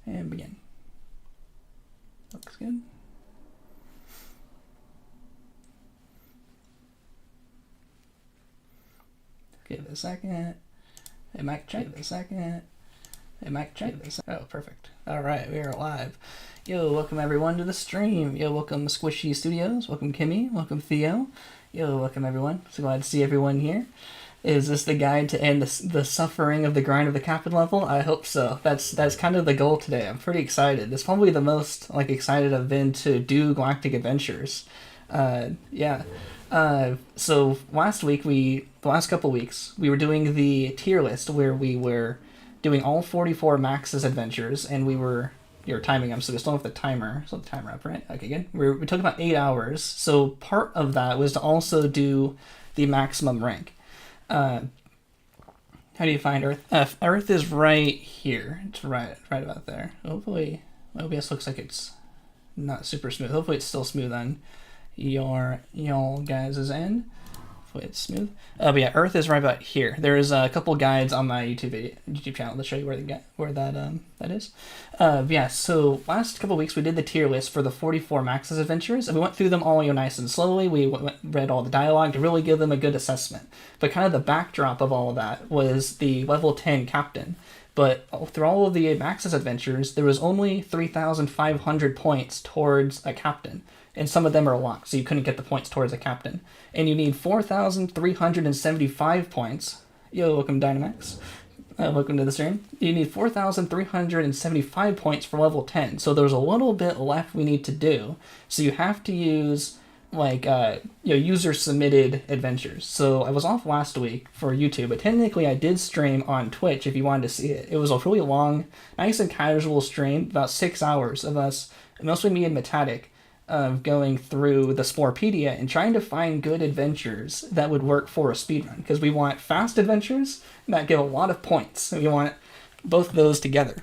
And begin. Looks good. Give it a second. Hey, mic check. Give it a second. Hey, mic check. Oh, perfect. All right, we are live. Yo, welcome everyone to the stream. Yo, welcome Squishy Studios. Welcome Kimmy. Welcome Theo. Yo, welcome everyone. So glad to see everyone here. Is this the guide to end the suffering of the grind of the captain level? I hope so. That's kind of the goal today. I'm pretty excited. It's probably the most excited I've been to do Galactic Adventures. Yeah. So the last couple weeks, we were doing the tier list where we were doing all 44 Max's adventures, and you're timing them, so we still have the timer. So the timer up, right? Okay, good. We took about 8 hours. So part of that was to also do the maximum rank. How do you find Earth? Earth is right here. It's right about there. Hopefully, OBS looks like it's not super smooth. Hopefully it's still smooth on y'all guys' end. Hopefully it's smooth. But yeah, Earth is right about here. There's a couple guides on my YouTube channel to show you where that is. Yeah, so last couple weeks we did the tier list for the 44 Max's adventures, and we went through them all nice and slowly. We read all the dialogue to really give them a good assessment. But kind of the backdrop of all of that was the level 10 captain. But through all of the Max's adventures, there was only 3,500 points towards a captain. And some of them are locked, so you couldn't get the points towards a captain. And you need 4,375 points. Yo, welcome Dynamax. Welcome to the stream. You need 4,375 points for level 10. So there's a little bit left we need to do. So you have to use user-submitted adventures. So I was off last week for YouTube, but technically I did stream on Twitch if you wanted to see it. It was a really long, nice and casual stream, about 6 hours of us, mostly me and Metatic, going through the Sporepedia and trying to find good adventures that would work for a speedrun, because we want fast adventures that give a lot of points, and we want both of those together.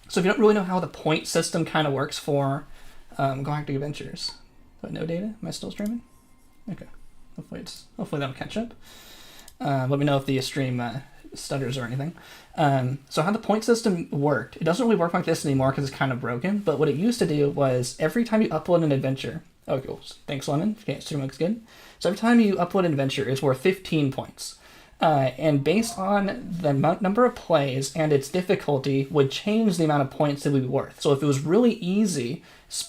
So if you don't really know how the point system kind of works for Galactic Adventures, but no data? Am I still streaming? Okay. Hopefully that'll catch up. Let me know if the stream stutters or anything. So how the point system worked, it doesn't really work like this anymore because it's kind of broken, but what it used to do was every time you upload an adventure, oh cool, thanks Lemon, okay, stream looks good. So every time you upload an adventure, it's worth 15 points. And based on the number of plays and its difficulty would change the amount of points that would be worth. So if it was really easy,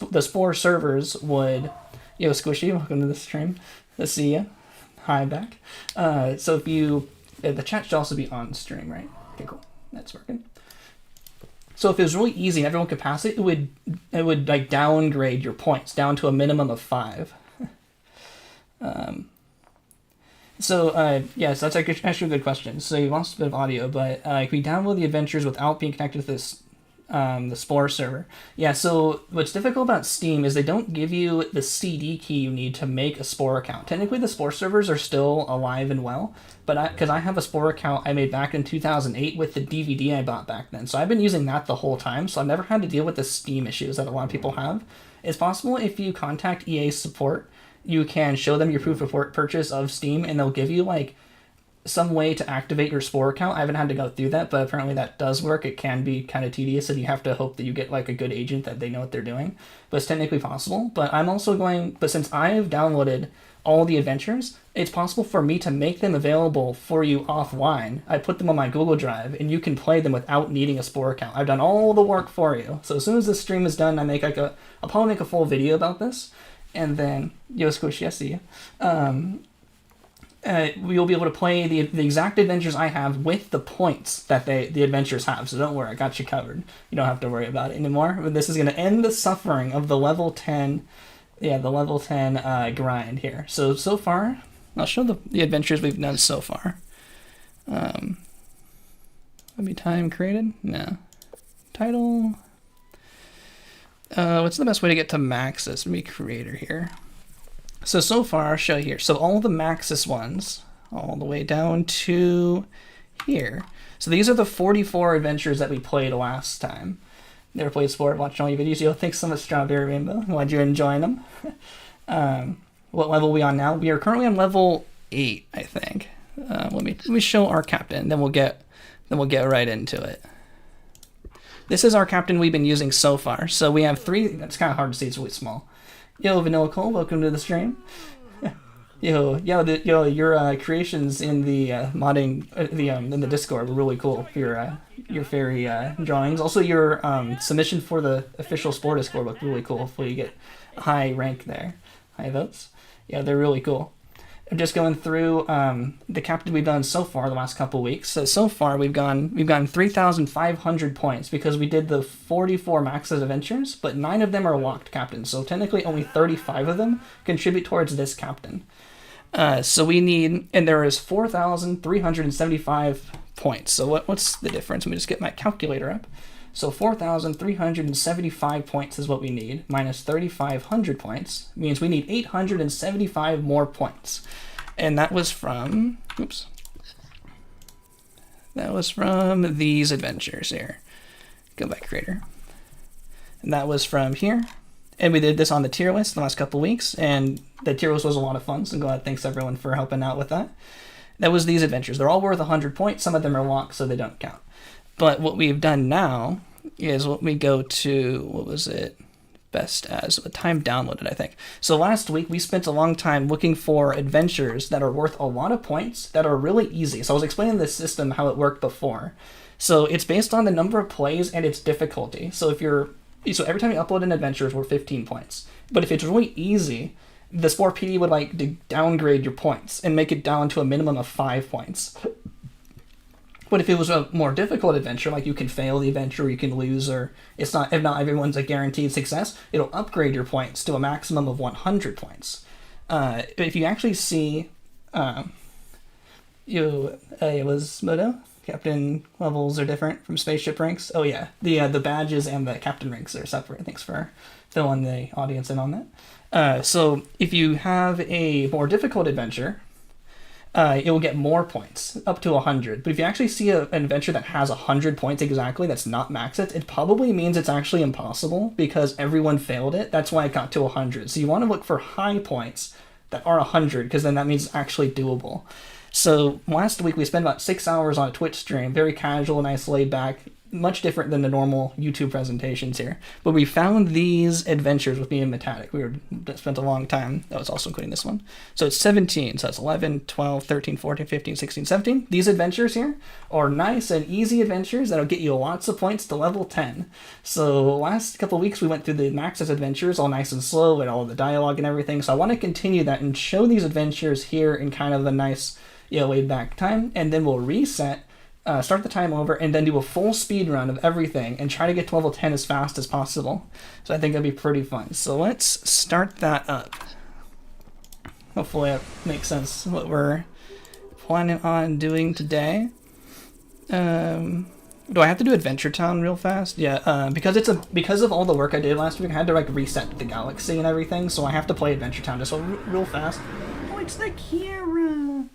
the Spore servers would, yo Squishy, welcome to the stream, let's see ya, hi back. So if you, the chat should also be on stream, right? Okay, cool. That's working. So if it was really easy and everyone could pass it, it would like downgrade your points down to a minimum of 5. So that's actually a good question. So you lost a bit of audio, but we download the adventures without being connected to this the Spore server. Yeah, so what's difficult about Steam is they don't give you the CD key you need to make a Spore account. Technically, the Spore servers are still alive and well, but because I have a Spore account I made back in 2008 with the DVD I bought back then, so I've been using that the whole time, so I've never had to deal with the Steam issues that a lot of people have. It's possible if you contact EA support, you can show them your proof of purchase of Steam, and they'll give you like some way to activate your Spore account. I haven't had to go through that, but apparently that does work. It can be kind of tedious, and you have to hope that you get like a good agent that they know what they're doing, but it's technically possible. But since I've downloaded all the adventures, it's possible for me to make them available for you offline. I put them on my Google Drive, and you can play them without needing a Spore account. I've done all the work for you. So as soon as this stream is done, I'll probably make a full video about this, and then, yo Squish, yes, see you. We'll be able to play the exact adventures I have with the points that the adventures have. So don't worry, I got you covered. You don't have to worry about it anymore. But this is going to end the suffering of the level 10, grind here. So far, I'll show the adventures we've done so far. Let me time created? No. Title. What's the best way to get to Maxis? Let me creator here. So far, I'll show you here. So all the Maxis ones, all the way down to here. So these are the 44 adventures that we played last time. Never played Sport, watching all your videos. Yo, thanks so much, Strawberry Rainbow. Glad you're enjoying them. What level are we on now? We are currently on level 8, I think. Let me show our captain, then we'll get right into it. this is our captain we've been using so far. So we have 3. That's kind of hard to see. It's really small. Yo, Vanilla Cole, welcome to the stream. Yo, your creations in the modding, in the Discord were really cool. Your fairy drawings. Also, your submission for the official Spore Discord looked really cool. Hopefully, you get a high rank there, high votes. Yeah, they're really cool. I'm just going through the captain we've done so far the last couple weeks. So far we've gotten 3,500 points because we did the 44 maxes adventures, but 9 of them are locked captains. So technically only 35 of them contribute towards this captain. So we need, and there is 4,375 points. So what's the difference? Let me just get my calculator up. So 4,375 points is what we need, minus 3,500 points, means we need 875 more points. And that was from, oops, that was from these adventures here. Go back, creator. And that was from here. And we did this on the tier list the last couple weeks, and the tier list was a lot of fun, so I'm glad, thanks everyone for helping out with that. That was these adventures. They're all worth 100 points. Some of them are locked, so they don't count. But what we've done now is what we go to, what was it? Best as a time downloaded, I think. So last week we spent a long time looking for adventures that are worth a lot of points that are really easy. So I was explaining the system, how it worked before. So it's based on the number of plays and its difficulty. So so every time you upload an adventure it's worth 15 points. But if it's really easy, the Spore PD would like to downgrade your points and make it down to a minimum of 5 points. But if it was a more difficult adventure, like you can fail the adventure, or you can lose, or if not everyone's a guaranteed success, it'll upgrade your points to a maximum of 100 points. If you actually see, it was Moto? Captain levels are different from spaceship ranks. Oh yeah, the badges and the captain ranks are separate. Thanks for filling the audience in on that. So if you have a more difficult adventure, it will get more points, up to 100. But if you actually see an adventure that has 100 points exactly, that's not maxed, it probably means it's actually impossible because everyone failed it. That's why it got to 100. So you want to look for high points that are 100, because then that means it's actually doable. So last week we spent about 6 hours on a Twitch stream, very casual, nice, laid back, much different than the normal YouTube presentations here. But we found these adventures with me and Metatic. We spent a long time. That was also including this one. So it's 17. So that's 11, 12, 13, 14, 15, 16, 17. These adventures here are nice and easy adventures that'll get you lots of points to level 10. So last couple of weeks we went through the Max's adventures, all nice and slow, and all the dialogue and everything. So I want to continue that and show these adventures here in kind of a nice, laid back time. And then we'll reset, start the time over, and then do a full speed run of everything and try to get to level 10 as fast as possible. So I think that'd be pretty fun. So let's start that up. Hopefully that makes sense what we're planning on doing today. Do I have to do Adventure Town real fast? Yeah, because of all the work I did last week, I had to reset the galaxy and everything, so I have to play Adventure Town just real fast. Oh, it's the Kira.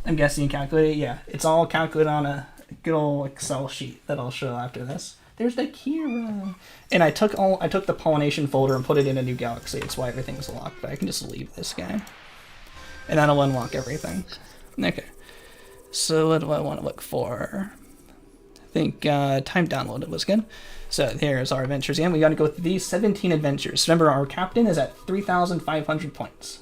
I'm guessing you calculate it. Yeah, it's all calculated on a good old Excel sheet that I'll show after this. There's the Kira. And I took the pollination folder and put it in a new galaxy. That's why everything's locked, but I can just leave this guy. And that'll unlock everything. Okay. So what do I want to look for? I think time downloaded was good. So here's our adventures again. We got to go through these 17 adventures. Remember, our captain is at 3,500 points.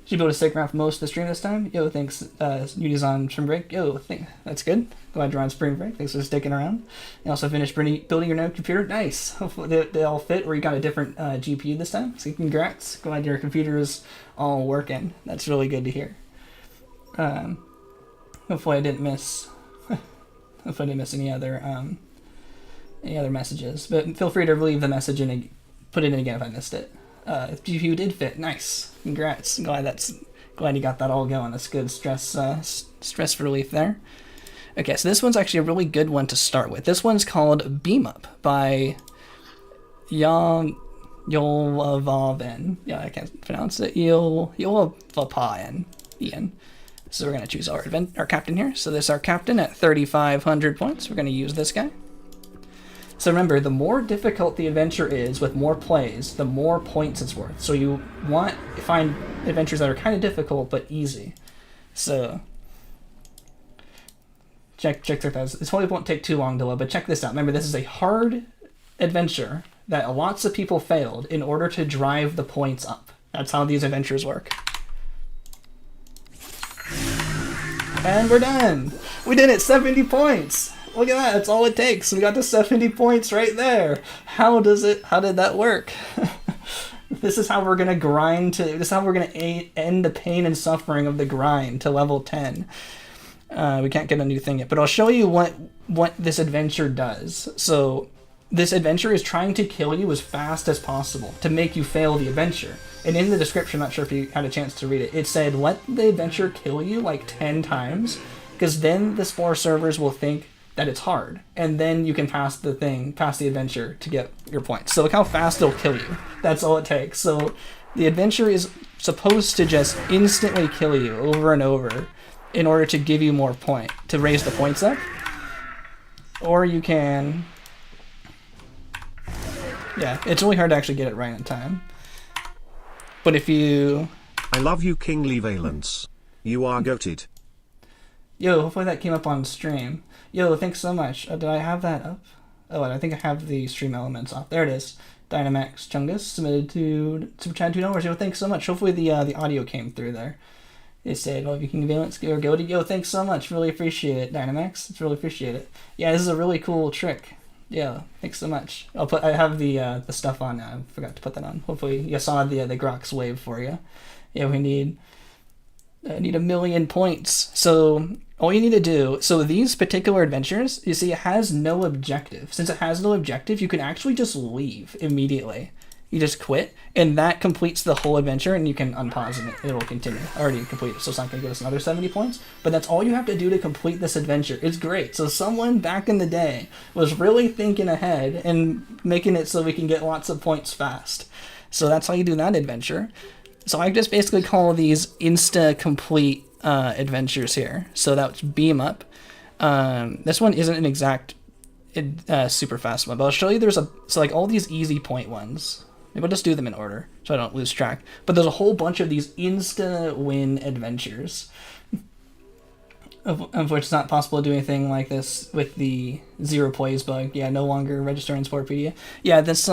Should be able to stick around for most of the stream this time. Yo, thanks. Uni's on spring break. Yo, that's good. Glad you're on spring break. Thanks for sticking around. You also finished building your new computer. Nice. Hopefully they all fit, or you got a different GPU this time. So congrats. Glad your computer is all working. That's really good to hear. Hopefully I didn't miss. Hopefully I didn't miss any other messages. But feel free to leave the message and put it in again if I missed it. If GPU did fit, nice. Congrats. Glad you got that all going. That's good stress relief there. Okay, so this one's actually a really good one to start with. This one's called Beam Up by Yolavaven. Yeah, I can't pronounce it. Yolavapayan. Ian. So we're going to choose our captain here. So this is our captain at 3,500 points. We're going to use this guy. So remember, the more difficult the adventure is with more plays, the more points it's worth. So you want to find adventures that are kind of difficult but easy. So Check this. This probably won't take too long to load, but check this out. Remember, this is a hard adventure that lots of people failed in order to drive the points up. That's how these adventures work. And we're done. We did it, 70 points. Look at that, that's all it takes. We got to 70 points right there. How did that work? This is how we're gonna grind to, this is how we're gonna end the pain and suffering of the grind to level 10. We can't get a new thing yet, but I'll show you what this adventure does. So this adventure is trying to kill you as fast as possible to make you fail the adventure. And in the description, not sure if you had a chance to read it, it said let the adventure kill you like 10 times, because then the Spore servers will think that it's hard, and then you can pass the adventure to get your points. So look how fast it'll kill you. That's all it takes. So the adventure is supposed to just instantly kill you over and over in order to give you more point, to raise the points up. Or you can, yeah, it's really hard to actually get it right in time. But if you... I love you, Kingly Valence. You are goated. Yo, hopefully that came up on stream. Yo, thanks so much. Did I have that up? Oh, I think I have the stream elements off. There it is. Dynamax Chungus submitted to Super Chat $2. Yo, thanks so much. Hopefully the audio came through there. It said, "Oh, you can Valence or go to." Yo, thanks so much. Really appreciate it, Dynamax. It's really appreciate it. Yeah, this is a really cool trick. Yeah, thanks so much. I have the stuff on now. I forgot to put that on. Hopefully you saw the Grox wave for you. Yeah, we need 1 million points. So all you need to do, so these particular adventures, you see it has no objective. Since it has no objective, you can actually just leave immediately. You just quit, and that completes the whole adventure, and you can unpause and it'll continue. I already completed, so it's not going to give us another 70 points, but that's all you have to do to complete this adventure. It's great. So someone back in the day was really thinking ahead and making it so we can get lots of points fast. So that's how you do that adventure. So I just basically call these insta-complete adventures here. So that's beam up. This one isn't an exact super fast one, but I'll show you so like all these easy point ones. Maybe I'll just do them in order so I don't lose track. But there's a whole bunch of these insta-win adventures, of which it's not possible to do anything like this with the 0 plays bug. Yeah, no longer register in Sporepedia. Yeah, this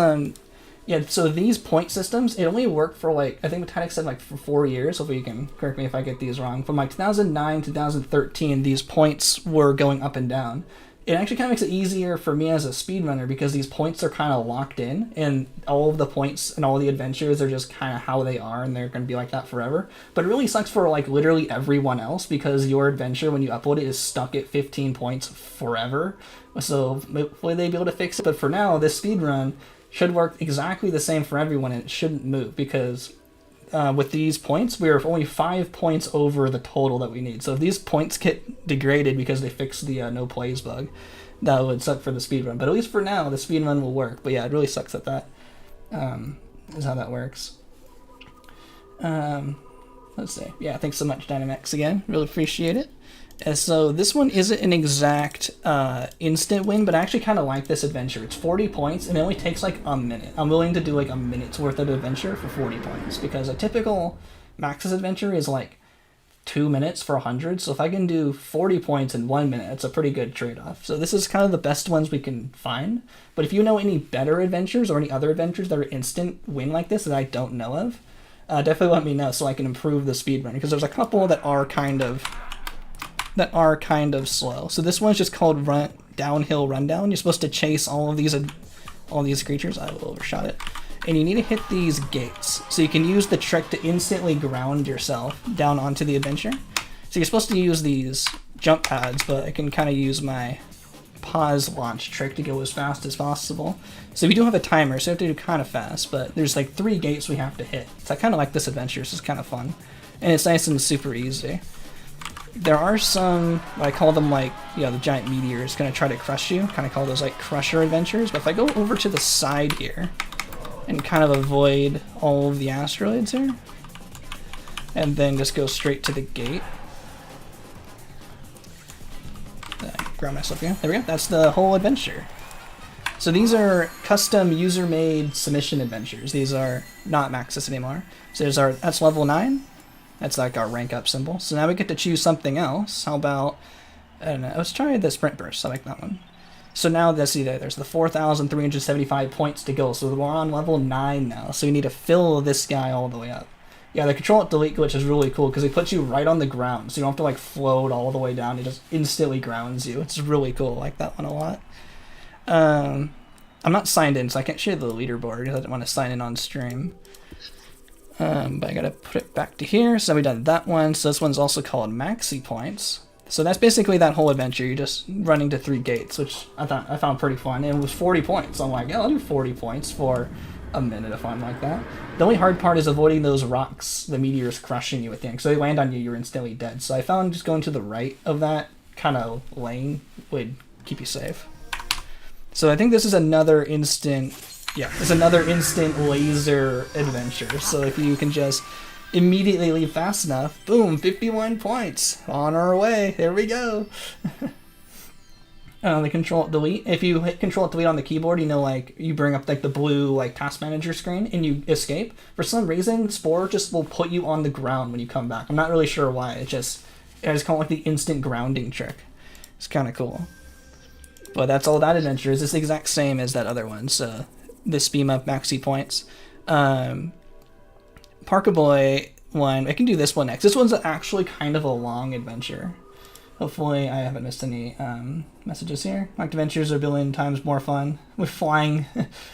yeah, so these point systems, it only worked for like, I think Titanic said like for 4 years. Hopefully you can correct me if I get these wrong. From like 2009 to 2013, these points were going up and down. It actually kind of makes it easier for me as a speedrunner because these points are kind of locked in, and all of the points and all the adventures are just kind of how they are, and they're going to be like that forever. But it really sucks for like literally everyone else because your adventure, when you upload it, is stuck at 15 points forever. So hopefully they'll be able to fix it. But for now, this speedrun should work exactly the same for everyone, and it shouldn't move because with these points, we're only 5 points over the total that we need. So if these points get degraded because they fixed the no plays bug, that would suck for the speedrun. But at least for now, the speedrun will work. But yeah, it really sucks that is how that works. Let's see. Yeah, thanks so much, Dynamax, again. Really appreciate it. And so this one isn't an exact instant win, but I actually kind of like this adventure. It's 40 points, and it only takes like a minute. I'm willing to do like a minute's worth of adventure for 40 points, because a typical Max's adventure is like 2 minutes for 100, so if I can do 40 points in 1 minute, it's a pretty good trade-off. So this is kind of the best ones we can find, but if you know any better adventures or any other adventures that are instant win like this that I don't know of, definitely let me know so I can improve the speedrun, because there's a couple that are kind of slow. So this one's just called Downhill Rundown. You're supposed to chase all of these creatures. I will overshot it. And you need to hit these gates. So you can use the trick to instantly ground yourself down onto the adventure. So you're supposed to use these jump pads, but I can kind of use my pause launch trick to go as fast as possible. So we do have a timer, so you have to do kind of fast, but there's like 3 gates we have to hit. So I kind of like this adventure. This is kind of fun. And it's nice and super easy. There are some, I call them like, the giant meteors gonna try to crush you. Kind of call those like crusher adventures. But if I go over to the side here and kind of avoid all of the asteroids here, and then just go straight to the gate. Ground myself here. There we go. That's the whole adventure. So these are custom user-made submission adventures. These are not Maxis anymore. So that's level 9. That's like our rank up symbol. So now we get to choose something else. How about I don't know. Let's try the sprint burst. I like that one. So now let's see there's the 4,375 points to go. So we're on level 9 now. So you need to fill this guy all the way up. Yeah, the control delete glitch is really cool because it puts you right on the ground. So you don't have to like float all the way down. It just instantly grounds you. It's really cool. I like that one a lot. I'm not signed in, so I can't share the leaderboard because I didn't want to sign in on stream. But I gotta put it back to here. So we've done that one. So this one's also called Maxi Points. So that's basically that whole adventure. You're just running to 3 gates, which I found pretty fun. And it was 40 points. So I'm like, yeah, I'll do 40 points for a minute of fun like that. The only hard part is avoiding those rocks, the meteors crushing you, I think. So they land on you, you're instantly dead. So I found just going to the right of that kind of lane would keep you safe. So I think this is another instant, it's another instant laser adventure. So if you can just immediately leave fast enough, boom, 51 points, on our way, there we go. The control delete, if you hit control delete on the keyboard, you know, like you bring up like the blue like task manager screen and you escape. For some reason, Spore just will put you on the ground when you come back. I'm not really sure why. It's just kind of like the instant grounding trick. It's kind of cool. But that's all that adventure is. It's the exact same as that other one. So this beam up maxi points. Parkaboy one, I can do this one next. This one's actually kind of a long adventure. Hopefully I haven't missed any messages here. Locked adventures are a billion times more fun with flying,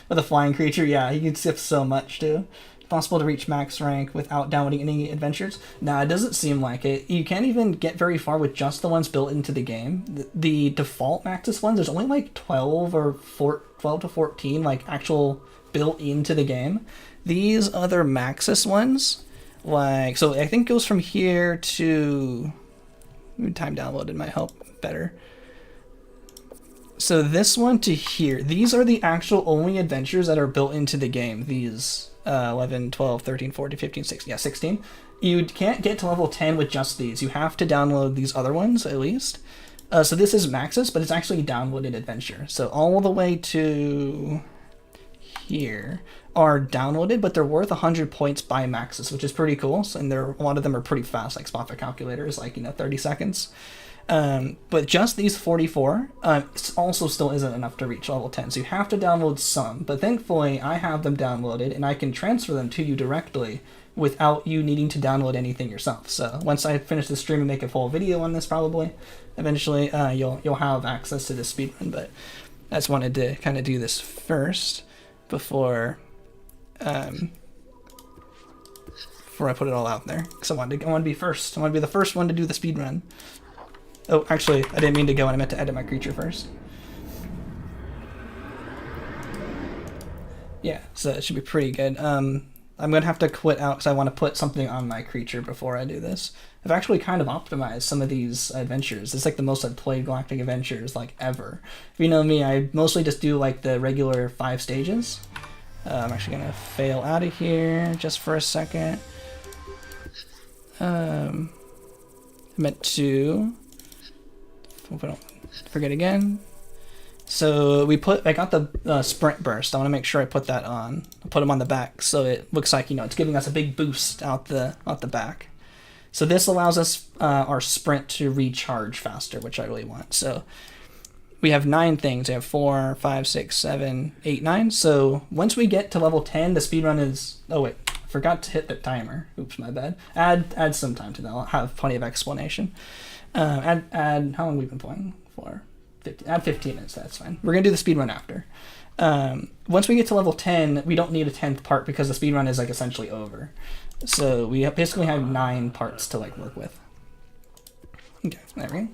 with a flying creature. Yeah, you can skip so much too. It's possible to reach max rank without downloading any adventures. Nah, it doesn't seem like it. You can't even get very far with just the ones built into the game. The default Maxis ones, there's only like 12 to 14 like actual built into the game. These other Maxis ones, like, so I think it goes from here to... Time downloaded might help better. So this one to here, these are the actual only adventures that are built into the game. These 11, 12, 13, 14, 15, 16, yeah, 16. You can't get to level 10 with just these. You have to download these other ones at least. So this is Maxis, but it's actually downloaded adventure. So all the way to here are downloaded, but they're worth 100 points by Maxis, which is pretty cool. So, and a lot of them are pretty fast, like Spotify calculators, like 30 seconds. But just these 44, it also still isn't enough to reach level 10. So you have to download some, but thankfully I have them downloaded and I can transfer them to you directly without you needing to download anything yourself. So once I finish the stream and make a full video on this, probably eventually you'll have access to this speedrun. But I just wanted to kind of do this first before I put it all out there, because I want to be first. I want to be the first one to do the speed run. Oh, actually, I didn't mean to go, and I meant to edit my creature first. Yeah, so it should be pretty good. I'm gonna have to quit out because I want to put something on my creature before I do this. I've actually kind of optimized some of these adventures. It's like the most I've played Galactic Adventures like ever. If you know me, I mostly just do like the regular 5 stages. I'm actually gonna fail out of here just for a second. I meant to forget again. So I got the sprint burst. I want to make sure I put that on. I'll put them on the back so it looks like it's giving us a big boost out the back. So this allows us our sprint to recharge faster, which I really want. So we have 9 things. We have 4, 5, 6, 7, 8, 9. So once we get to level 10, the speedrun is... Oh wait, forgot to hit the timer. Oops, my bad. Add some time to that. I'll have plenty of explanation. Add how long we've been playing for? 15, add 15 minutes. That's fine. We're gonna do the speedrun after. Once we get to level 10, we don't need a 10th part because the speedrun is like essentially over. So we basically have 9 parts to like work with. Okay, there we go.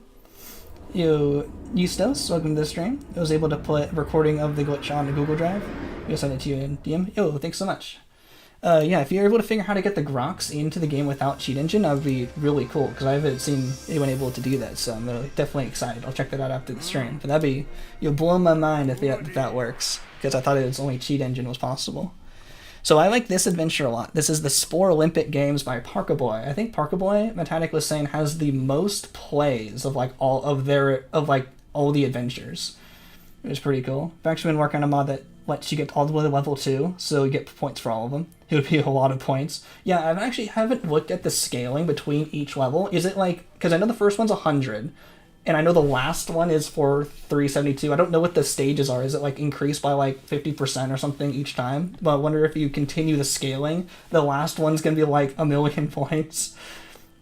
Yo, Eustos, welcome to the stream. I was able to put a recording of the glitch on the Google Drive. I'll send it to you in DM. Yo, thanks so much. Yeah, if you're able to figure out how to get the Grox into the game without cheat engine, that would be really cool, because I haven't seen anyone able to do that, so I'm definitely excited. I'll check that out after the stream. But you'll blow my mind if that works, because I thought it was only cheat engine was possible. So I like this adventure a lot. This is the Spore Olympic Games by Parkaboy. I think Parkaboy, Metatic was saying, has the most plays of like all the adventures. It was pretty cool. I've actually been working on a mod that lets you get all the way to level 2, so you get points for all of them. It would be a lot of points. Yeah, I haven't looked at the scaling between each level. Is it like, because I know the first one's 100, and I know the last one is for 372. I don't know what the stages are. Is it like increased by like 50% or something each time? But I wonder if you continue the scaling, the last one's gonna be like 1,000,000 points.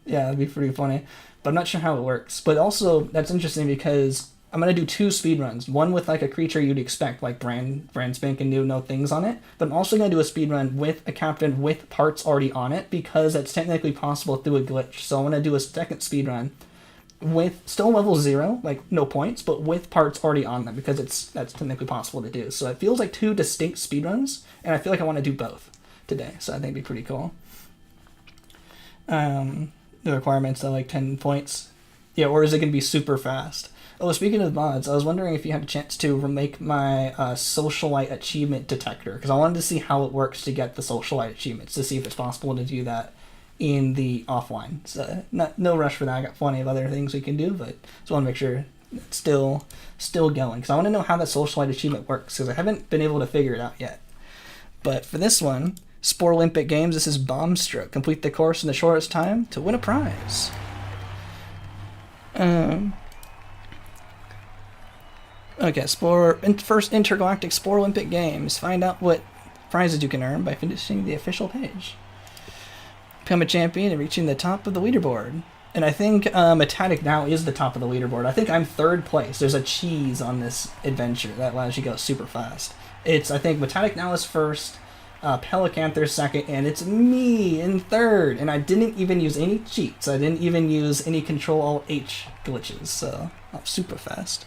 Yeah, that'd be pretty funny. But I'm not sure how it works. But also, that's interesting because I'm going to do 2 speedruns. One with like a creature you'd expect, like brand spanking new, no things on it. But I'm also going to do a speedrun with a captain with parts already on it because it's technically possible through a glitch. So I'm going to do a second speedrun with still level 0, like no points, but with parts already on them because that's technically possible to do. So it feels like 2 distinct speedruns, and I feel like I want to do both today. So I think it'd be pretty cool. The requirements are like 10 points. Yeah, or is it going to be super fast? Oh, speaking of mods, I was wondering if you had a chance to remake my socialite achievement detector, because I wanted to see how it works to get the socialite achievements, to see if it's possible to do that in the offline. So no rush for that. I got plenty of other things we can do, but just want to make sure it's still going, because I want to know how that socialite achievement works, because I haven't been able to figure it out yet. But for this one, Spore Olympic Games, this is Bomb Stroke. Complete the course in the shortest time to win a prize. Okay, first Intergalactic Spore Olympic Games. Find out what prizes you can earn by finishing the official page. Become a champion and reaching the top of the leaderboard. And I think Metallic now is the top of the leaderboard. I think I'm 3rd place. There's a cheese on this adventure that allows you to go super fast. I think Metallic now is 1st, Pelicanther's 2nd, and it's me in 3rd. And I didn't even use any cheats. I didn't even use any Control-Alt-H glitches, so I'm super fast.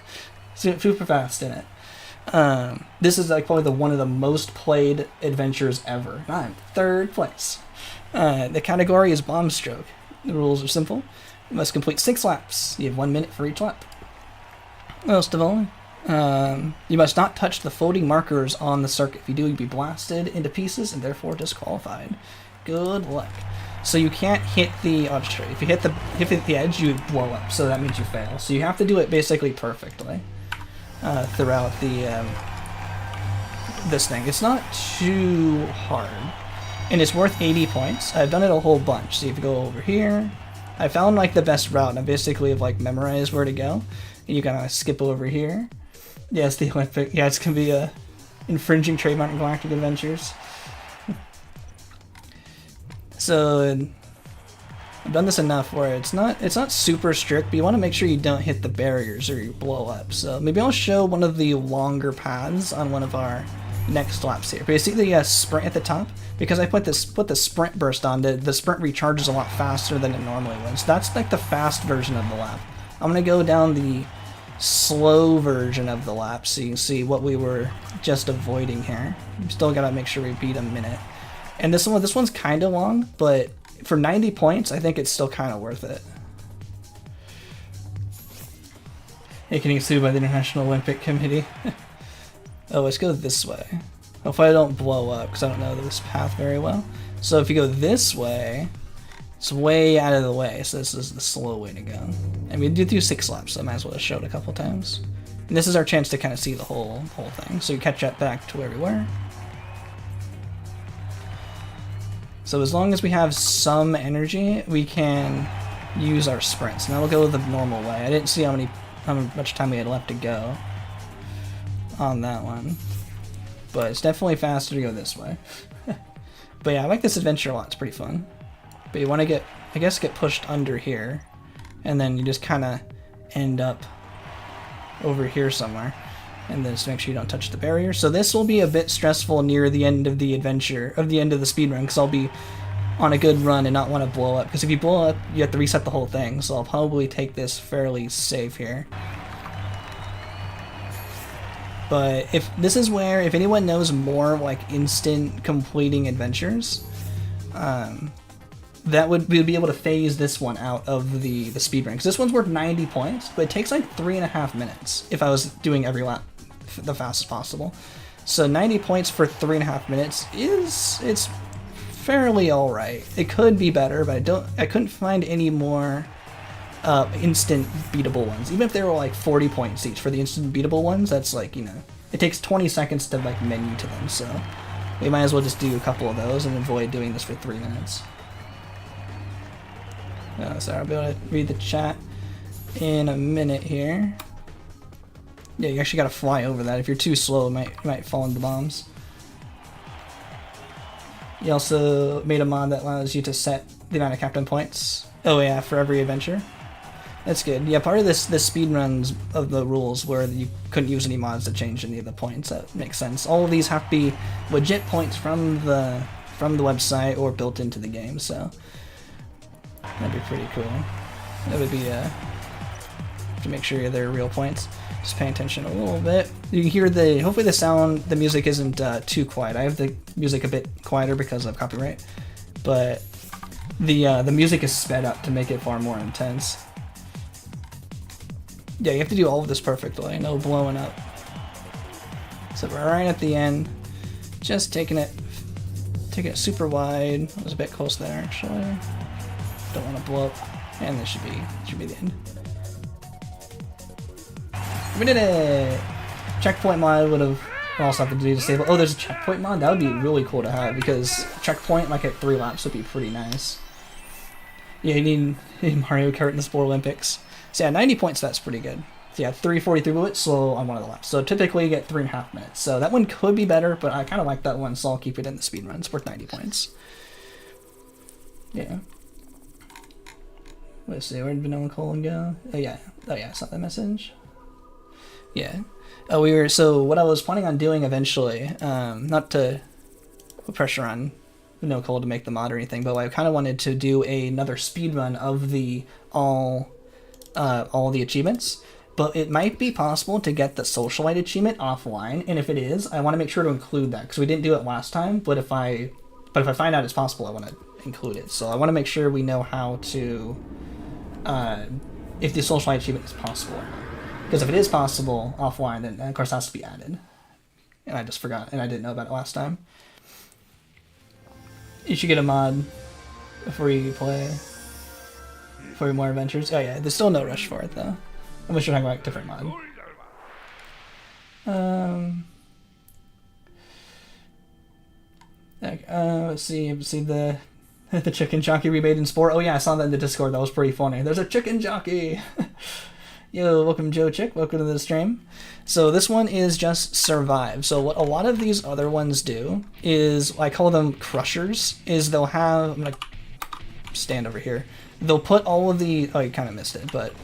Super fast in it. This is like probably one of the most played adventures ever. I'm 3rd place. The category is Bomb Stroke. The rules are simple. You must complete 6 laps. You have 1 minute for each lap. Most of all, you must not touch the floating markers on the circuit. If you do, you'll be blasted into pieces and therefore disqualified. Good luck. So you can't hit the if you hit the edge, you blow up. So that means you fail. So you have to do it basically perfectly throughout the this thing. It's not too hard, and it's worth 80 points. I've done it a whole bunch. So if you go over here, I found like the best route, and I basically have like memorized where to go. And you kind of skip over here. Yeah, it's the Olympic. Yeah, it's gonna be a infringing trademark in Galactic Adventures. So I've done this enough where it's not super strict, but you want to make sure you don't hit the barriers or you blow up. So maybe I'll show one of the longer paths on one of our next laps here. Basically, sprint at the top, because I put the sprint burst on. The sprint recharges a lot faster than it normally would. So that's like the fast version of the lap. I'm gonna go down the slow version of the lap so you can see what we were just avoiding here. We still gotta make sure we beat a minute. And this one's kind of long, but for 90 points, I think it's still kind of worth it. Hey, getting sued by the International Olympic Committee. Oh, let's go this way. Hopefully I don't blow up, because I don't know this path very well. So if you go this way, it's way out of the way, so this is the slow way to go. And we did do 6 laps, so I might as well have showed it a couple times. And this is our chance to kind of see the whole thing, so you catch up back to where we were. So as long as we have some energy, we can use our sprints. Now we'll go the normal way. I didn't see how much time we had left to go on that one, but it's definitely faster to go this way. But yeah, I like this adventure a lot. It's pretty fun. But you want to get pushed under here, and then you just kind of end up over here somewhere. And then just make sure you don't touch the barrier. So this will be a bit stressful near the end of the adventure, the end of the speedrun, because I'll be on a good run and not want to blow up. Because if you blow up, you have to reset the whole thing. So I'll probably take this fairly safe here. But if anyone knows more like instant completing adventures, we'd be able to phase this one out of the speedrun. Because this one's worth 90 points, but it takes like 3.5 minutes if I was doing every lap the fastest possible. So 90 points for 3.5 minutes it's fairly alright. It could be better, but I couldn't find any more instant beatable ones. Even if they were like 40 points each for the instant beatable ones, that's like, it takes 20 seconds to like menu to them, so we might as well just do a couple of those and avoid doing this for 3 minutes. Sorry, I'll be able to read the chat. in a minute here. Yeah, you actually gotta fly over that. If you're too slow, you might fall into bombs. You also made a mod that allows you to set the amount of captain points. Oh yeah, for every adventure. That's good. Yeah, part of this speedruns of the rules where you couldn't use any mods to change any of the points. That makes sense. All of these have to be legit points from the website or built into the game, so that'd be pretty cool. That would be to make sure they're real points. Just pay attention a little bit. You can hear hopefully the music isn't too quiet. I have the music a bit quieter because of copyright, but the music is sped up to make it far more intense. Yeah, you have to do all of this perfectly, no blowing up. So we're right at the end, just taking it super wide. I was a bit close there actually. Don't want to blow up, and this should be the end. We did it! Checkpoint mod would also have to do disable. Oh, there's a checkpoint mod? That would be really cool to have, because checkpoint like at 3 laps would be pretty nice. Yeah, you need Mario Kart in the Spore Olympics. So yeah, 90 points, that's pretty good. So yeah, 3:43 bullets slow on one of the laps. So typically you get 3.5 minutes. So that one could be better, but I kind of like that one, so I'll keep it in the speed run. It's worth 90 points. Yeah. Let's see, where did Vanilla Colon go? Oh yeah, I saw that message. Yeah. So what I was planning on doing eventually, not to put pressure on No Cold to make the mod or anything, but I kind of wanted to do another speed run of the all the achievements. But it might be possible to get the socialite achievement offline, and if it is, I want to make sure to include that because we didn't do it last time. But if I find out it's possible, I want to include it. So I want to make sure we know how to, if the socialite achievement is possible or not. Because if it is possible offline, then of course it has to be added. And I just forgot, and I didn't know about it last time. You should get a mod before you play for more adventures. Oh yeah, there's still no rush for it though. Unless you're talking about a different mod. Let's see the chicken jockey we made in Spore. Oh yeah, I saw that in the Discord. That was pretty funny. There's a chicken jockey. Yo, welcome Joe Chick, welcome to the stream. So this one is just survive. So what a lot of these other ones do is, I call them crushers, is they'll have, I'm gonna stand over here. They'll put all of the, oh you kind of missed it, but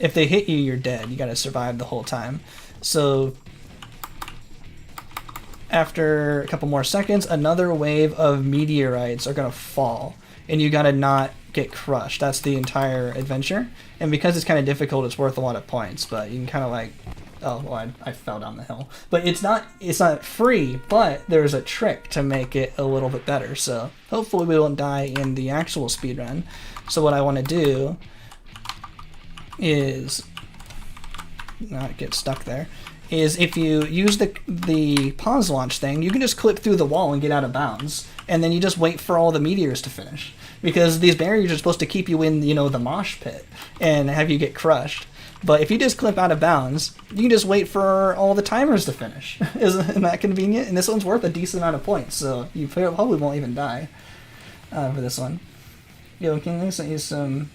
if they hit you, you're dead. You gotta survive the whole time. So after a couple more seconds, another wave of meteorites are gonna fall, and you gotta not get crushed. That's the entire adventure, and because it's kind of difficult, it's worth a lot of points. But you can kind of like, oh well, I fell down the hill, but it's not free, but there's a trick to make it a little bit better. So hopefully we won't die in the actual speedrun. So what I want to do is not get stuck there, is if you use the pause launch thing, you can just clip through the wall and get out of bounds, and then you just wait for all the meteors to finish. Because these barriers are supposed to keep you in, the mosh pit and have you get crushed. But if you just clip out of bounds, you can just wait for all the timers to finish. Isn't that convenient? And this one's worth a decent amount of points, so you probably won't even die for this one. Yo, Kingley sent you some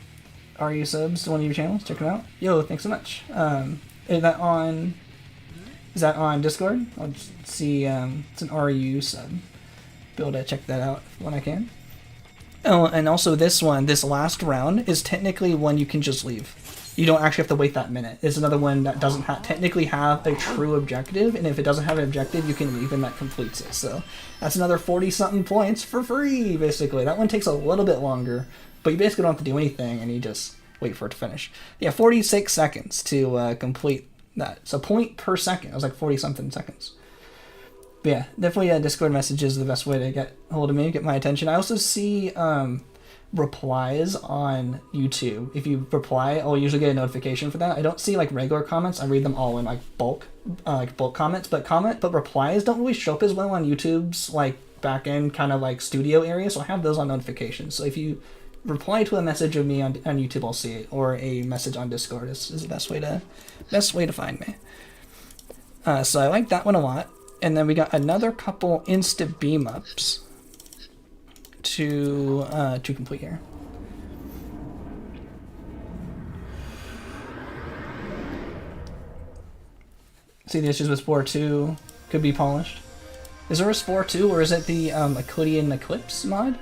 RU subs to one of your channels. Check them out. Yo, thanks so much. Is that on Discord? I'll just see. It's an RU sub. Be able to check that out when I can. Oh, and also this last round is technically one you can just leave. You don't actually have to wait that minute. It's another one that doesn't technically have a true objective, and if it doesn't have an objective, you can leave and that completes it. So that's another 40-something points for free, basically. That one takes a little bit longer, but you basically don't have to do anything, and you just wait for it to finish. Yeah, 46 seconds to complete that. So point per second. It was like 40-something seconds. But yeah, definitely Discord messages is the best way to get hold of me, get my attention. I also see replies on YouTube. If you reply, I'll usually get a notification for that. I don't see like regular comments. I read them all in like bulk comments, but replies don't really show up as well on YouTube's like back end kind of like studio area. So I have those on notifications. So if you reply to a message of me on YouTube, I'll see it, or a message on Discord is the best way to find me. So I like that one a lot. And then we got another couple insta beam ups to complete here. See, the issues with Spore 2 could be polished. Is there a Spore 2, or is it the Accordion Eclipse mod?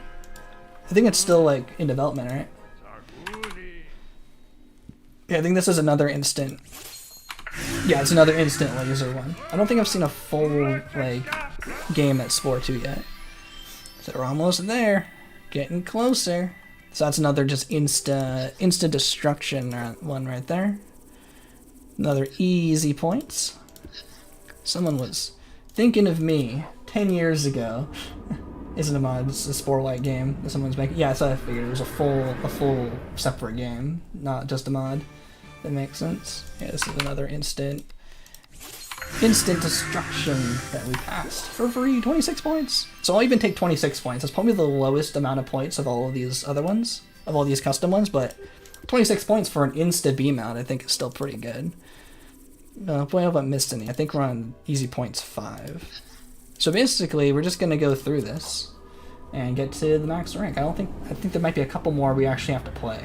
I think it's still like in development, right? Yeah, I think this is another instant. Yeah, it's another instant laser one. I don't think I've seen a full like game at Spore 2 yet. So we're almost there, getting closer. So that's another just insta destruction one right there. Another easy points. Someone was thinking of me 10 years ago. Isn't a mod, it's a Spore-like game that someone's making. Yeah, so I figured it was a full separate game, not just a mod. That makes sense. Yeah, this is another instant destruction that we passed for free. 26 points. So I'll even take 26 points. That's probably the lowest amount of points of all of these other ones, of all these custom ones, but 26 points for an insta beam out I think is still pretty good. Boy, I haven't missed any. I think we're on easy points 5. So basically, we're just gonna go through this and get to the max rank. I think there might be a couple more we actually have to play.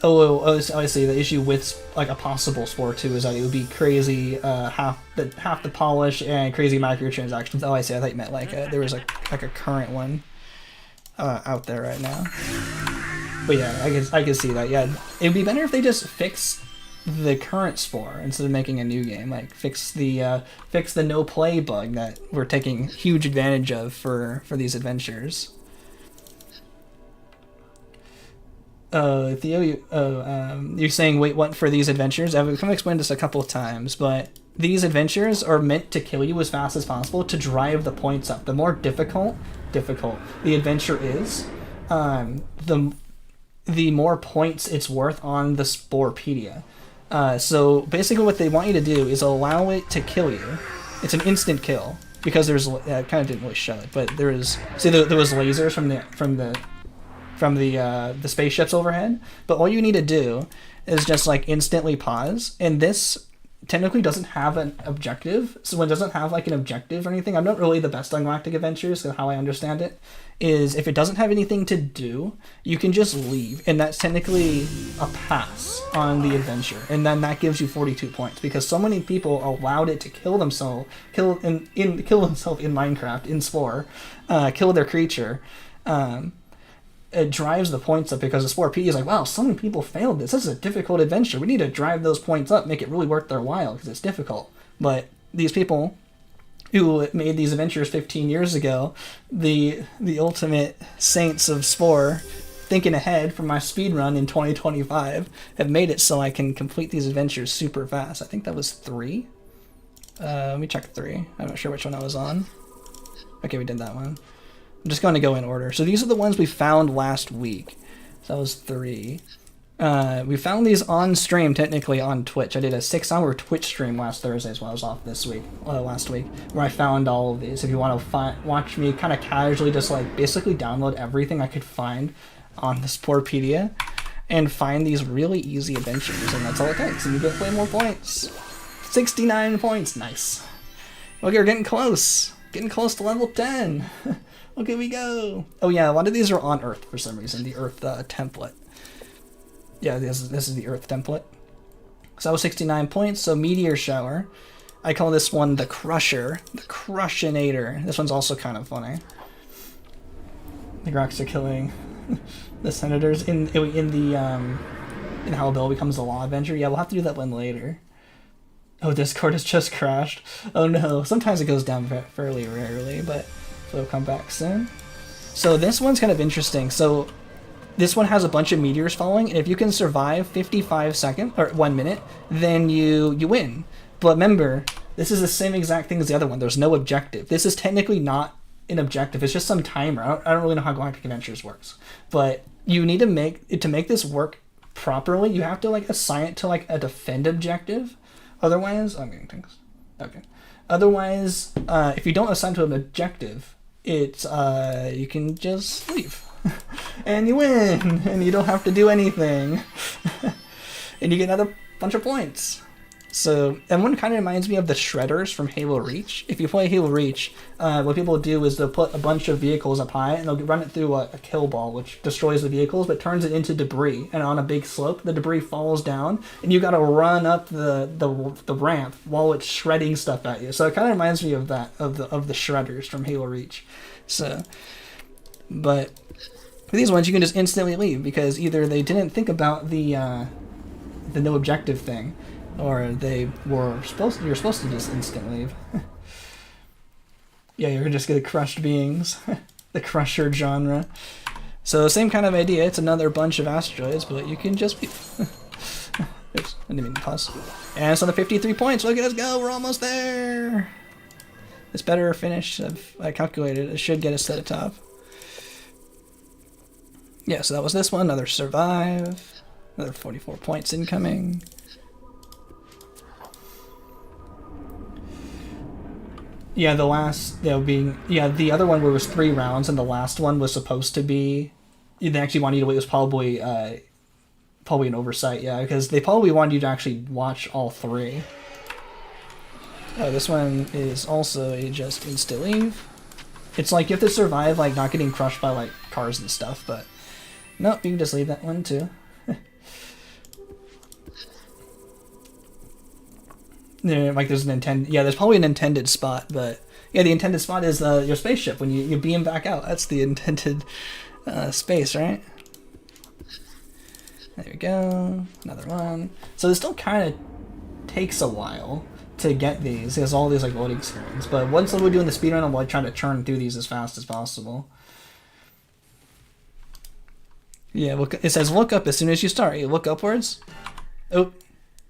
Oh, I see. The issue with like a possible Spore 2 is that it would be crazy half the polish and crazy microtransactions. Oh, I see. I thought you meant like there was a current one out there right now. But yeah, I can see that. Yeah, it'd be better if they just fix the current Spore instead of making a new game. Like fix the no play bug that we're taking huge advantage of for these adventures. Theo, you're saying wait what for these adventures? I've kind of explained this a couple of times, but these adventures are meant to kill you as fast as possible to drive the points up. The more difficult the adventure is, the more points it's worth on the Sporepedia. So basically what they want you to do is allow it to kill you. It's an instant kill because there's I kind of didn't really show it, but there was there was lasers from the spaceships overhead, but all you need to do is just like instantly pause, and this technically doesn't have an objective, so when it doesn't have like an objective or anything, I'm not really the best on Galactic Adventures, so how I understand it is if it doesn't have anything to do, you can just leave, and that's technically a pass on the adventure, and then that gives you 42 points, because so many people allowed it to kill themselves in Minecraft, in Spore, kill their creature, it drives the points up because the Sporepedia is like, wow, so many people failed this. This is a difficult adventure. We need to drive those points up, make it really worth their while because it's difficult. But these people who made these adventures 15 years ago, the ultimate saints of Spore, thinking ahead for my speedrun in 2025, have made it so I can complete these adventures super fast. I think that was 3. Let me check 3. I'm not sure which one I was on. Okay, we did that one. I'm just going to go in order. So these are the ones we found last week. So that was 3. We found these on stream, technically on Twitch. I did a 6-hour Twitch stream last Thursday as well. I was off last week, where I found all of these. If you want to watch me kind of casually just like basically download everything I could find on the Sporepedia and find these really easy adventures, and that's all it takes. And you get way more points. 69 points, nice. Okay, we're getting close. Getting close to level 10. Okay, we go. Oh yeah, a lot of these are on Earth for some reason. The Earth template. Yeah, this is the Earth template. So that was 69 points. So Meteor Shower. I call this one the Crusher. The Crushinator. This one's also kind of funny. The Grox are killing the Senators in How Bill Becomes the Law adventure. Yeah, we'll have to do that one later. Oh, Discord has just crashed. Oh no. Sometimes it goes down fairly rarely, but it'll come back soon. So this one's kind of interesting. So this one has a bunch of meteors falling, and if you can survive 55 seconds or 1 minute, then you win. But remember, this is the same exact thing as the other one. There's no objective. This is technically not an objective. It's just some timer. I don't really know how Galactic Adventures works, but you need to make this work properly. You have to like assign it to like a defend objective. Otherwise, I'm getting things. Okay. Otherwise, if you don't assign to an objective, it's you can just leave and you win, and you don't have to do anything, and you get another bunch of points. So, and one kind of reminds me of the shredders from Halo Reach. If you play Halo Reach, what people do is they'll put a bunch of vehicles up high and they'll run it through a kill ball, which destroys the vehicles but turns it into debris. And on a big slope, the debris falls down, and you got to run up the ramp while it's shredding stuff at you. So it kind of reminds me of that, of the shredders from Halo Reach. So, but for these ones, you can just instantly leave because either they didn't think about the no objective thing, or you're supposed to just instant leave. Yeah, you're just gonna crushed beings. The crusher genre. So same kind of idea, it's another bunch of asteroids, but you can just leave. Oops, I didn't mean to pause. And it's another 53 points, look at us go, we're almost there! This better finish, I calculated, it should get us to the top. Yeah, so that was this one, another survive, another 44 points incoming. Yeah, the last, the other one where it was 3 rounds, and the last one was supposed to be, they actually wanted you to wait, it was probably an oversight, yeah, because they probably wanted you to actually watch all 3. Oh, this one is also a just instant leave. It's like you have to survive, like, not getting crushed by, like, cars and stuff, but nope, you can just leave that one, too. Yeah, like there's there's probably an intended spot, but yeah, the intended spot is your spaceship when you beam back out. That's the intended space, right? There we go, another one. So this still kind of takes a while to get these. There's all these like loading screens, but once we're doing the speedrun, I'm like trying to churn through these as fast as possible. Yeah, it says look up as soon as you start. You look upwards. Oh,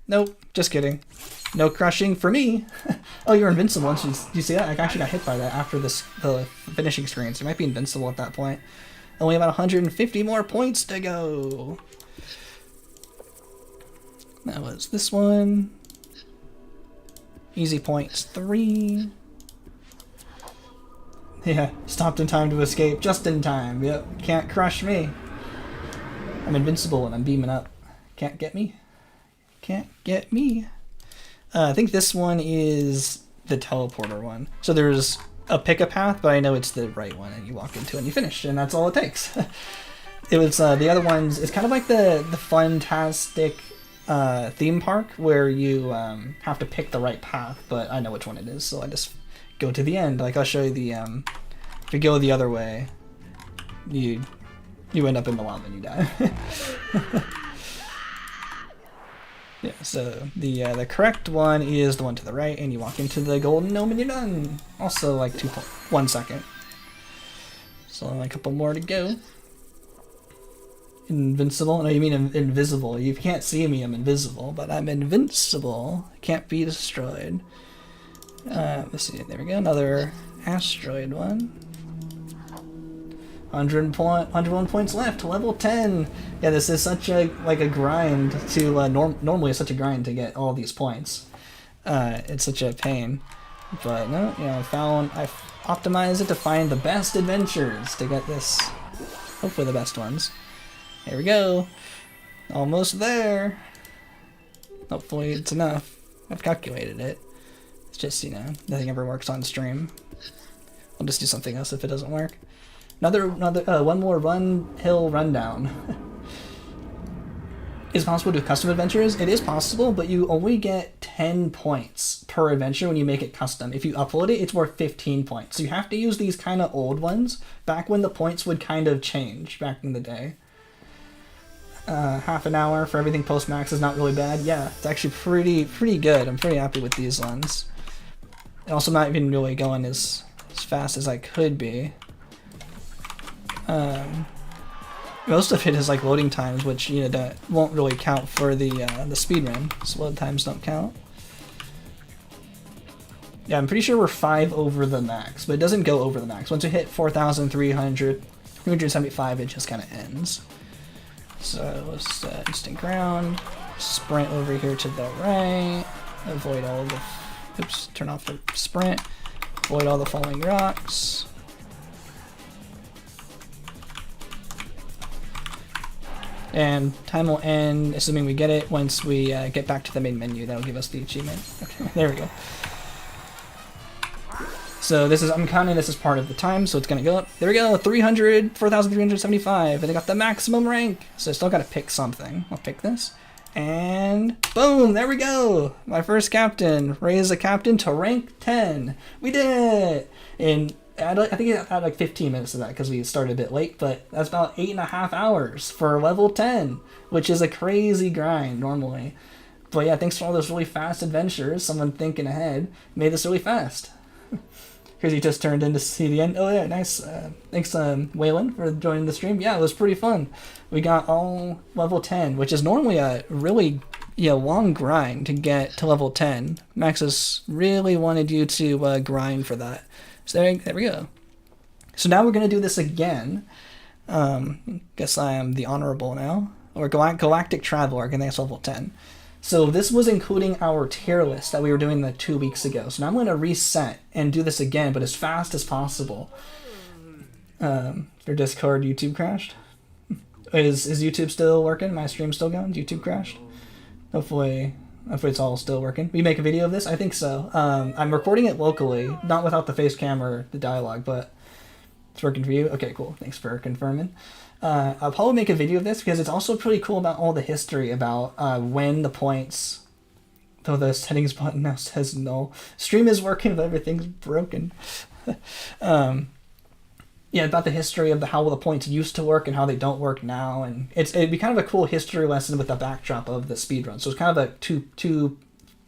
nope, just kidding. No crushing for me. Oh, you're invincible. Did you see that? I actually got hit by that after the finishing screen, so you might be invincible at that point. Only about 150 more points to go. That was this one. Easy points 3. Yeah, stopped in time to escape. Just in time. Yep, can't crush me. I'm invincible and I'm beaming up. Can't get me. Can't get me. I think this one is the teleporter one. So there's a pick a path, but I know it's the right one, and you walk into it and you finish, and that's all it takes. It was the other ones. It's kind of like the Funtastic theme park where you have to pick the right path, but I know which one it is, so I just go to the end. Like I'll show you the if you go the other way, you end up in the lava and you die. Yeah, so the correct one is the one to the right, and you walk into the golden gnome and you're done. Also like 1 second. So only a couple more to go. Invincible? No, you mean invisible. You can't see me, I'm invisible, but I'm invincible. Can't be destroyed. Let's see, there we go, another asteroid one. 101 points left, level 10. Yeah, this is such a grind to normally it's such a grind to get all these points. It's such a pain, but no, you know, I optimized it to find the best adventures to get this. Hopefully the best ones. Here we go, almost there. Hopefully it's enough. I've calculated it. It's just, you know, nothing ever works on stream. I'll just do something else if it doesn't work. One more hill rundown. Is it possible to do custom adventures? It is possible, but you only get 10 points per adventure when you make it custom. If you upload it, it's worth 15 points. So you have to use these kind of old ones, back when the points would kind of change back in the day. Half an hour for everything post-max is not really bad. Yeah, it's actually pretty good. I'm pretty happy with these ones. And also not even really going as fast as I could be. Most of it is like loading times, which, you know, that won't really count for the speedrun. So load times don't count. Yeah, I'm pretty sure we're 5 over the max, but it doesn't go over the max. Once you hit 4,375, it just kind of ends. So let's instant ground, sprint over here to the right, avoid all the, oops, turn off the sprint, avoid all the falling rocks. And time will end, assuming we get it, once we get back to the main menu. That'll give us the achievement. Okay, there we go. So this is, I'm counting this as part of the time, so it's gonna go up. There we go, 4,375, and I got the maximum rank. So I still gotta pick something. I'll pick this. And boom, there we go. My first captain, raise a captain to rank 10. We did it! And I think I had like 15 minutes of that because we started a bit late, but that's about 8.5 hours for level 10, which is a crazy grind normally. But yeah, thanks for all those really fast adventures. Someone thinking ahead made this really fast. Because he just turned in to see the end. Oh yeah, nice. Thanks, Waylon, for joining the stream. Yeah, it was pretty fun. We got all level 10, which is normally a really long grind to get to level 10. Maxis really wanted you to grind for that. So there we go. So now we're going to do this again. Guess I am the Honorable now. Or Galactic Traveler, and that's level 10. So this was including our tier list that we were doing 2 weeks ago. So now I'm going to reset and do this again, but as fast as possible. Your Discord YouTube crashed? Is YouTube still working? My stream still going? YouTube crashed? Hopefully it's all still working. We make a video of this? I think so. I'm recording it locally, not without the face cam or the dialogue, but it's working for you? Okay, cool. Thanks for confirming. I'll probably make a video of this because it's also pretty cool about all the history about when the points, though the settings button now says no. Stream is working, but everything's broken. Yeah, about the history of how the points used to work and how they don't work now, and it'd be kind of a cool history lesson with the backdrop of the speedrun. So it's kind of a two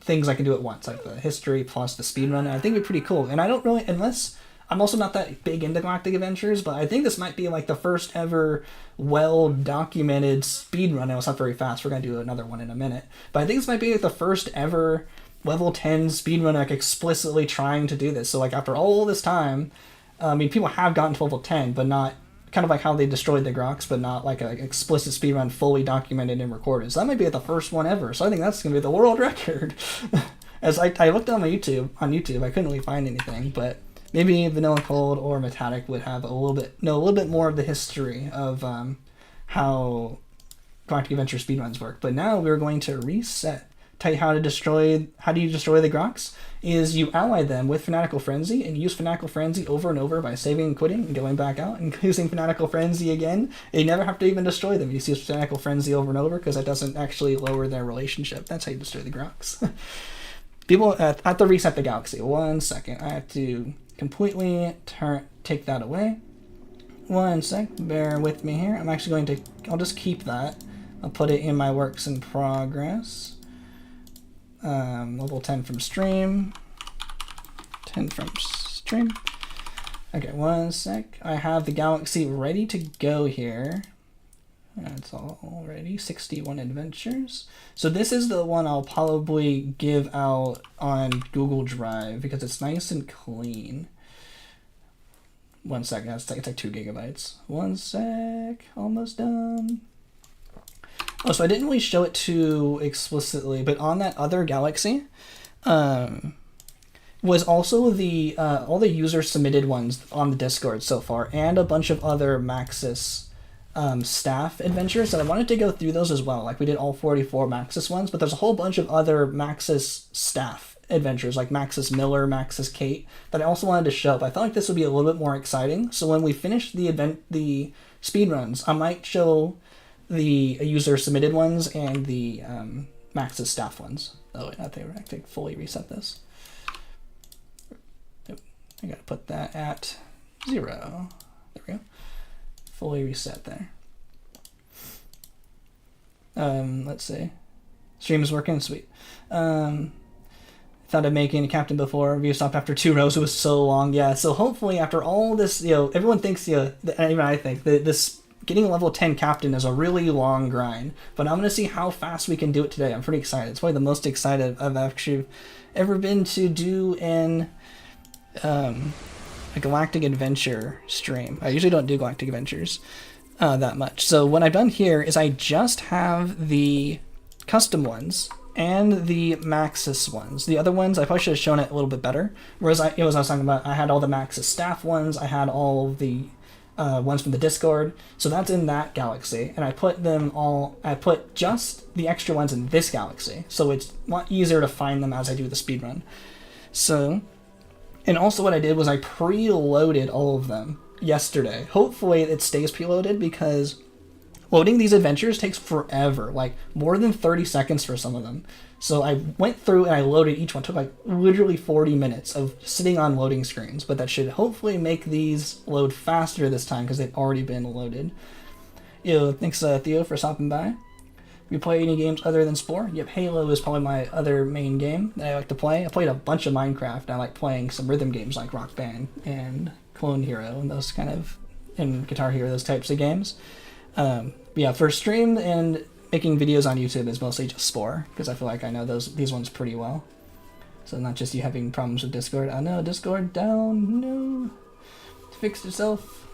things I can do at once, like the history plus the speedrun, and I think it'd be pretty cool. And I don't really, unless I'm also not that big into Galactic Adventures, but I think this might be like the first ever well-documented speedrun. I know it's not very fast. We're going to do another one in a minute. But I think this might be like the first ever level 10 speedrun like explicitly trying to do this. So like after all this time, I mean, people have gotten to level 10, but not kind of like how they destroyed the Grox, but not like an explicit speedrun fully documented and recorded. So that might be the first one ever. So I think that's going to be the world record. As I looked on YouTube, I couldn't really find anything, but maybe Vanilla Cold or Metatic would have a little bit more of the history of how Galactic Adventure speedruns work. But now we're going to reset. Tell you how do you destroy the Grox is you ally them with Fanatical Frenzy and use Fanatical Frenzy over and over by saving and quitting and going back out and using Fanatical Frenzy again. You never have to even destroy them. You just use Fanatical Frenzy over and over because that doesn't actually lower their relationship. That's how you destroy the Grox. People I have to reset the galaxy. 1 second. I have to completely take that away. 1 sec. Bear with me here. I'm actually going to... I'll just keep that. I'll put it in my works in progress. Level 10 from stream. 10 from stream. Okay, 1 sec. I have the galaxy ready to go here. That's all ready. 61 adventures. So this is the one I'll probably give out on Google Drive because it's nice and clean. 1 second. It's like 2 gigabytes. 1 sec. Almost done. Oh, so I didn't really show it too explicitly, but on that other galaxy, was also the all the user submitted ones on the Discord so far, and a bunch of other Maxis staff adventures that I wanted to go through those as well. Like we did all 44 Maxis ones, but there's a whole bunch of other Maxis staff adventures like Maxis Miller, Maxis Kate that I also wanted to show. But I felt like this would be a little bit more exciting. So when we finish the speedruns, I might show the user submitted ones and the Maxis staff ones. Oh, wait, not they were. I think fully reset this. Nope. I gotta put that at 0. There we go. Fully reset there. Let's see. Stream is working. Sweet. Thought of making a captain before. Review stopped after 2 rows. It was so long. Yeah. So hopefully after all this, everyone thinks, even I think that this getting a level 10 captain is a really long grind, but I'm going to see how fast we can do it today. I'm pretty excited. It's probably the most excited I've actually ever been to do in a Galactic Adventure stream. I usually don't do Galactic Adventures that much. So what I've done here is I just have the custom ones and the Maxis ones. The other ones, I probably should have shown it a little bit better. Whereas I was talking about, I had all the Maxis staff ones, I had all the ones from the Discord. So that's in that galaxy, and I put just the extra ones in this galaxy, so it's a lot easier to find them as I do the speedrun. So, and also what I did was I preloaded all of them yesterday. Hopefully it stays preloaded, because loading these adventures takes forever, like more than 30 seconds for some of them. So I went through and I loaded each one. It took like literally 40 minutes of sitting on loading screens, but that should hopefully make these load faster this time because they've already been loaded. Yo, thanks Theo for stopping by. You play any games other than Spore? Yep, Halo is probably my other main game that I like to play. I played a bunch of Minecraft. I like playing some rhythm games like Rock Band and Clone Hero and those kind of, and Guitar Hero, those types of games. Yeah, for stream and making videos on YouTube is mostly just Spore, because I feel like I know these ones pretty well. So not just you having problems with Discord. Oh no, Discord down, no. It fixed itself.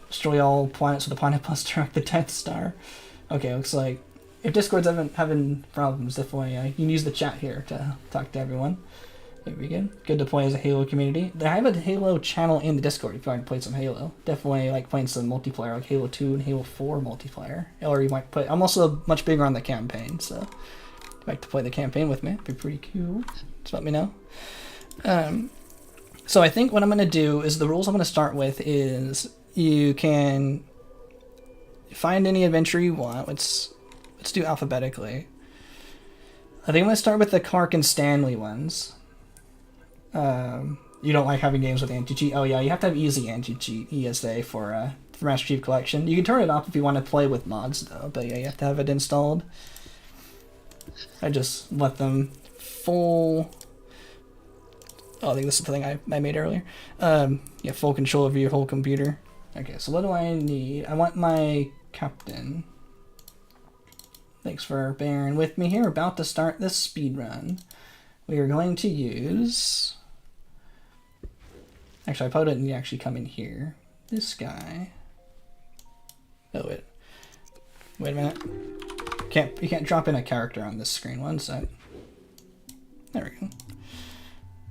Destroy all planets with the Planet Buster, like the Death Star. Okay, looks like if Discord's having problems, definitely you can use the chat here to talk to everyone. There we go. Good to play as a Halo community. I have a Halo channel in the Discord if you want to play some Halo. Definitely like playing some multiplayer, like Halo 2 and Halo 4 multiplayer. Or you might play... I'm also much bigger on the campaign, so if you'd like to play the campaign with me, it'd be pretty cool. Just let me know. So I think what I'm going to do is the rules I'm going to start with is you can find any adventure you want. Let's do alphabetically. I think I'm going to start with the Clark and Stanley ones. You don't like having games with anti-cheat? Oh yeah, you have to have easy anti-cheat, ESA, for Master Chief Collection. You can turn it off if you want to play with mods though, but yeah, you have to have it installed. I just let them full... Oh, I think this is the thing I made earlier. Yeah, full control over your whole computer. Okay, so what do I need? I want my captain. Thanks for bearing with me here. We're about to start this speed run. We are going to use... Actually, I probably didn't actually come in here. This guy. Oh, wait. Wait a minute. You can't drop in a character on this screen. One sec. There we go.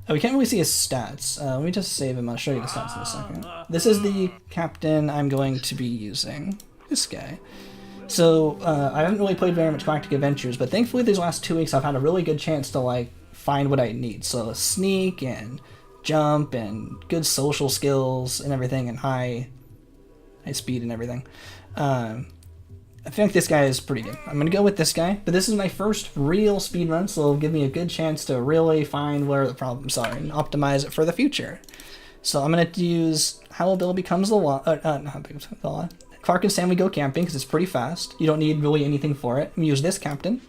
Oh, we can't really see his stats. Let me just save him. I'll show you the stats in a second. This is the captain I'm going to be using. This guy. So, I haven't really played very much Galactic Adventures, but thankfully these last 2 weeks I've had a really good chance to, like, find what I need. So, sneak and jump and good social skills and everything, and high speed and everything. I think this guy is pretty good. I'm going to go with this guy, but this is my first real speed run, so it'll give me a good chance to really find where the problems are and optimize it for the future. So I'm going to use How a Bill Becomes the Law. Clark and Stanley Go Camping, because it's pretty fast. You don't need really anything for it. I'm going to use this captain,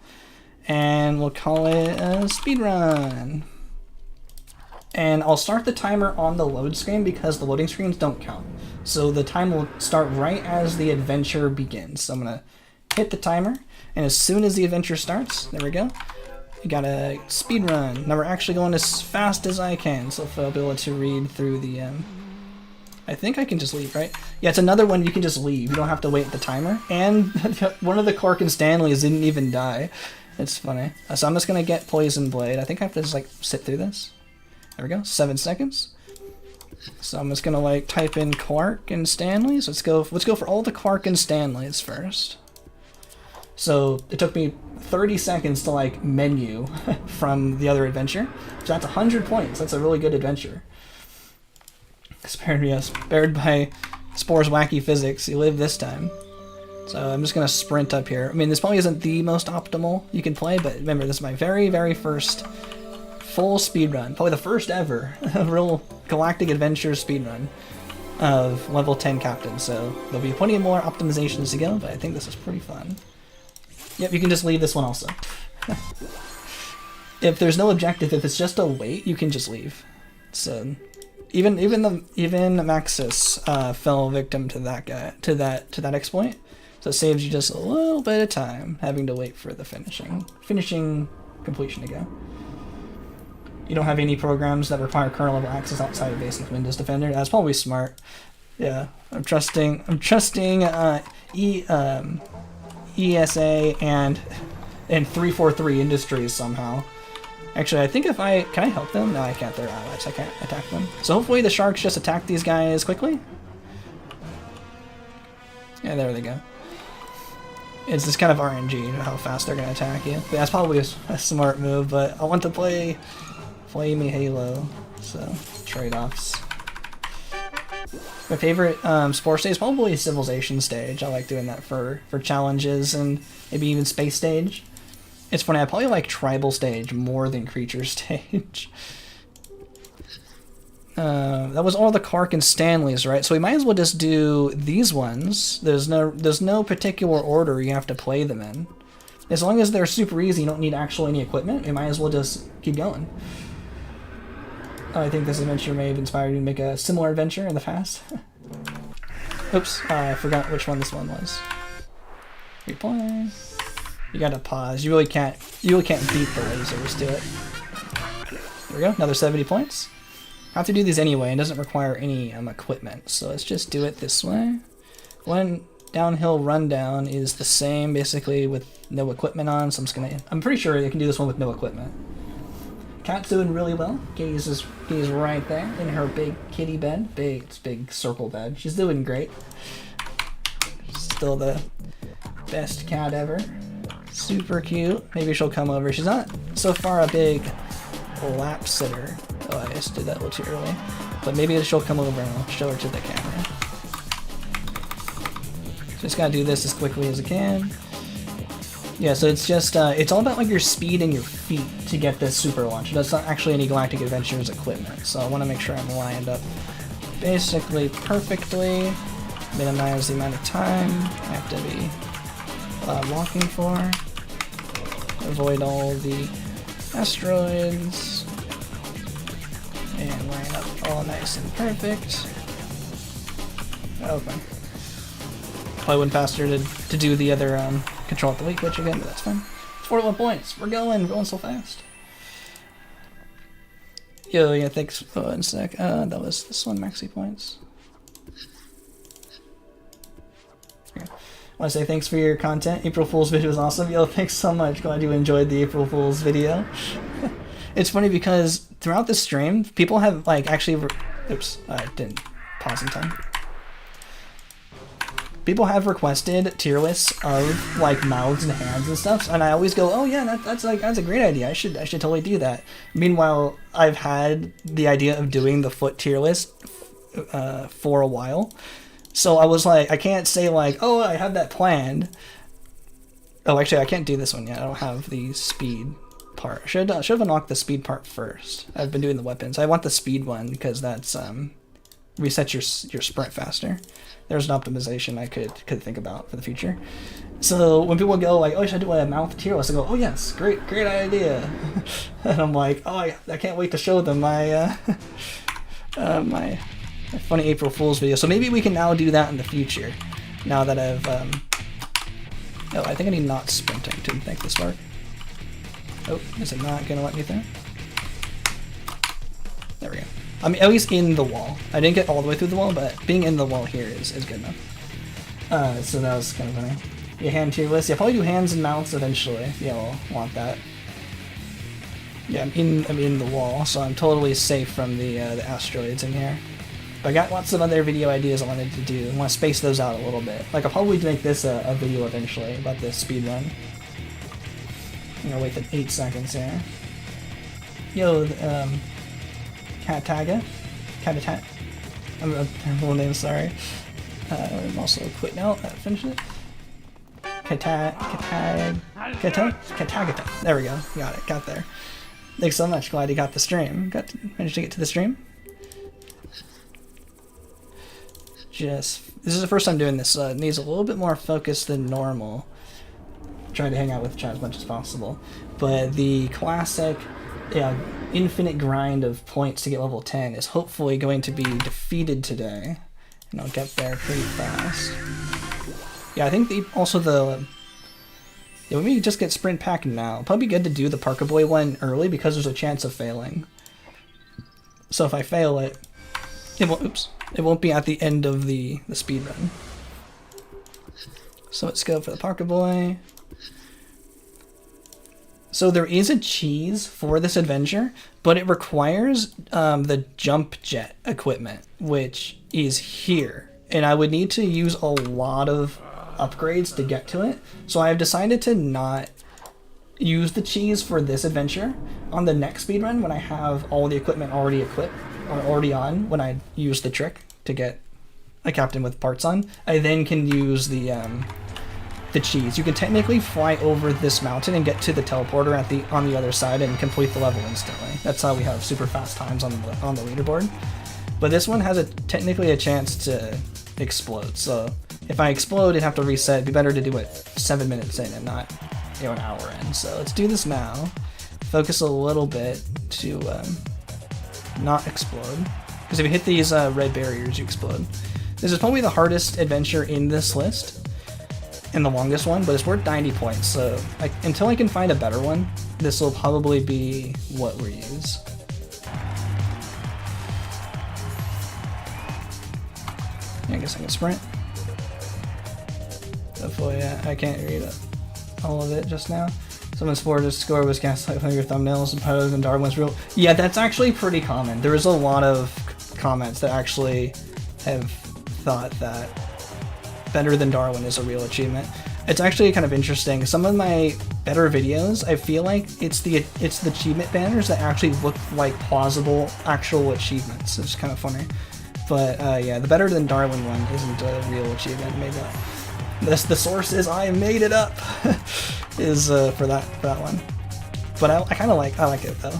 and we'll call it a speed run. And I'll start the timer on the load screen because the loading screens don't count. So the time will start right as the adventure begins. So I'm going to hit the timer, and as soon as the adventure starts, there we go, you got a speed run. Now we're actually going as fast as I can, so if I'll be able to read through the... I think I can just leave, right? Yeah, it's another one you can just leave. You don't have to wait the timer. And one of the Clark and Stanleys didn't even die. It's funny. So I'm just going to get Poison Blade. I think I have to just like sit through this. There we go, 7 seconds. So I'm just gonna like type in Clark and Stanley. So let's go for all the Clark and Stanleys first. So it took me 30 seconds to like menu from the other adventure. So that's 100 points. That's a really good adventure. Spared by Spore's wacky physics. You live this time. So I'm just gonna sprint up here. I mean, this probably isn't the most optimal you can play, but remember, this is my very, very first full speedrun, probably the first ever real Galactic Adventure speedrun of level 10 captain. So there'll be plenty more optimizations to go, but I think this is pretty fun. Yep, you can just leave this one also. If there's no objective, if it's just a wait, you can just leave. So even Maxis fell victim to that guy, to that exploit. So it saves you just a little bit of time having to wait for the finishing completion to go. You don't have any programs that require kernel level access outside of basic Windows Defender. That's probably smart. Yeah, I'm trusting ESA and 343 Industries somehow. Actually, I think can I help them? No, I can't. They're allies. I can't attack them. So hopefully the sharks just attack these guys quickly. Yeah, there they go. It's just kind of RNG how fast they're going to attack you. But that's probably a smart move, but I want to play me Halo, so trade-offs. My favorite Spore stage is probably Civilization stage. I like doing that for challenges and maybe even Space stage. It's funny, I probably like Tribal stage more than Creature stage. That was all the Clark and Stanleys, right? So we might as well just do these ones. There's no particular order you have to play them in. As long as they're super easy, you don't need actually any equipment, we might as well just keep going. I think this adventure may have inspired you to make a similar adventure in the past. Oops, I forgot which one this one was. Replay. You gotta pause. You really can't beat the lasers to it. There we go, another 70 points. I have to do these anyway, and doesn't require any equipment, so let's just do it this way. One downhill rundown is the same, basically, with no equipment on, so I'm pretty sure you can do this one with no equipment. Cat's doing really well. Gaze right there in her big kitty bed. Big circle bed. She's doing great. Still the best cat ever. Super cute. Maybe she'll come over. She's not so far a big lap sitter. Oh, I just did that a little too early. But maybe she'll come over and I'll show her to the camera. Just gotta do this as quickly as I can. Yeah, so it's just, it's all about like your speed and your feet to get this super launch. That's not actually any Galactic Adventures equipment, so I want to make sure I'm lined up basically perfectly. Minimize the amount of time I have to be walking for. Avoid all the asteroids. And line up all nice and perfect. Okay. Probably went faster to do the other control at the weak glitch again, but that's fine. 41 points. We're going so fast. Yo, yeah, thanks. Oh, in a sec. That was this one, maxi points. Yeah. I want to say thanks for your content. April Fool's video was awesome. Yo, thanks so much. Glad you enjoyed the April Fool's video. It's funny because throughout the stream, people have like actually. Oops, I didn't pause in time. People have requested tier lists of like mouths and hands and stuff, and I always go, "Oh yeah, that's a great idea. I should totally do that." Meanwhile, I've had the idea of doing the foot tier list for a while, so I was like, I can't say like, "Oh, I have that planned." Oh, actually, I can't do this one yet. I don't have the speed part. I should have unlocked the speed part first. I've been doing the weapons. I want the speed one because that's resets your sprint faster. There's an optimization I could think about for the future. So when people go like, "Oh, should I do a mouth tier list?" I go, "Oh yes, great idea." And I'm like, "Oh, I can't wait to show them my my funny April Fool's video." So maybe we can now do that in the future. Now that I've oh, I think I need not sprinting to make this work. Oh, is it not gonna let me through? There we go. I mean, at least in the wall. I didn't get all the way through the wall, but being in the wall here is good enough. So that was kind of funny. Your hand tier list. Yeah, probably do hands and mouths eventually. Yeah, we'll want that. Yeah, I'm in the wall, so I'm totally safe from the asteroids in here. But I got lots of other video ideas I wanted to do. I want to space those out a little bit. Like, I'll probably make this a video eventually about the speedrun. I'm gonna wait the 8 seconds here. Yo, Catataga? I'm a terrible name, sorry. I'm also quit now. Finish it. Catagata. There we go. Got it. Got there. Thanks so much. Glad you got the stream. Managed to get to the stream. This is the first time doing this, so it needs a little bit more focus than normal. Trying to hang out with chat as much as possible. But the classic infinite grind of points to get level 10 is hopefully going to be defeated today. And I'll get there pretty fast. Yeah, I think when we just get sprint pack now, it'll probably be good to do the Parker Boy one early because there's a chance of failing. So if I fail it, it won't be at the end of the speed run. So let's go for the Parker Boy. So there is a cheese for this adventure, but it requires the jump jet equipment, which is here. and I would need to use a lot of upgrades to get to it. So I've decided to not use the cheese for this adventure. On the next speedrun, when I have all the equipment already equipped, or already on, when I use the trick to get a captain with parts on, I then can use the cheese. You can technically fly over this mountain and get to the teleporter on the other side and complete the level instantly. That's how we have super fast times on the leaderboard. But this one has technically a chance to explode. So if I explode, it'd have to reset. It'd be better to do it 7 minutes in and not an hour in. So let's do this now. Focus a little bit to not explode. Because if you hit these red barriers, you explode. This is probably the hardest adventure in this list. And the longest one, but it's worth 90 points, so until I can find a better one, this will probably be what we use. I guess I can sprint. Hopefully, I can't read all of it just now. Someone's Spore score was gaslight on your thumbnails and photos and Darwin's real. Yeah, that's actually pretty common. There is a lot of comments that actually have thought that Better Than Darwin is a real achievement. It's actually kind of interesting. Some of my better videos, I feel like it's the achievement banners that actually look like plausible actual achievements. It's kind of funny. But yeah, the Better Than Darwin one isn't a real achievement. I made that. The source is I made it up is for that one. But I kind of like it though.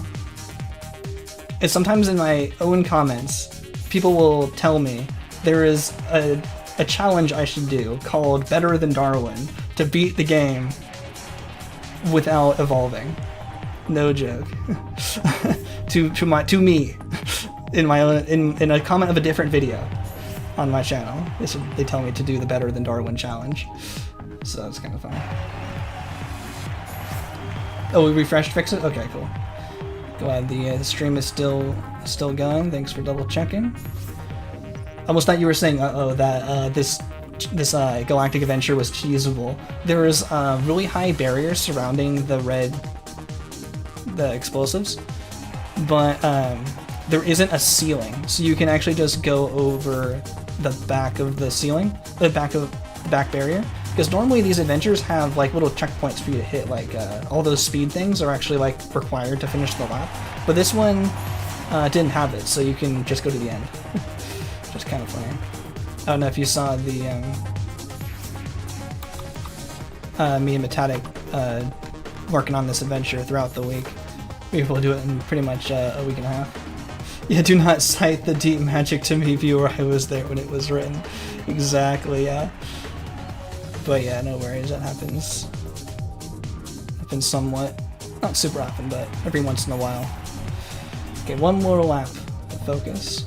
It's sometimes in my own comments, people will tell me there is a challenge I should do called Better Than Darwin to beat the game without evolving. No joke. to me in my own in a comment of a different video on my channel. They tell me to do the Better Than Darwin challenge. So it's kind of fun. Oh, we refreshed, fix it? Okay, cool. Glad the stream is still going. Thanks for double checking. Almost thought you were saying, that this Galactic adventure was cheesable. There was really high barriers surrounding the explosives, but there isn't a ceiling, so you can actually just go over the back of the ceiling, the back barrier. Because normally these adventures have like little checkpoints for you to hit, like all those speed things are actually like required to finish the lap. But this one didn't have it, so you can just go to the end. Just kind of funny. I don't know if you saw the me and Metatic working on this adventure throughout the week. We were able to do it in pretty much a week and a half. Yeah, do not cite the deep magic to me, viewer. I was there when it was written. Exactly, yeah. But yeah, no worries. That happens. Happens somewhat. Not super often, but every once in a while. Okay, one more lap. Focus.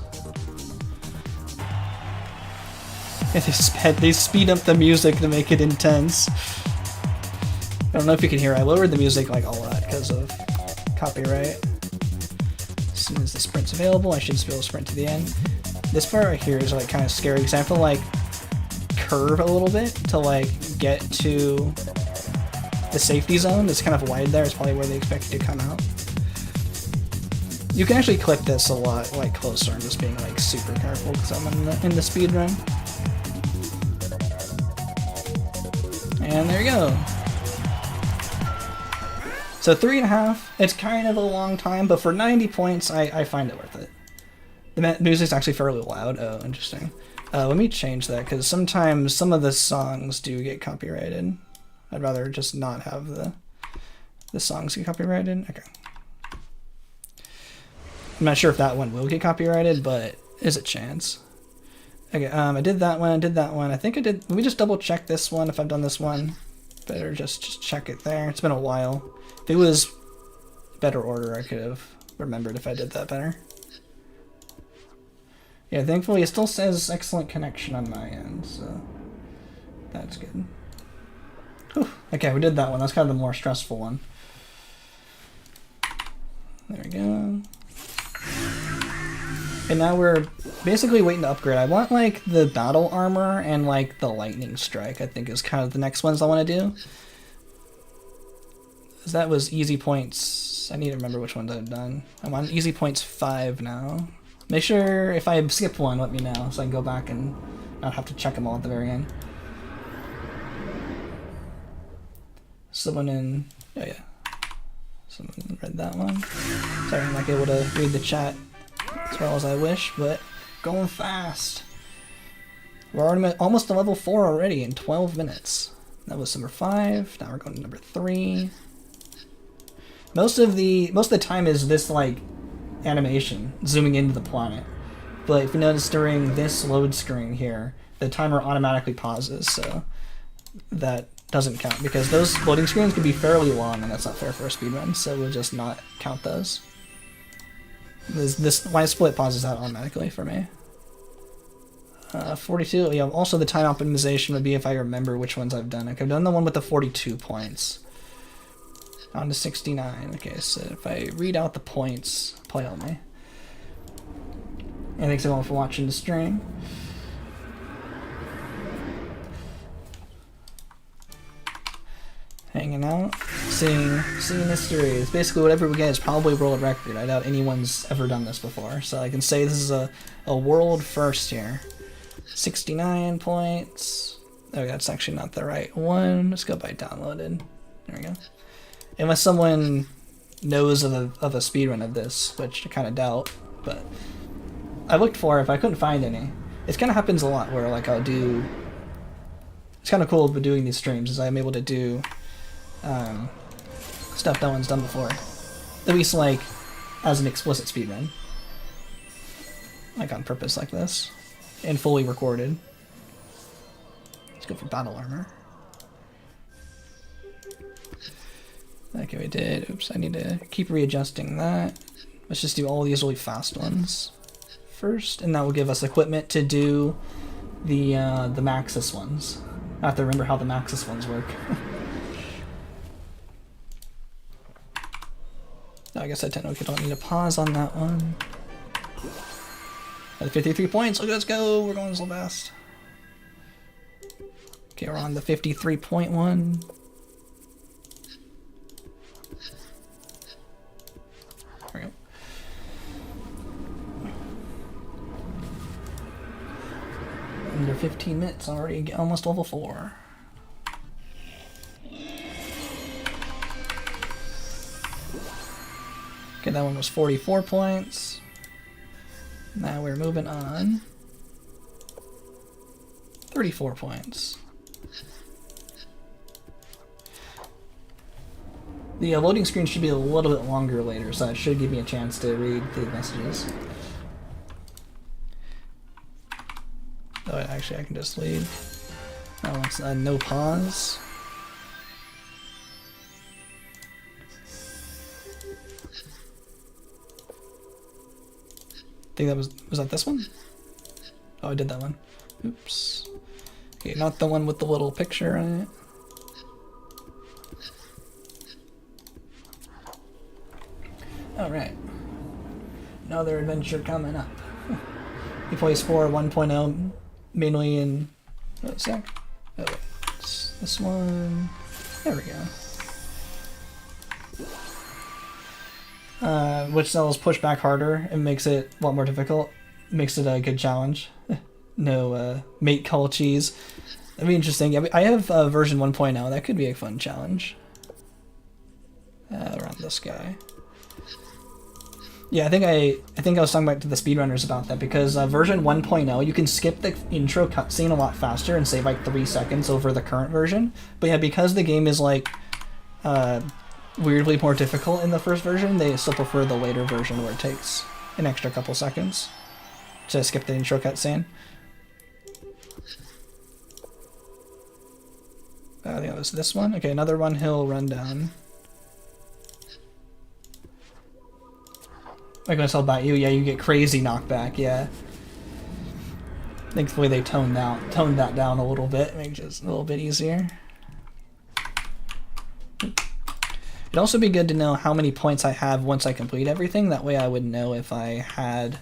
Yeah, they speed up the music to make it intense. I don't know if you can hear, I lowered the music like a lot because of copyright. As soon as the sprint's available, I should just be able to sprint to the end. This part right here is like kind of scary because I have to like curve a little bit to like get to the safety zone. It's kind of wide there. It's probably where they expect you to come out. You can actually clip this a lot like closer. I'm just being like super careful because I'm in the speed run. And there you go. So 3.5, it's kind of a long time, but for 90 points, I find it worth it. The music's actually fairly loud. Oh, interesting. Let me change that, because sometimes some of the songs do get copyrighted. I'd rather just not have the songs get copyrighted. Okay. I'm not sure if that one will get copyrighted, but there's a chance. Okay, I did that one, I think I did, let me just double check this one, if I've done this one. Better just check it there, it's been a while. If it was better order, I could have remembered if I did that better. Yeah, thankfully it still says excellent connection on my end, so that's good. Whew. Okay, we did that one, that's kind of the more stressful one. There we go. And now we're basically waiting to upgrade. I want like the battle armor and like the lightning strike, I think is kind of the next ones I want to do. Because that was easy points. I need to remember which ones I've done. I'm on easy points 5 now. Make sure if I skip one, let me know so I can go back and not have to check them all at the very end. Someone in... Oh yeah. Someone read that one. Sorry, I'm not able to read the chat as well as I wish, but going fast. We're already almost to level 4 already in 12 minutes. That was number 5. Now we're going to number 3. Most of the time is this like animation zooming into the planet. But if you notice during this load screen here, the timer automatically pauses, so that doesn't count because those loading screens can be fairly long and that's not fair for a speedrun, so we'll just not count those. This line split pauses out automatically for me. 42, yeah, also the time optimization would be if I remember which ones I've done. Okay, I've done the one with the 42 points. On to 69. Okay, so if I read out the points, play on me. And thanks everyone for watching the stream. Hanging out, seeing history. It's basically whatever we get is probably world record. I doubt anyone's ever done this before, so I can say this is a world first here. 69 points. Oh, that's actually not the right one. Let's go by downloaded. There we go. Unless someone knows of a speedrun of this, which I kind of doubt, but I looked for it, if I couldn't find any. It kind of happens a lot where like I'll do... It's kind of cool with doing these streams is I'm able to do stuff no one's done before. At least like as an explicit speedrun. Like on purpose like this. And fully recorded. Let's go for battle armor. Okay, we did. Oops, I need to keep readjusting that. Let's just do all these really fast ones first, and that will give us equipment to do the Maxis ones. I have to remember how the Maxis ones work. I guess I technically don't need to pause on that one. At 53 points, let's go! We're going so fast. Okay, we're on the 53.1. There we go. Under 15 minutes already, almost level 4. Okay, that one was 44 points. Now we're moving on. 34 points. The loading screen should be a little bit longer later, so it should give me a chance to read the messages. Oh, actually, I can just leave. That one's no pause. I think that was that this one? Oh, I did that one. Oops. Okay, not the one with the little picture on it. Alright. Another adventure coming up. You play Spore 1.0 mainly in... Wait a sec. Oh wait. It's this one. There we go. Which cells push back harder and makes it a lot more difficult. Makes it a good challenge. No mate call cheese. That'd be interesting. Yeah, I have version 1.0. That could be a fun challenge. Around this guy. Yeah, I think I was talking about to the speedrunners about that because version 1.0 you can skip the intro cutscene a lot faster and save like 3 seconds over the current version. But yeah, because the game is like weirdly more difficult in the first version, they still prefer the later version where it takes an extra couple seconds to skip the intro cutscene. I think it was this one. Okay, another one hill rundown. I'm gonna tell about you. Yeah, you get crazy knockback. Yeah. Thankfully, they toned that down a little bit, make it just a little bit easier. It'd also be good to know how many points I have once I complete everything. That way, I would know if I had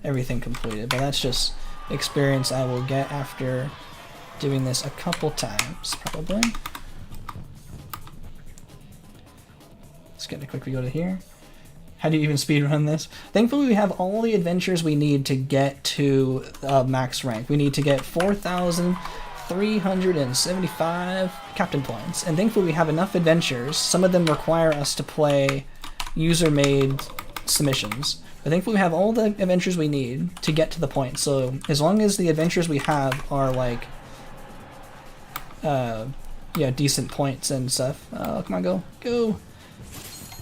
everything completed. But that's just experience I will get after doing this a couple times, probably. Let's get a quick go to here. How do you even speedrun this? Thankfully, we have all the adventures we need to get to max rank. We need to get 4,375 captain points. And thankfully, we have enough adventures. Some of them require us to play user-made submissions. But thankfully, we have all the adventures we need to get to the point. So as long as the adventures we have are like, yeah, decent points and stuff. Come on, go. There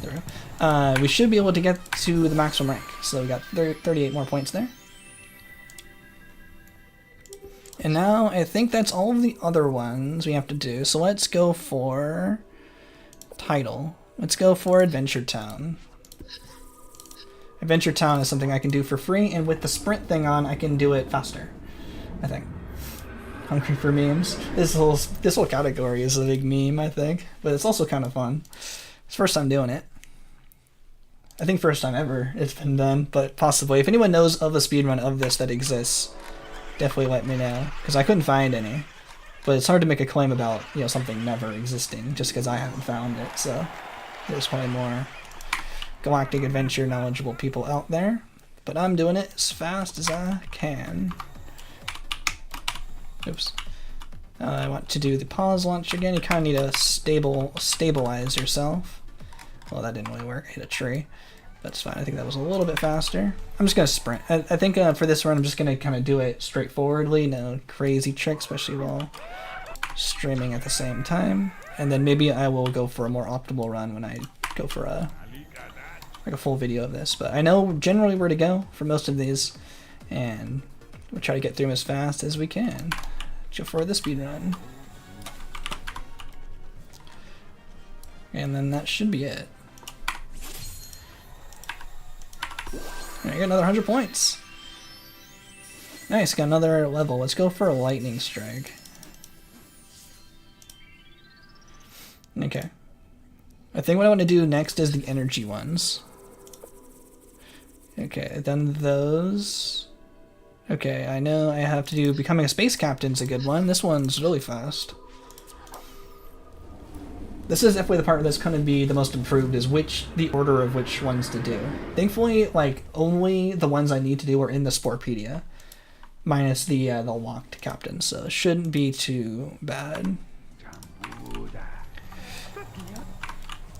we go. We should be able to get to the maximum rank. So we got 38 more points there. And now I think that's all of the other ones we have to do. So let's go for title. Let's go for Adventure Town. Adventure Town is something I can do for free, and with the sprint thing on, I can do it faster, I think. Hungry for memes. This whole category is a big meme, I think, but it's also kind of fun. It's first time doing it. I think first time ever it's been done, but possibly. If anyone knows of a speedrun of this that exists, definitely let me know, because I couldn't find any. But it's hard to make a claim about, you know, something never existing just because I haven't found it. So there's probably more Galactic Adventure knowledgeable people out there, but I'm doing it as fast as I can. Oops. I want to do the pause launch again. You kind of need to stabilize yourself. Well, that didn't really work. I hit a tree. That's fine. I think that was a little bit faster. I'm just going to sprint. I think for this run, I'm just going to kind of do it straightforwardly. No crazy tricks, especially while streaming at the same time. And then maybe I will go for a more optimal run when I go for a full video of this. But I know generally where to go for most of these. And we'll try to get through them as fast as we can for the speed run. And then that should be it. I got another 100 points. Nice, got another level. Let's go for a lightning strike. Okay. I think what I want to do next is the energy ones. Okay, done those. Okay, I know I have to do becoming a space captain's a good one. This one's really fast. This is definitely the part that's going to be the most improved, is the order of which ones to do. Thankfully, like, only the ones I need to do are in the Sporepedia, minus the locked captain, so it shouldn't be too bad.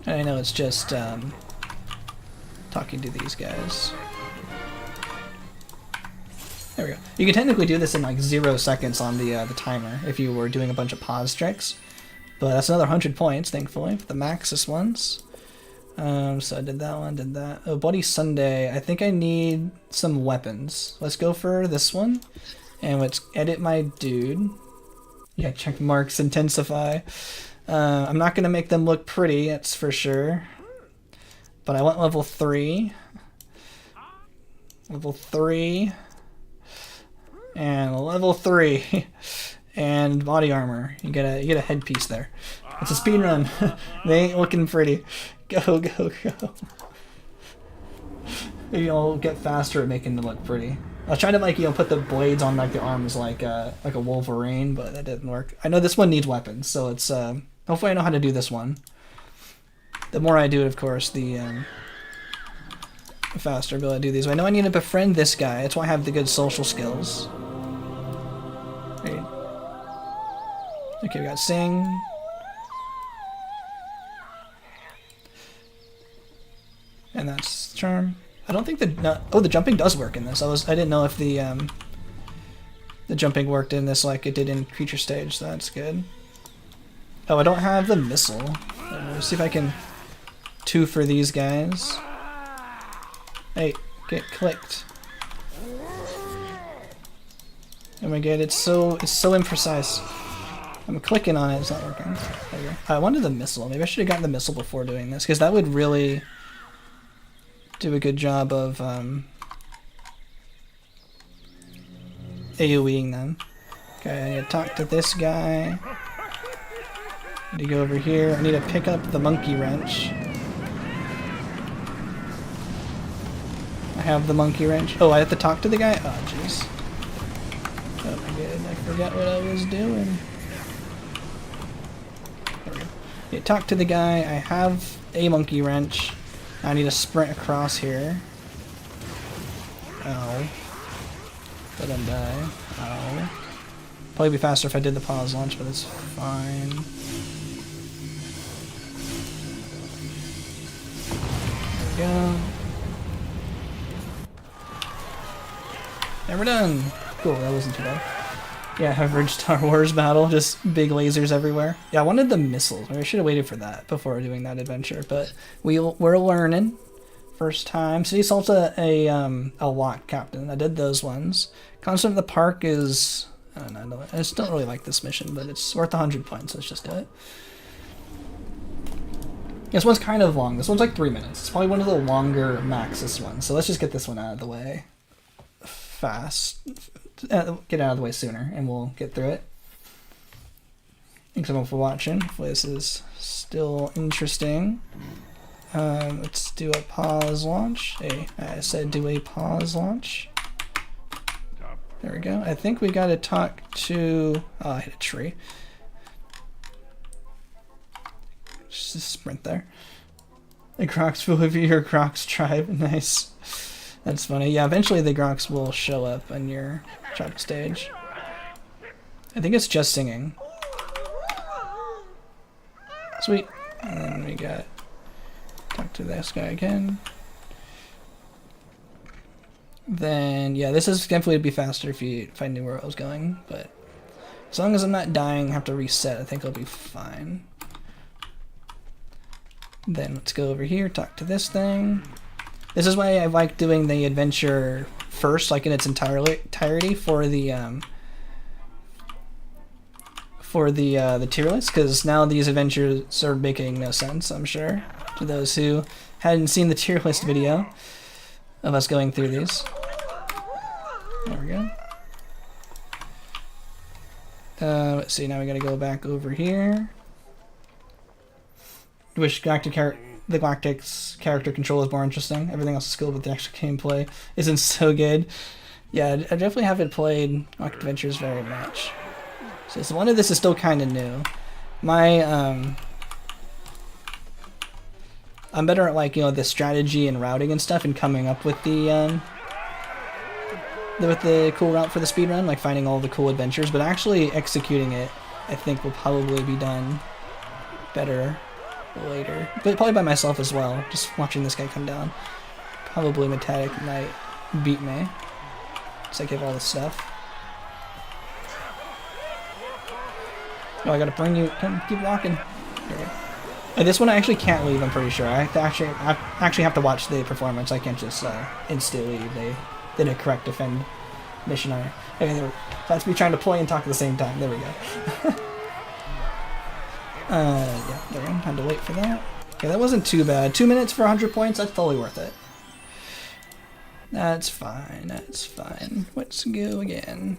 I know it's just talking to these guys. There we go. You can technically do this in like 0 seconds on the timer if you were doing a bunch of pause tricks. But that's another 100 points, thankfully, for the Maxis ones. So I did that one, did that. Oh, Bloody Sunday. I think I need some weapons. Let's go for this one. And let's edit my dude. Yeah, check marks intensify. I'm not going to make them look pretty, that's for sure. But I want level 3. Level 3. And level 3. And body armor. You get a headpiece there. It's a speed run. They ain't looking pretty. Go, go, go. Maybe I'll get faster at making them look pretty. I was trying to, like, you know, put the blades on like the arms like a Wolverine, but that didn't work. I know this one needs weapons, so it's hopefully I know how to do this one. The more I do it, of course, the faster I'll be able to do these. I know I need to befriend this guy. That's why I have the good social skills. Right. Okay, we got Sing. And that's Charm. I don't think the jumping does work in this. I didn't know if the jumping worked in this like it did in Creature Stage, so that's good. Oh, I don't have the missile. Let's see if I can 2 for these guys. Hey, get clicked. Oh my god, it's so imprecise. I'm clicking on it, it's not working. There we go. I wanted the missile. Maybe I should have gotten the missile before doing this, because that would really do a good job of AoEing them. Okay, I need to talk to this guy. I need to go over here. I need to pick up the monkey wrench. I have the monkey wrench. Oh, I have to talk to the guy? Oh, jeez. Oh my god, I forgot what I was doing. There we go. Yeah, talk to the guy. I have a monkey wrench. I need to sprint across here. Ow. Let him die. Ow. Probably be faster if I did the pause launch, but it's fine. There we go. And we're done! Cool, that wasn't too bad. Yeah, average Star Wars battle, just big lasers everywhere. Yeah, I wanted the missiles. Maybe I should have waited for that before doing that adventure, but we're learning. First time. City Assault's a lock captain. I did those ones. Concert of the Park is... I don't know. I just don't really like this mission, but it's worth 100 points. Let's just do it. This one's kind of long. This one's like 3 minutes. It's probably one of the longer Maxis ones. So let's just get this one out of the way fast. Get it out of the way sooner, and we'll get through it. Thanks everyone for watching. Hopefully this is still interesting. Let's do a pause launch. Hey, I said do a pause launch. There we go. I think we got to talk to... Oh, I hit a tree. Just sprint there. The Crocs will be your Crocs tribe. Nice. That's funny. Yeah, eventually the Crocs will show up on your tribe stage. I think it's just singing. Sweet. And then we got... Talk to this guy again. Then, yeah, this is definitely be faster if I knew where I was going, but as long as I'm not dying, have to reset, I think I'll be fine. Then let's go over here, talk to this thing. This is why I like doing the adventure first, like in its entirety for the tier list, because now these adventures are making no sense, I'm sure, to those who hadn't seen the tier list video of us going through these. There we go. Let's see, now we gotta go back over here. Wish the Galactic's character control is more interesting. Everything else is cool, but the actual gameplay isn't so good. Yeah, I definitely haven't played Galactic Adventures very much. So one of this is still kind of new. I'm better at, like, you know, the strategy and routing and stuff, and coming up with the cool route for the speedrun, like finding all the cool adventures, but actually executing it, I think, will probably be done better later. But probably by myself as well, just watching this guy come down. Probably Metallic might beat me, so I give all this stuff. Oh, I gotta bring you, come, keep walking. There we go. This one I actually can't leave, I'm pretty sure. I actually have to watch the performance. I can't just instantly leave. They did a correct defend mission. Okay, that's me trying to play and talk at the same time. There we go. Yeah, there we go. Had to wait for that. Okay, that wasn't too bad. 2 minutes for 100 points, that's totally worth it. That's fine, that's fine. Let's go again.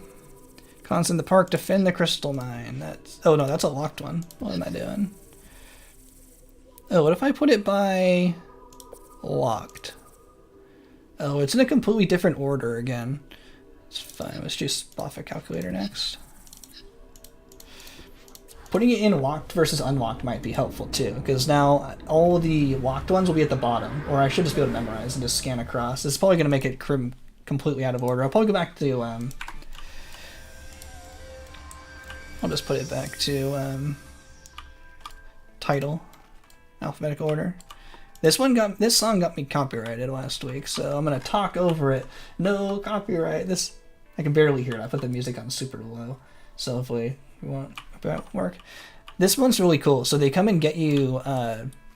Constant the Park, defend the crystal mine. That's... Oh no, that's a locked one. What am I doing? Oh, what if I put it by locked? Oh, it's in a completely different order again. It's fine. Let's just off a calculator next. Putting it in locked versus unlocked might be helpful too, because now all the locked ones will be at the bottom, or I should just be able to memorize and just scan across. It's probably going to make it completely out of order. I'll probably go back to... I'll just put it back to title. Alphabetical order. This song got me copyrighted last week, so I'm gonna talk over it. No copyright. I can barely hear it. I put the music on super low, so hopefully it won't work. This one's really cool. So they come and get you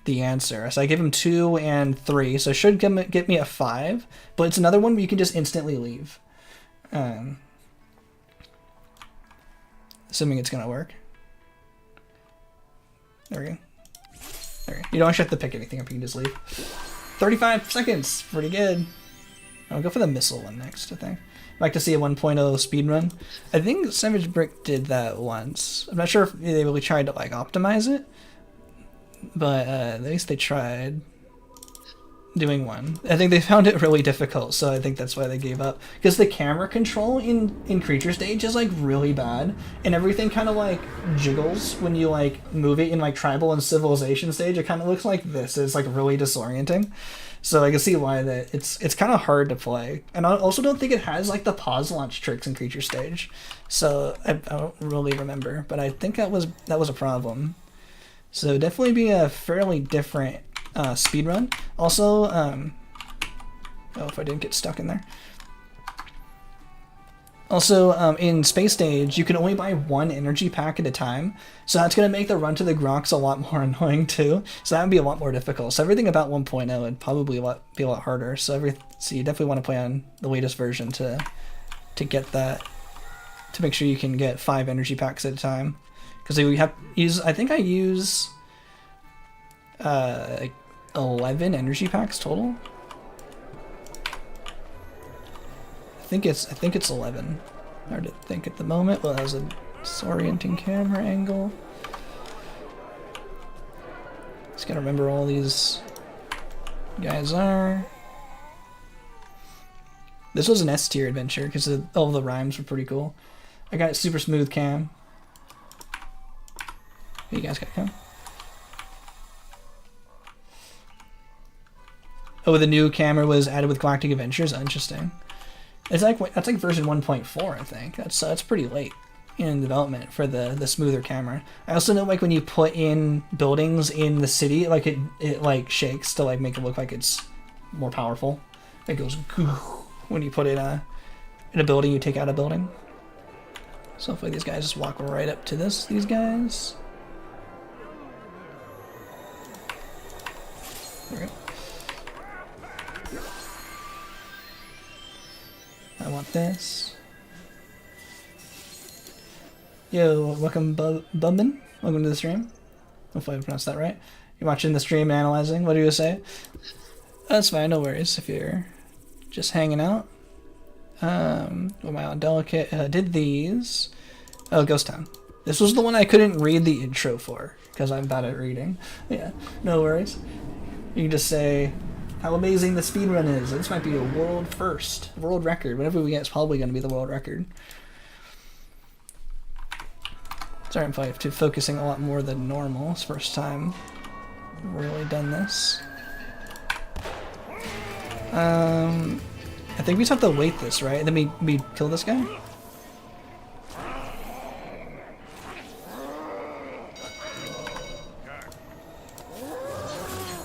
the answer. So I give them 2 and 3, so it should get me a 5. But it's another one where you can just instantly leave. Assuming it's gonna work. There we go. You don't actually have to pick anything up, you can just leave. 35 seconds! Pretty good. I'll go for the missile one next, I think. I'd like to see a 1.0 speedrun. I think Savage Brick did that once. I'm not sure if they really tried to, like, optimize it, but at least they tried. doing one. I think they found it really difficult, so I think that's why they gave up. Because the camera control in Creature Stage is like really bad, and everything kind of like jiggles when you like move it in like Tribal and Civilization Stage. It kind of looks like this. It's like really disorienting. So I can see why that it's kind of hard to play. And I also don't think it has like the pause launch tricks in Creature Stage. So I don't really remember, but I think that was a problem. So definitely be a fairly different speedrun. Also, oh, if I didn't get stuck in there. Also, in Space Stage, you can only buy one energy pack at a time, so that's going to make the run to the Groks a lot more annoying too. So that would be a lot more difficult. So everything about 1.0 would probably be a lot harder. So you definitely want to play on the latest version to get that, to make sure you can get 5 energy packs at a time. Because we have I think I use like 11 energy packs total. I think it's 11. Hard to think at the moment. Well, that was a disorienting camera angle. Just gotta remember all these guys are. This was an S tier adventure because all the rhymes were pretty cool. I got super smooth cam. You guys gotta come. Oh, the new camera was added with Galactic Adventures. Interesting. It's like that's like version 1.4, I think. That's pretty late in development for the smoother camera. I also know like when you put in buildings in the city, like it like shakes to like make it look like it's more powerful. It goes when you put it in a building, you take out a building. So hopefully these guys just walk right up to these guys. There we go. I want this. Yo, welcome Bubbin. Welcome to the stream. Hopefully I pronounced that right. You're watching the stream and analyzing. What do you say? That's fine, no worries if you're just hanging out. Am I on delicate? Did these. Oh, Ghost Town. This was the one I couldn't read the intro for, because I'm bad at reading. Yeah, no worries. You can just say how amazing the speedrun is. This might be a world first, world record. Whatever we get is probably going to be the world record. Sorry, I'm probably focusing a lot more than normal. It's the first time I've really done this. I think we just have to wait this, right? And then we kill this guy?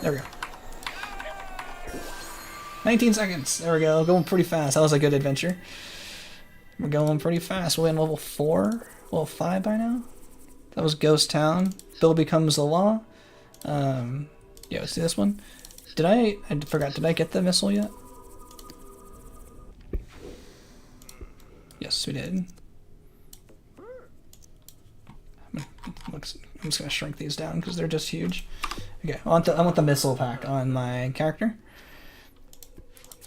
There we go. 19 seconds. There we go. Going pretty fast. That was a good adventure. We're going pretty fast. We're in level 4, level 5 by now. That was Ghost Town. Bill becomes the law. Yeah, see this one? I forgot. Did I get the missile yet? Yes, we did. I'm just gonna shrink these down because they're just huge. Okay, I want the missile pack on my character.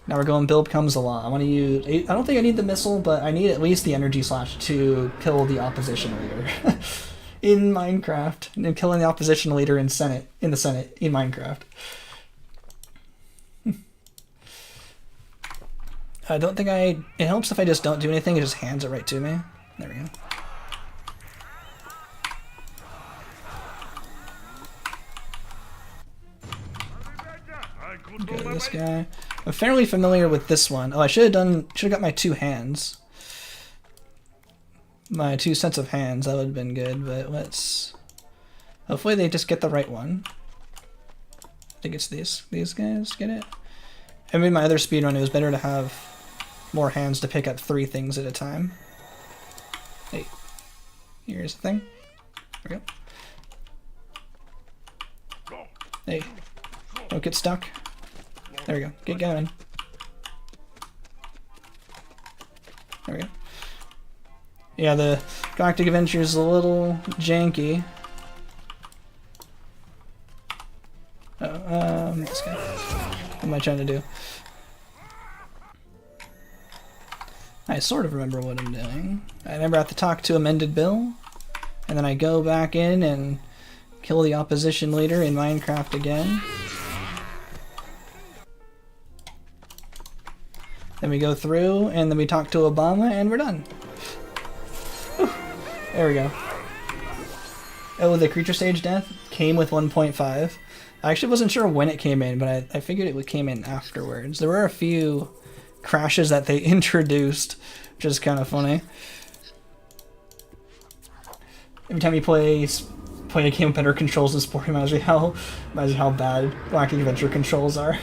Now we're going Bill becomes the law. I want to use. I don't think I need the missile, but I need at least the energy slash to kill the opposition leader in Minecraft, and killing the opposition leader in the Senate in Minecraft. I don't think it helps if I just don't do anything. It just hands it right to me. There we go. Go to this guy. I'm fairly familiar with this one. Oh, I should have got my 2 hands. My 2 sets of hands. That would have been good, but let's. Hopefully they just get the right one. I think it's these guys. Get it? I mean, my other speedrun, it was better to have more hands to pick up 3 things at a time. Hey, here's the thing. There we go. Hey, don't get stuck. There we go. Get going. There we go. Yeah, the Galactic Adventure is a little janky. This guy. What am I trying to do? I sort of remember what I'm doing. I remember I have to talk to Amended Bill, and then I go back in and kill the opposition leader in Minecraft again. Then we go through, and then we talk to Obama, and we're done. Whew. There we go. Oh, the creature stage death came with 1.5. I actually wasn't sure when it came in, but I figured it came in afterwards. There were a few crashes that they introduced, which is kind of funny. Every time you play a game with better controls than Spore, reminds me how bad Galactic Adventure controls are.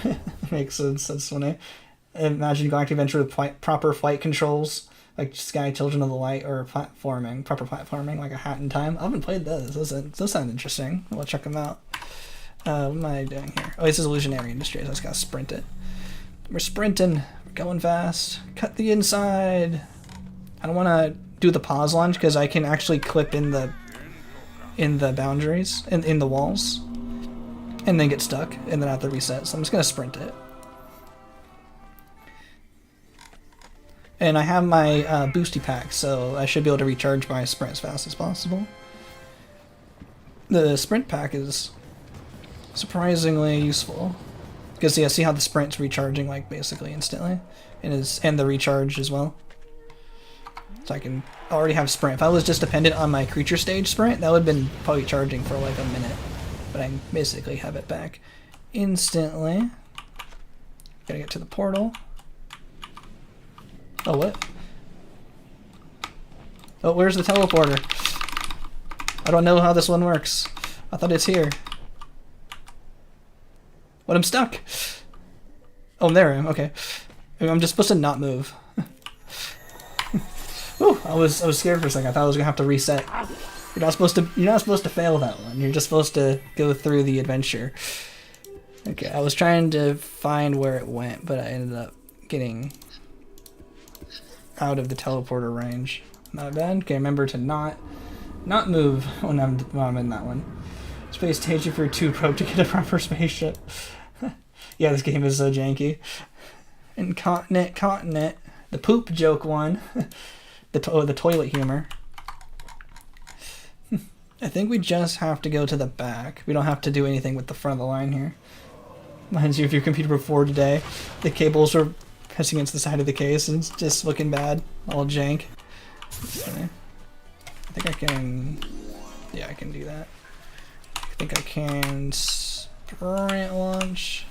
Makes sense. That's funny. Imagine Galactic Adventure with proper flight controls, like Sky Children of the Light, or proper platforming, like a Hat in Time. I haven't played those. Those sound interesting. We'll check them out. What am I doing here? Oh, this is Illusionary Industries. I just gotta sprint it. We're sprinting. We're going fast. Cut the inside. I don't want to do the pause launch because I can actually clip in the boundaries, in the walls, and then get stuck, and then I have to reset. So I'm just gonna sprint it. And I have my boosty pack, so I should be able to recharge my sprint as fast as possible. The sprint pack is surprisingly useful because yeah, see how the sprint's recharging like basically instantly, and the recharge as well. So I can already have sprint. If I was just dependent on my creature stage sprint, that would have been probably charging for like a minute, but I basically have it back instantly. Gotta get to the portal. Oh, what? Oh, where's the teleporter? I don't know how this one works. I thought it's here. What, I'm stuck? Oh, there I am, okay. I'm just supposed to not move. Ooh, I was scared for a second. I thought I was gonna have to reset. You're not supposed to fail that one. You're just supposed to go through the adventure. Okay, I was trying to find where it went, but I ended up getting out of the teleporter range. Not bad. Okay, remember to not move when I'm in that one. Space stage if you're too broke to get a proper spaceship. Yeah, this game is so janky. Continent. The poop joke one. the toilet humor. I think we just have to go to the back. We don't have to do anything with the front of the line here. Reminds you of your computer before today. The cables are pressing against the side of the case and it's just looking bad. All jank. I think I can... Yeah, I can do that. I think I can sprint launch.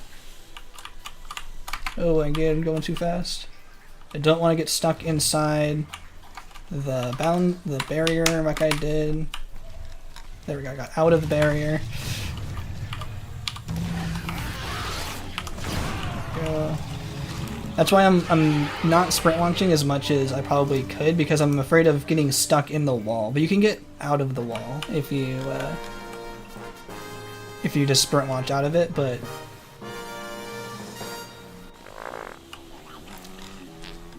Oh, again, going too fast. I don't want to get stuck inside the barrier like I did. There we go, I got out of the barrier. Go. That's why I'm not sprint launching as much as I probably could, because I'm afraid of getting stuck in the wall. But you can get out of the wall if you just sprint launch out of it, but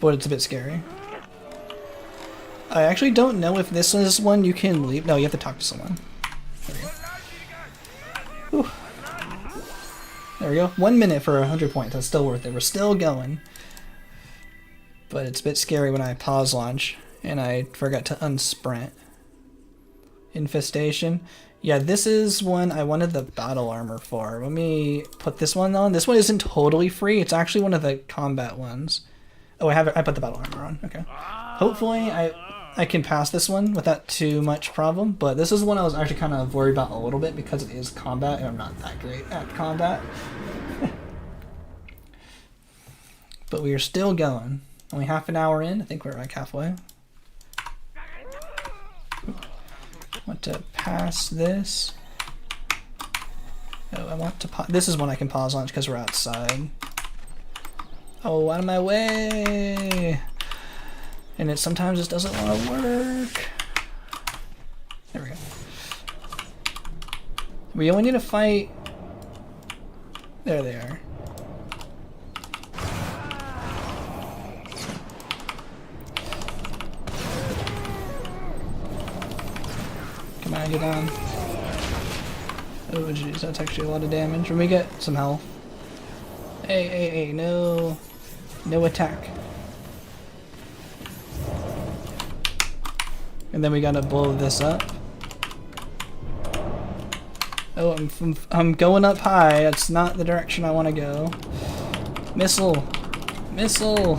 it's a bit scary. I actually don't know if this is one you can leave. No, you have to talk to someone. There we go. Whew. There we go. 1 minute for 100 points. That's still worth it. We're still going. But it's a bit scary when I pause launch and I forgot to unsprint. Infestation. Yeah, this is one I wanted the battle armor for. Let me put this one on. This one isn't totally free. It's actually one of the combat ones. Oh, I put the battle armor on. Okay. Hopefully I can pass this one without too much problem, but this is one I was actually kind of worried about a little bit because it is combat and I'm not that great at combat. But we are still going. Only half an hour in. I think we're like halfway. Want to pass this. Oh, I want to this is one I can pause launch because we're outside. Oh, out of my way! And it sometimes just doesn't want to work. There we go. We only need to fight... There they are. Come on, get on. Oh jeez, that's actually a lot of damage. Let me get some health. Hey, no attack. And then we gotta blow this up. Oh, I'm going up high. That's not the direction I want to go. Missile. Missile!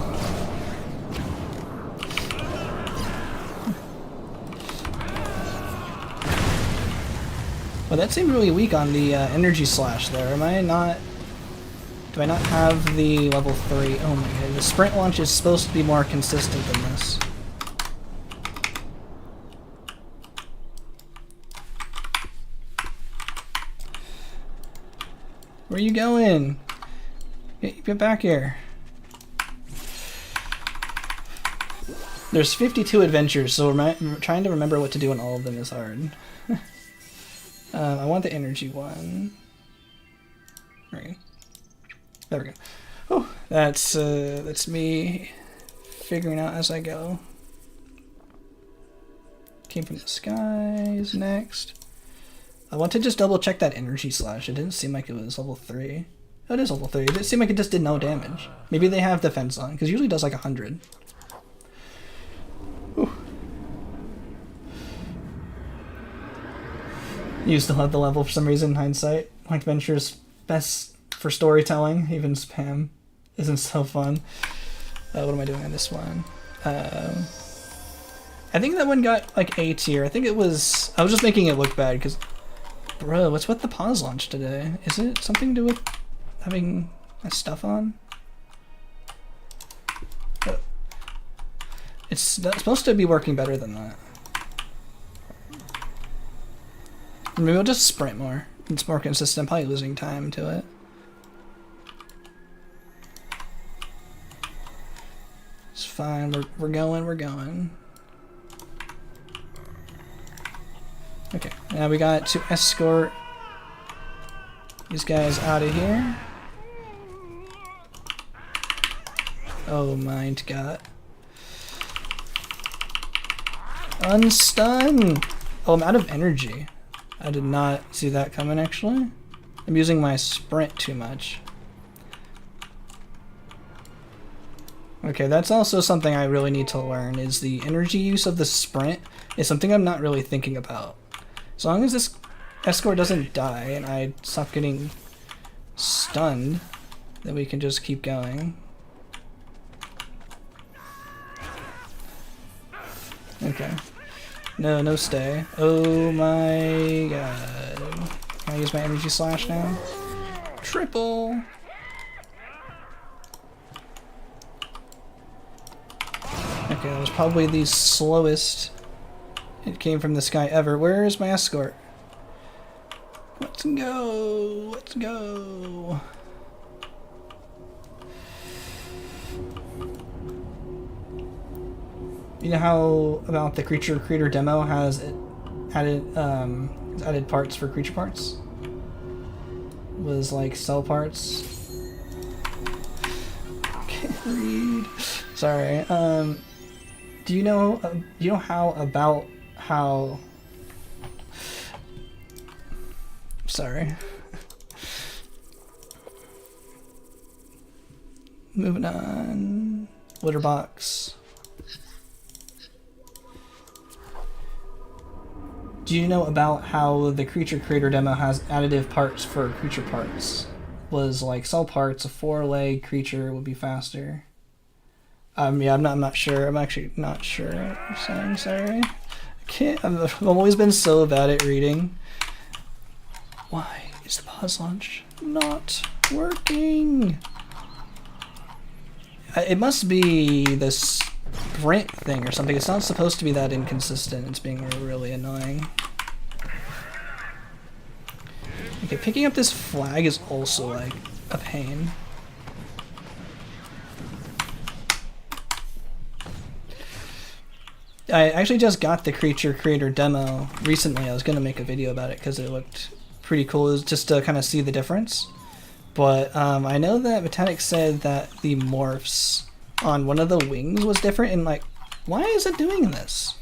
Well, that seemed really weak on the energy slash there. Am I not... Do I not have the level 3? Oh my god, the sprint launch is supposed to be more consistent than this. Where are you going? Get back here. There's 52 adventures, so trying to remember what to do on all of them is hard. I want the energy one. Right. There we go. Oh, that's me figuring out as I go. Came from the skies next. I want to just double check that energy slash. It didn't seem like it was level 3. Oh, it is level 3. It didn't seem like it just did no damage. Maybe they have defense on, because usually it does like 100. Whew. You still have the level for some reason in hindsight. Like Venture's best for storytelling, even spam isn't so fun. What am I doing on this one? I think that one got like A tier. I think it was... I was just making it look bad because... Bro, what's with the pause launch today? Is it something to do with having my stuff on? It's supposed to be working better than that. Maybe we'll just sprint more. It's more consistent. I'm probably losing time to it. It's fine. We're going. Okay. Now we got to escort these guys out of here. Oh my god. Unstun! Oh, I'm out of energy. I did not see that coming, actually. I'm using my sprint too much. Okay, that's also something I really need to learn, is the energy use of the sprint is something I'm not really thinking about. As long as this escort doesn't die and I stop getting stunned, then we can just keep going. Okay. No stay. Oh my god. Can I use my energy slash now? Triple! Okay, that was probably the slowest it came from the sky ever. Where is my escort? Let's go! Let's go! You know how about the creature creator demo has added parts for creature parts? Was like cell parts. Can't read. Sorry. Do you know how? Sorry. Moving on. Litter box. Do you know about how the creature creator demo has additive parts for creature parts? Was like cell parts, a 4-leg creature would be faster. Yeah, I'm not sure. I'm actually not sure. I'm sorry. I can't. I've always been so bad at reading. Why is the pause launch not working? It must be this sprint thing or something. It's not supposed to be that inconsistent. It's being really annoying. Okay, picking up this flag is also like a pain. I actually just got the creature creator demo recently. I was going to make a video about it because it looked pretty cool. It was just to kind of see the difference. But I know that Botanic said that the morphs on one of the wings was different, and like, why is it doing this?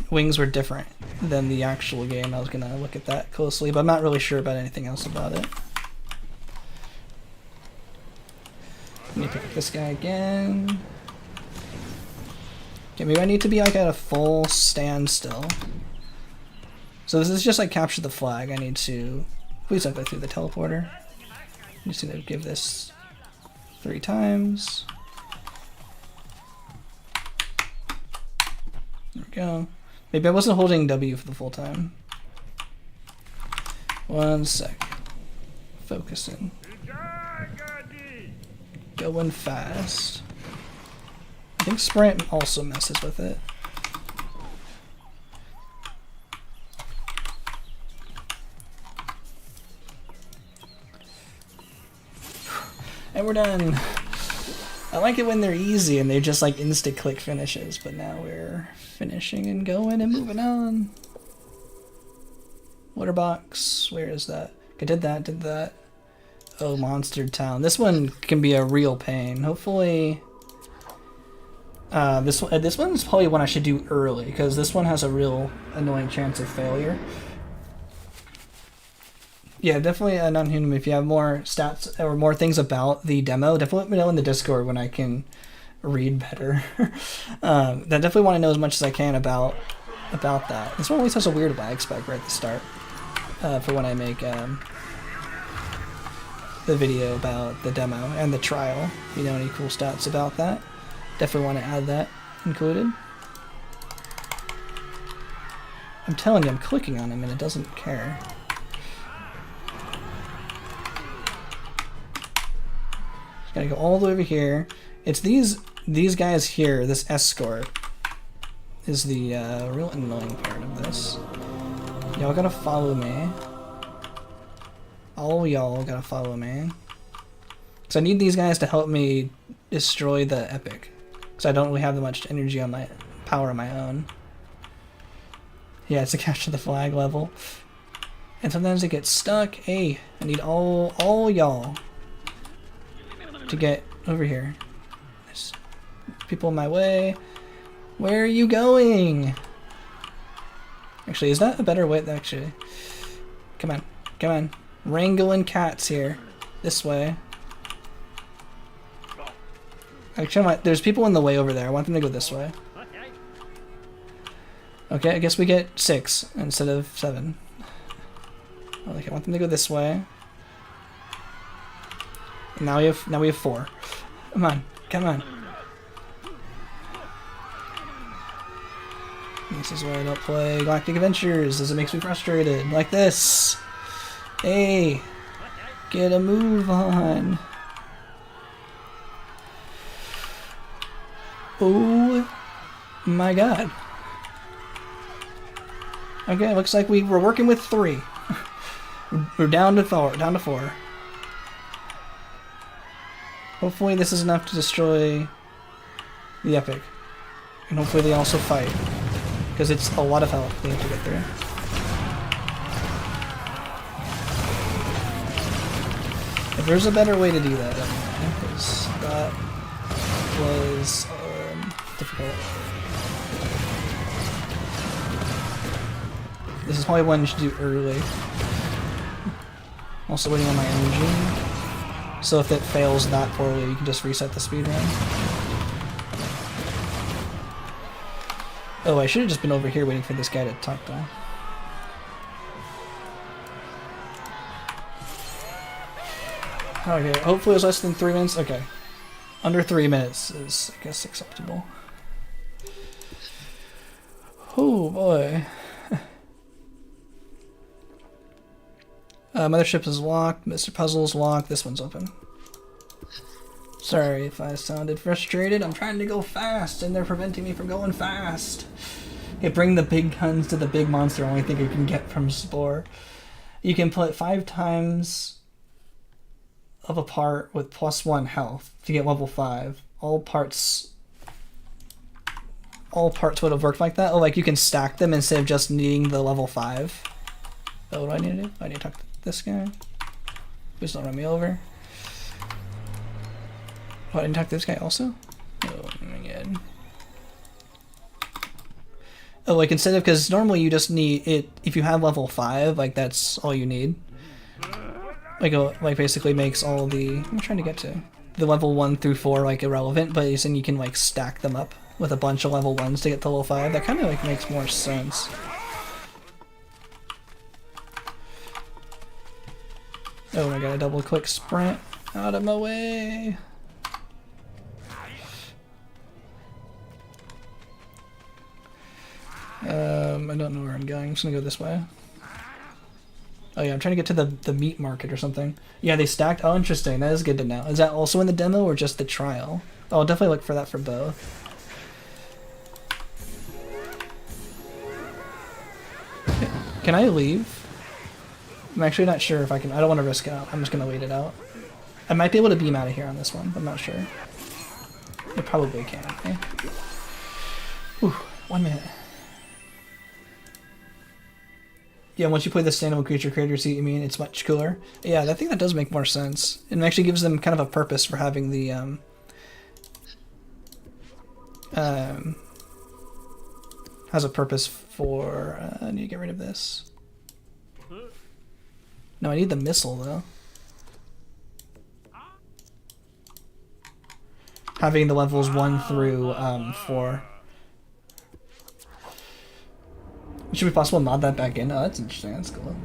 Wings were different than the actual game. I was going to look at that closely, but I'm not really sure about anything else about it. Let me pick up this guy again. Okay, maybe I need to be like at a full standstill. So this is just like capture the flag. I need to... Please don't go through the teleporter. I'm just gonna give this 3 times. There we go. Maybe I wasn't holding W for the full time. 1 sec. Focusing. Going fast. I think sprint also messes with it. And we're done. I like it when they're easy and they're just like instant click finishes, but now we're finishing and going and moving on. Water box, where is that? I did that. Oh, Monster Town. This one can be a real pain. Hopefully, this one's probably one I should do early, because this one has a real annoying chance of failure. Yeah, definitely a non-human. If you have more stats or more things about the demo, definitely let me know in the Discord when I can read better. I definitely want to know as much as I can about that. This one always has a weird lag spike right at the start for when I make the video about the demo and the trial. If you know any cool stats about that, definitely want to add that included. I'm telling you, I'm clicking on him and it doesn't care. Gotta go all the way over here. It's these guys here. This escort is the real annoying part of this. Y'all gotta follow me. All y'all gotta follow me. Cause I need these guys to help me destroy the epic. Cause I don't really have that much energy on my power on my own. Yeah, it's a capture the flag level. And sometimes it gets stuck. Hey, I need all y'all to get over here. There's people in my way. Where are you going? Actually, is that a better way? Actually, come on. Wrangling cats here. This way. Actually, there's people in the way over there. I want them to go this way. Okay, I guess we get 6 instead of 7. Okay, I want them to go this way. Now we have 4. Come on. This is why I don't play Galactic Adventures, as it makes me frustrated. Like this. Hey, get a move on. Oh my god. Okay, looks like we're working with 3. We're down to 4. Hopefully this is enough to destroy the epic. And hopefully they also fight. Because it's a lot of health they have to get through. If there's a better way to do that, let me know, because that was difficult. This is probably one you should do early. Also waiting on my energy. So if it fails that poorly, you can just reset the speedrun. Oh, I should have just been over here waiting for this guy to talk though. Okay, hopefully it was less than 3 minutes. Okay. Under 3 minutes is, I guess, acceptable. Oh boy. Mothership is locked. Mr. Puzzle's locked. This one's open. Sorry if I sounded frustrated. I'm trying to go fast, and they're preventing me from going fast. Okay, bring the big guns to the big monster. Only thing you can get from Spore. You can put 5 times of a part with +1 health to get level 5. All parts would have worked like that. Oh, like you can stack them instead of just needing the level 5. Oh, what do I need to do? I need to talk to this guy. Please don't run me over. Oh, I didn't talk to this guy also? Oh my god. Oh, like instead of, because normally you just need it, if you have level 5, like that's all you need. Like basically makes all the, what am I trying to get to? The level 1 through 4 like irrelevant, but then you can like stack them up with a bunch of level 1s to get to level 5. That kind of like makes more sense. Oh my god, I double click sprint. Out of my way. I don't know where I'm going. I'm just gonna go this way. Oh yeah, I'm trying to get to the meat market or something. Yeah, they stacked. Oh, interesting. That is good to know. Is that also in the demo or just the trial? Oh, I'll definitely look for that for both. Can I leave? I'm actually not sure if I can. I don't want to risk out. I'm just gonna wait it out. I might be able to beam out of here on this one. I'm not sure. I probably can. Okay. Whew, 1 minute. Yeah, once you play the standable creature creator seat, you mean it's much cooler. Yeah, I think that does make more sense. It actually gives them kind of a purpose for having the has a purpose for. I need to get rid of this. No, I need the missile though. Having the levels 1 through 4. It should be possible to mod that back in. Oh, that's interesting. That's cool.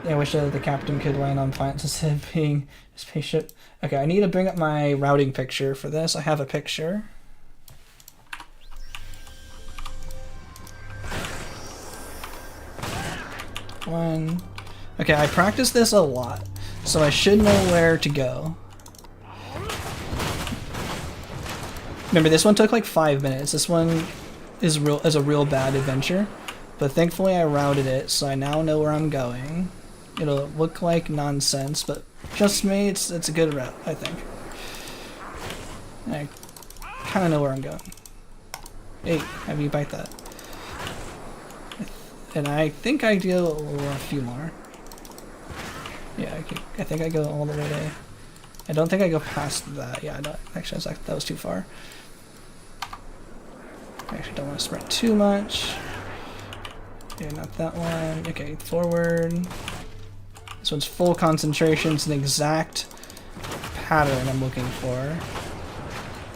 Yeah, I wish the captain could land on planet instead of being a spaceship. Okay, I need to bring up my routing picture for this. I have a picture. One. Okay, I practiced this a lot, so I should know where to go. Remember, this one took like 5 minutes. This one is a real bad adventure, but thankfully I routed it, so I now know where I'm going. It'll look like nonsense, but just me, it's a good route, I think. I kind of know where I'm going. Hey, have you bite that? And I think I do a few more. Yeah, I think I go all the way to... I don't think I go past that. Yeah, I don't, actually, that was too far. I actually don't want to sprint too much. Okay, not that one. Okay, forward. This one's full concentration. It's an exact pattern I'm looking for.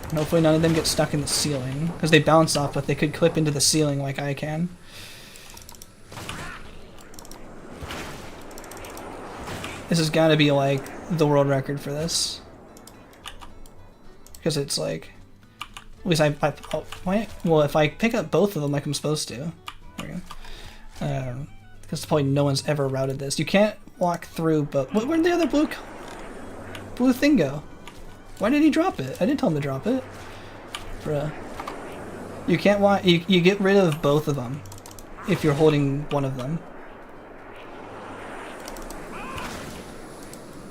And hopefully none of them get stuck in the ceiling, because they bounce off, but they could clip into the ceiling like I can. This has got to be like the world record for this. Because it's like... At least well, if I pick up both of them like I'm supposed to. There we go. Because probably no one's ever routed this. You can't walk through, but where'd the other blue thing go? Why did he drop it? I didn't tell him to drop it. Bruh. You can't walk. You get rid of both of them if you're holding one of them.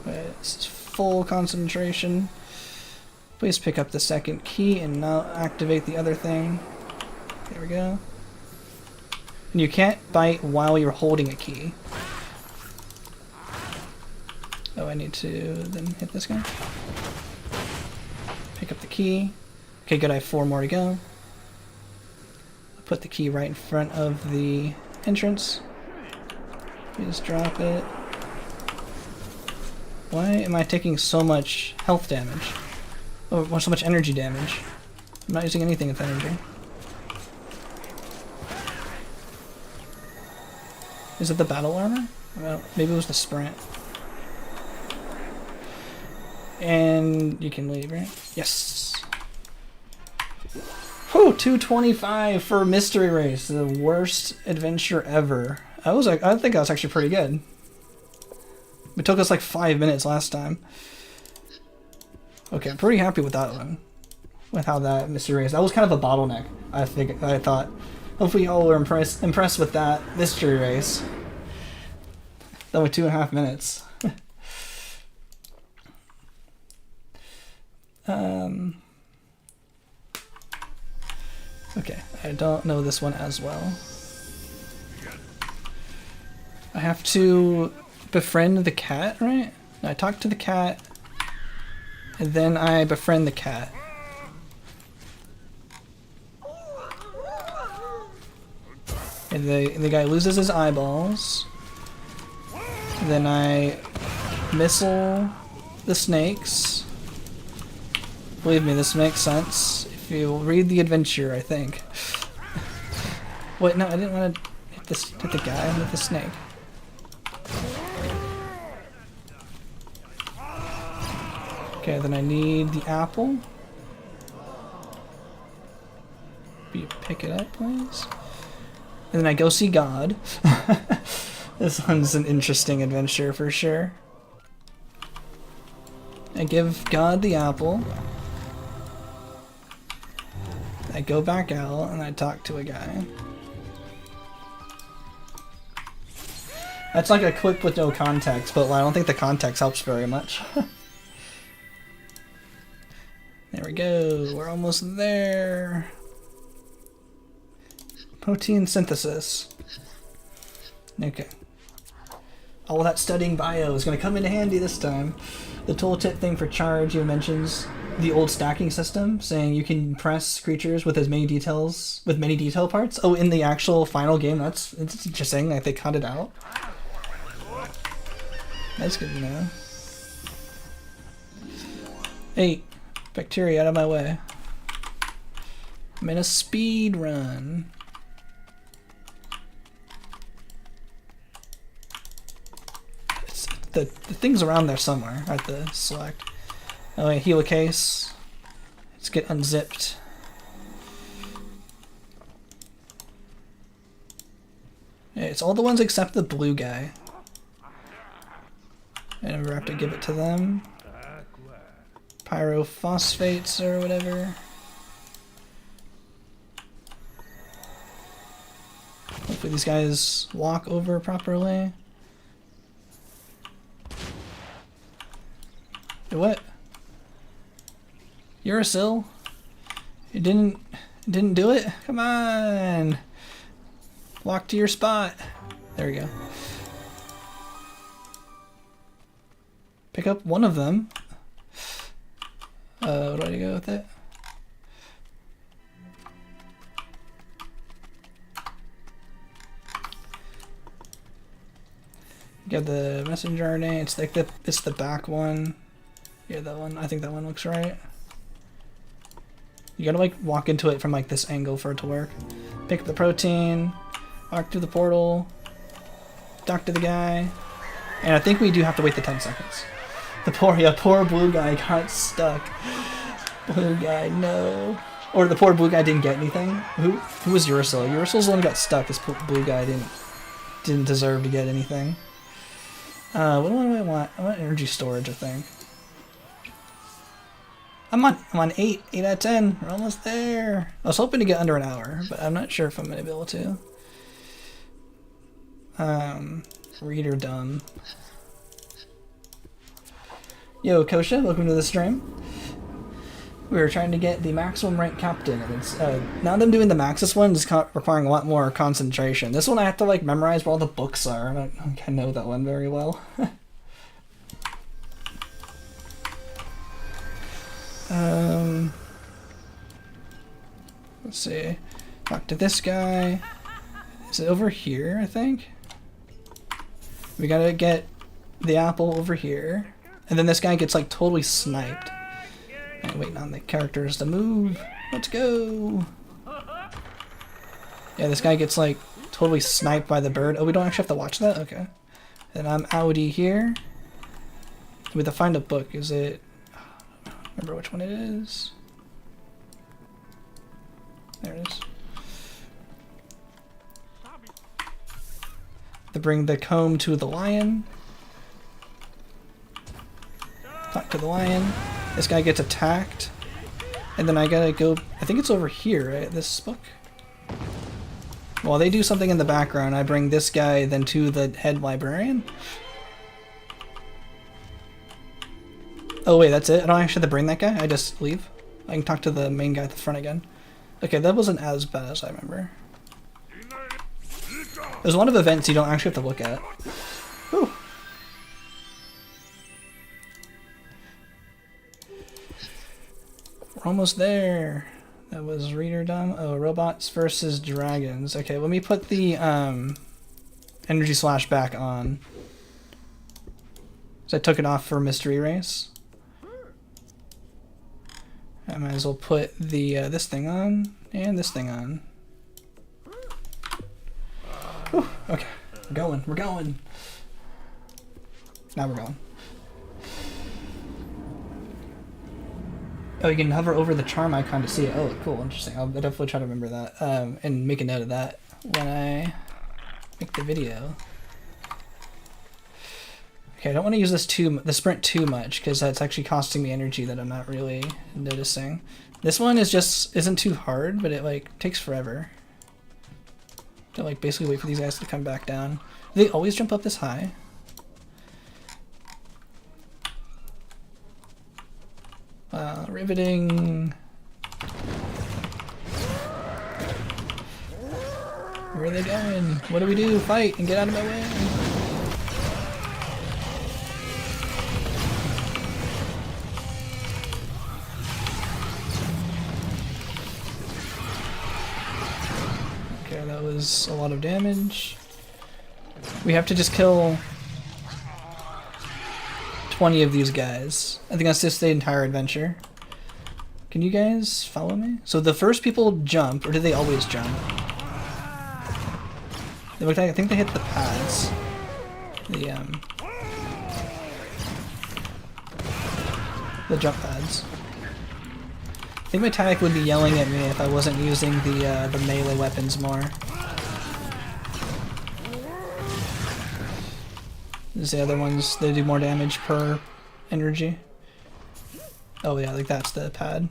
This is full concentration. Please pick up the second key and now activate the other thing. There we go. And you can't bite while you're holding a key. Oh, I need to then hit this guy. Pick up the key. Okay, good, I have 4 more to go. I'll put the key right in front of the entrance. You just drop it. Why am I taking so much health damage? Oh, so much energy damage. I'm not using anything with energy. Is it the battle armor? Well, maybe it was the sprint. And you can leave, right? Yes! Whew, 225 for Mystery Race, the worst adventure ever. I think that was actually pretty good. It took us like 5 minutes last time. Okay, I'm pretty happy with that one. With how that Mystery Race... That was kind of a bottleneck, I thought. Hopefully y'all were impressed with that Mystery Race. That was 2.5 minutes. Okay, I don't know this one as well. I have to befriend the cat, right? I talk to the cat, and then I befriend the cat. And the guy loses his eyeballs. And then I missile the snakes. Believe me, this makes sense. If you read the adventure, I think. Wait, no, I didn't want to hit the guy with the snake. Okay, then I need the apple. Will you pick it up, please? And then I go see God. This one's an interesting adventure for sure. I give God the apple. I go back out and I talk to a guy. That's like a clip with no context, but I don't think the context helps very much. There we go, we're almost there. Protein synthesis. Okay. All that studying bio is going to come into handy this time. The tooltip thing for charge even mentions the old stacking system, saying you can press creatures with as many details, with many detail parts. Oh, in the actual final game, it's interesting, like they cut it out. That's good to know. Hey, bacteria out of my way. I'm in a speed run. The thing's around there somewhere at the select. Oh wait, heal a case. Let's get unzipped. Yeah, it's all the ones except the blue guy. I never have to give it to them. Pyrophosphates or whatever. Hopefully these guys walk over properly. What? Uracil? You didn't do it? Come on! Walk to your spot. There we go. Pick up one of them. Where do I go with it? Get the messenger RNA. It's like it's the back one. Yeah, that one. I think that one looks right. You gotta like walk into it from like this angle for it to work. Pick up the protein, walk through the portal, talk to the guy, and I think we do have to wait the 10 seconds. The poor blue guy got stuck. Blue guy, no. Or the poor blue guy didn't get anything. Who was Uracil? Uracil's the one who got stuck. This blue guy didn't deserve to get anything. What do I want? I want energy storage, I think. I'm on 8 out of 10. We're almost there. I was hoping to get under an hour, but I'm not sure if I'm gonna be able to. Reader dumb. Yo, Kosha, welcome to the stream. We were trying to get the maximum rank captain, and it's now that I'm doing the Maxis one, it's requiring a lot more concentration. This one I have to like memorize where all the books are. I don't think I know that one very well. Let's see. Talk to this guy. Is it over here, I think? We gotta get the apple over here. And then this guy gets like totally sniped. I'm waiting on the characters to move. Let's go. Yeah, this guy gets like totally sniped by the bird. Oh, we don't actually have to watch that? Okay. Then I'm outie here. We have to find a book. Is it... I don't remember which one it is. There it is. To bring the comb to the lion. Talk to the lion. This guy gets attacked. And then I gotta go... I think it's over here, right? This book? While they do something in the background, I bring this guy then to the head librarian. Oh wait, that's it? I don't actually have to bring that guy? I just leave? I can talk to the main guy at the front again. Okay, that wasn't as bad as I remember. There's a lot of events you don't actually have to look at. Whew. We're almost there. That was reader dumb. Oh, robots versus dragons. Okay, let me put the energy slash back on. So I took it off for mystery race. I might as well put the this thing on and this thing on. Whew, okay, we're going. We're going. Now we're going. Oh, you can hover over the charm icon to see it. Oh, cool, interesting. I'll definitely try to remember that and make a note of that. when I make the video. Okay, I don't want to use the sprint too much because that's actually costing me energy that I'm not really noticing. This one isn't too hard, but it like takes forever to like basically wait for these guys to come back down. Do they always jump up this high? Riveting. Where are they going? What do we do? Fight and get out of my way. Okay, that was a lot of damage. We have to just kill 20 of these guys. I think that's just the entire adventure. Can you guys follow me? So the first people jump, or do they always jump? They look like, I think they hit the pads. The jump pads. I think my tactic would be yelling at me if I wasn't using the melee weapons more. These the other ones, they do more damage per energy. Oh yeah, like that's the pad.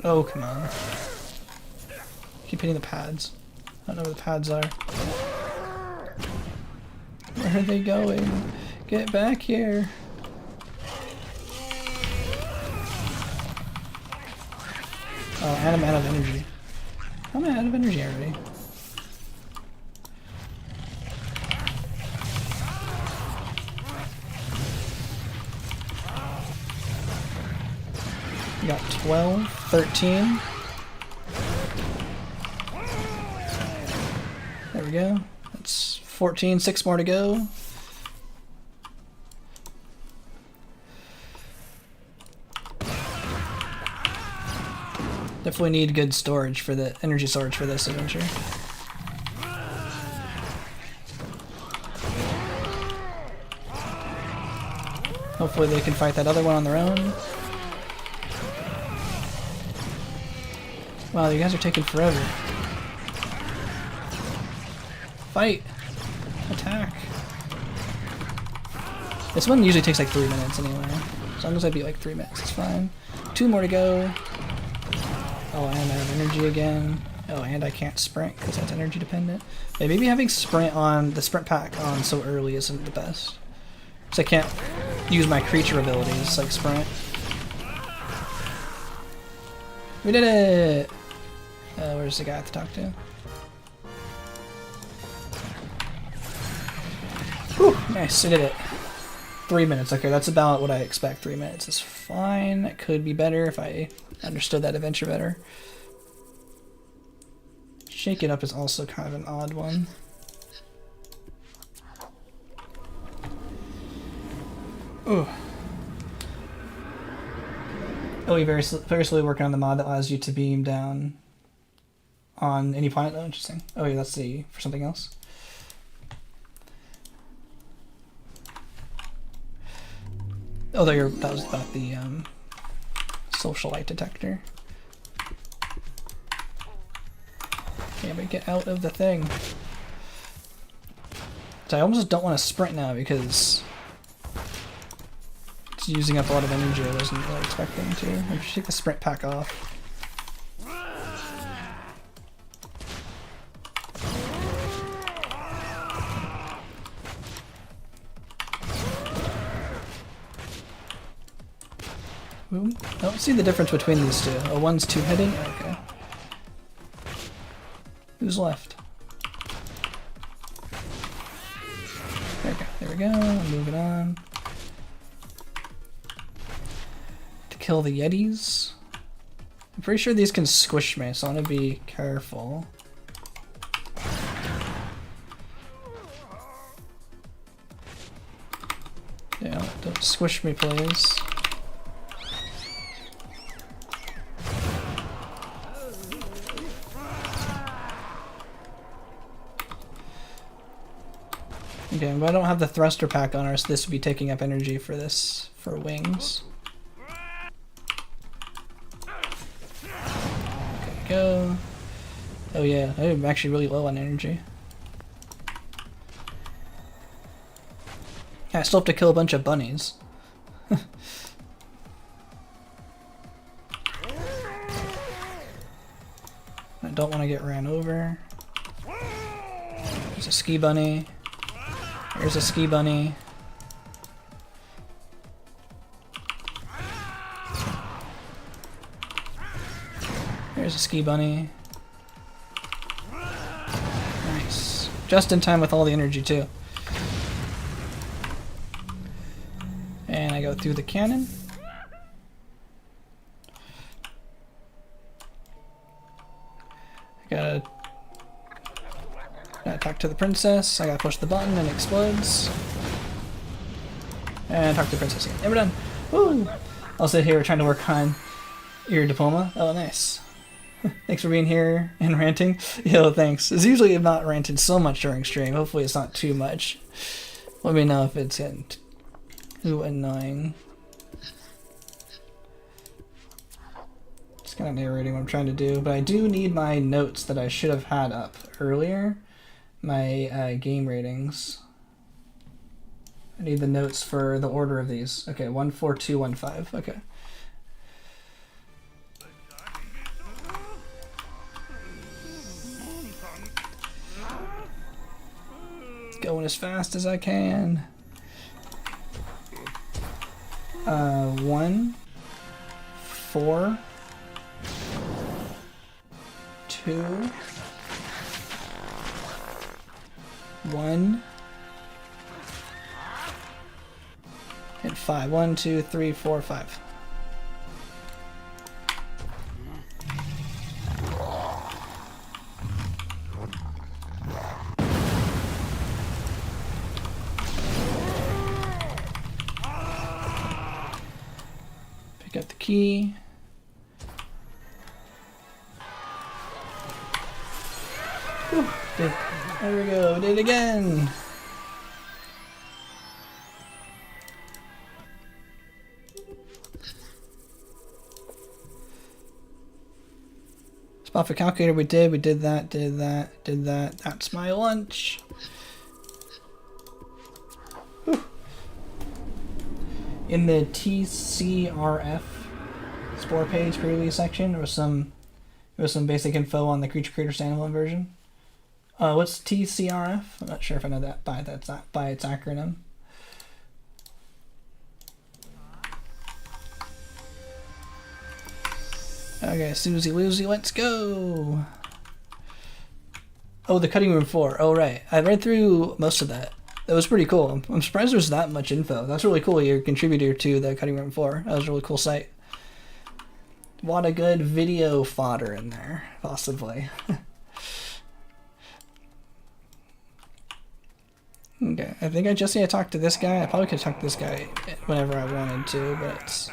Oh, come on. Keep hitting the pads. I don't know where the pads are. Where are they going? Get back here. Oh, and I'm out of energy. How am I out of energy already? We got 12, 13. There we go. That's 14, 6 more to go. Definitely need good storage for the energy storage for this adventure. Hopefully they can fight that other one on their own. Wow, you guys are taking forever. Fight! Attack! This one usually takes like 3 minutes anyway. As long as I beat like 3 minutes, it's fine. 2 more to go. Oh, and I have energy again. Oh, and I can't sprint because that's energy dependent. Yeah, maybe having sprint on the sprint pack on so early isn't the best. Because I can't use my creature abilities like sprint. We did it! Where's the guy I have to talk to? Whew, nice, I did it. 3 minutes, okay, that's about what I expect. 3 minutes is fine. It could be better if I understood that adventure better. Shake It Up is also kind of an odd one. Ugh. Oh, you're very slowly working on the mod that allows you to beam down on any planet. Oh, interesting. Oh, yeah, that's for something else. Oh, that was about the social light detector. Okay, but get out of the thing. So I almost don't want to sprint now because it's using up a lot of energy I wasn't really expecting to. I should take the sprint pack off. I don't see the difference between these two. Oh, one's two-heading? Okay. Who's left? There we go. Moving on. To kill the Yetis. I'm pretty sure these can squish me, so I want to be careful. Yeah, don't squish me, please. Okay, but I don't have the thruster pack on her, so this would be taking up energy for this, for wings. Okay, go. Oh yeah, I'm actually really low on energy. I still have to kill a bunch of bunnies. I don't want to get ran over. There's a ski bunny. There's a ski bunny. There's a ski bunny. Nice. Just in time with all the energy too. And I go through the cannon. Gotta talk to the princess. I gotta push the button and it explodes. And talk to the princess again. And we're done. Woo! I'll sit here trying to work on your diploma. Oh, nice. Thanks for being here and ranting. Yo, thanks. It's usually not ranting so much during stream. Hopefully it's not too much. Let me know if it's getting too annoying. Just kind of narrating what I'm trying to do, but I do need my notes that I should have had up earlier. My game ratings. I need the notes for the order of these. Okay, 1, 4, 2, 1, 5. Okay. Going as fast as I can. 1, 4, 2, 1, and 5. 1, 2, 3, 4, 5. Pick up the key. Whew. There we go, did it again. Spot for calculator, we did that, did that. That's my lunch. Whew. In the TCRF Spore page pre-release section, there was some basic info on the Creature Creator standalone version. What's TCRF? I'm not sure if I know that by its acronym. Okay, Susie Lucy, let's go! Oh, the cutting room 4. Oh, right. I read through most of that. That was pretty cool. I'm surprised there's that much info. That's really cool. You're a contributor to the cutting room 4. That was a really cool site. What a good video fodder in there, possibly. Okay, I think I just need to talk to this guy. I probably could talk to this guy whenever I wanted to, but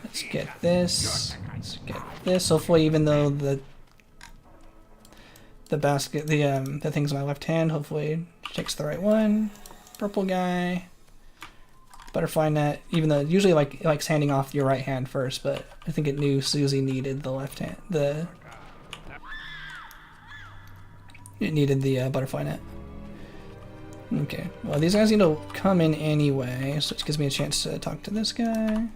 let's get this. Let's get this. Hopefully, even though the basket, the thing's in my left hand, hopefully she takes the right one. Purple guy. Butterfly net. Even though usually it likes handing off your right hand first, but I think it knew Susie needed the left hand. It needed the butterfly net. Okay, well these guys need to come in anyway, so it gives me a chance to talk to this guy.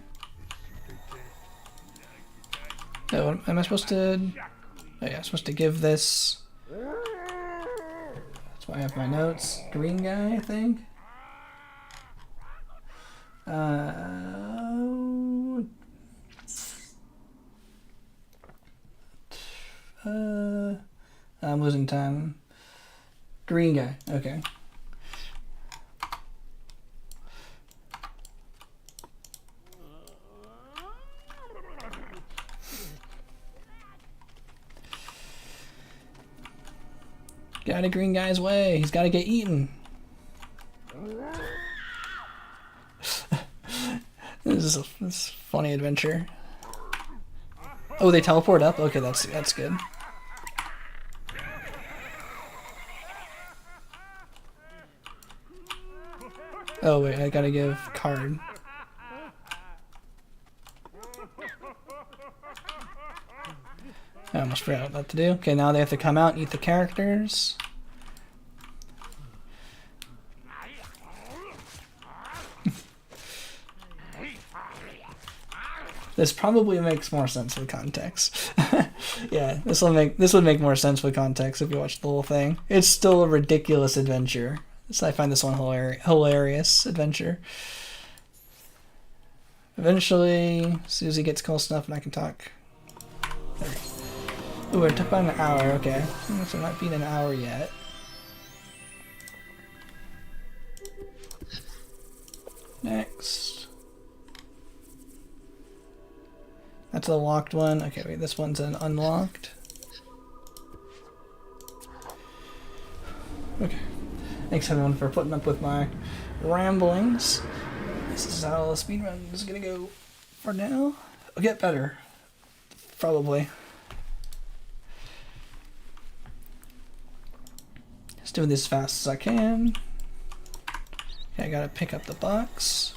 Oh, am I supposed to... Oh yeah, I'm supposed to give this... That's why I have my notes. Green guy, I think? I'm losing time. Green guy, okay. Get out of green guy's way. He's got to get eaten. This is a funny adventure. Oh, they teleport up? Okay, that's good. Oh wait, I gotta give card. I almost forgot what to do. Okay, now they have to come out and eat the characters. This probably makes more sense with context. Yeah, this would make more sense with context if you watch the whole thing. It's still a ridiculous adventure. So I find this one hilarious adventure. Eventually, Susie gets close enough and I can talk. Ooh, it took about an hour. Okay, so it might be an hour yet. Next. That's a locked one. Okay, wait, this one's an unlocked. Okay. Thanks everyone for putting up with my ramblings. This is how the speedrun is gonna go for now. It'll get better. Probably. Just doing this as fast as I can. Okay, I gotta pick up the box.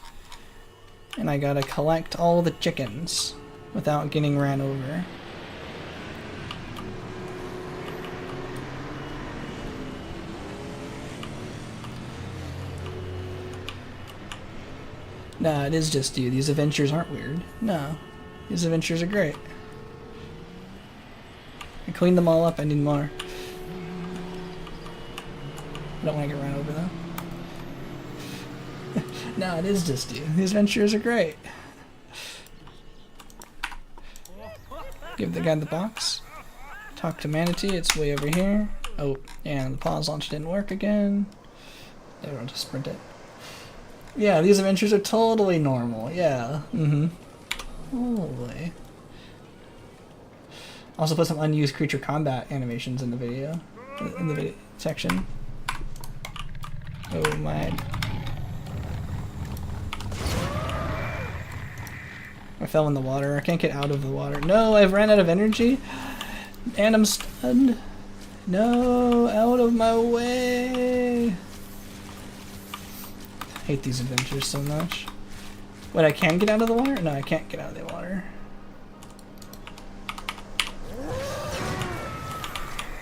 And I gotta collect all the chickens without getting ran over. Nah, it is just you. These adventures aren't weird. No, these adventures are great. I cleaned them all up. I need more. I don't want to get run over though. No, it is just you. These adventures are great. Give the guy the box. Talk to Manatee. It's way over here. Oh, and the pause launch didn't work again. There, I'll just sprint it. Yeah, these adventures are totally normal. Yeah. Holy. Also put some unused creature combat animations in the video. In the video section. Oh my. I fell in the water. I can't get out of the water. No, I've ran out of energy. And I'm stunned. No, out of my way. I hate these adventures so much. Wait, I can get out of the water? No, I can't get out of the water.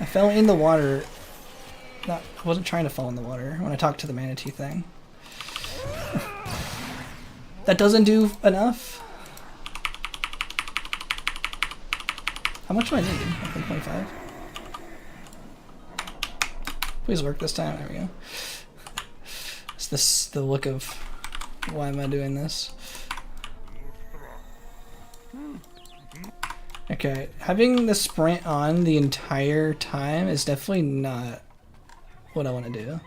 I fell in the water. I wasn't trying to fall in the water when I talked to the manatee thing. That doesn't do enough. How much do I need? I think 25. Please work this time. There we go. Is this the look of why am I doing this? Okay, having the sprint on the entire time is definitely not what I want to do.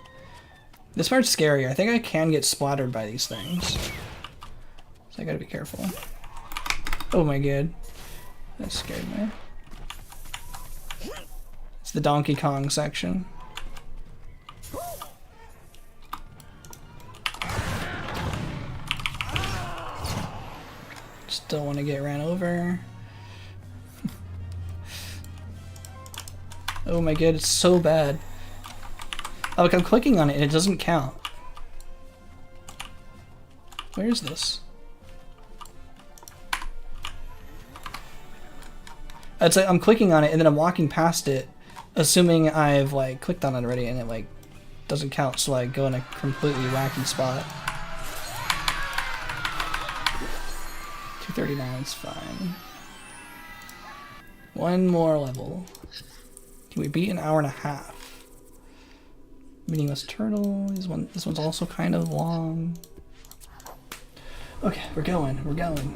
This part's scary. I think I can get splattered by these things. So I gotta be careful. Oh my god. That scared me. It's the Donkey Kong section. Just don't want to get ran over. Oh my god, it's so bad. Oh, look, I'm clicking on it and it doesn't count. Where is this? It's like I'm clicking on it and then I'm walking past it, assuming I've like clicked on it already, and it like doesn't count, so I go in a completely wacky spot. 239 is fine. One more level. Can we beat an hour and a half? Meaningless turtle. This one's also kind of long. Okay, we're going. We're going.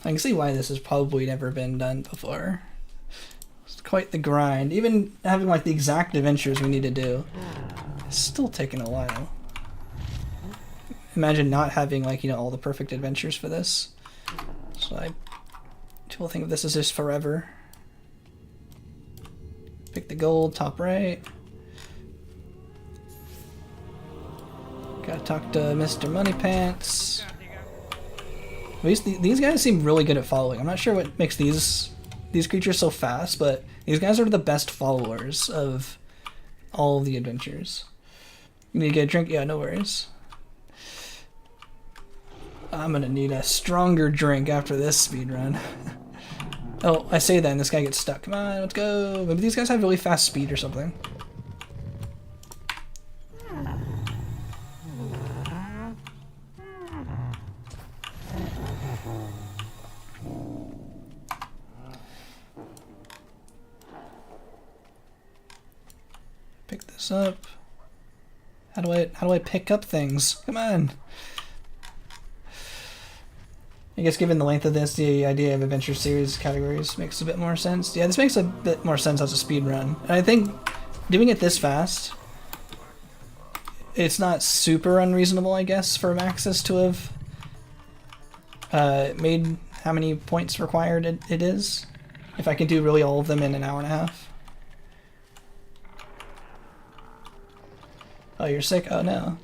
I can see why this has probably never been done before. It's quite the grind. Even having like the exact adventures we need to do, it's still taking a while. Imagine not having like, you know, all the perfect adventures for this. So people think of this as just forever. Pick the gold, top right. Gotta talk to Mr. Money Pants. These guys seem really good at following. I'm not sure what makes these creatures so fast, but these guys are the best followers of all of the adventures. You need to get a drink? Yeah, no worries. I'm gonna need a stronger drink after this speed run. Oh, I say that and this guy gets stuck. Come on, let's go. Maybe these guys have really fast speed or something. Pick this up. How do I pick up things? Come on. I guess given the length of this, the idea of adventure series categories makes a bit more sense. Yeah, this makes a bit more sense as a speed run. And I think doing it this fast, it's not super unreasonable, I guess, for Maxis to have made how many points required it is. If I can do really all of them in an hour and a half. Oh, you're sick? Oh no.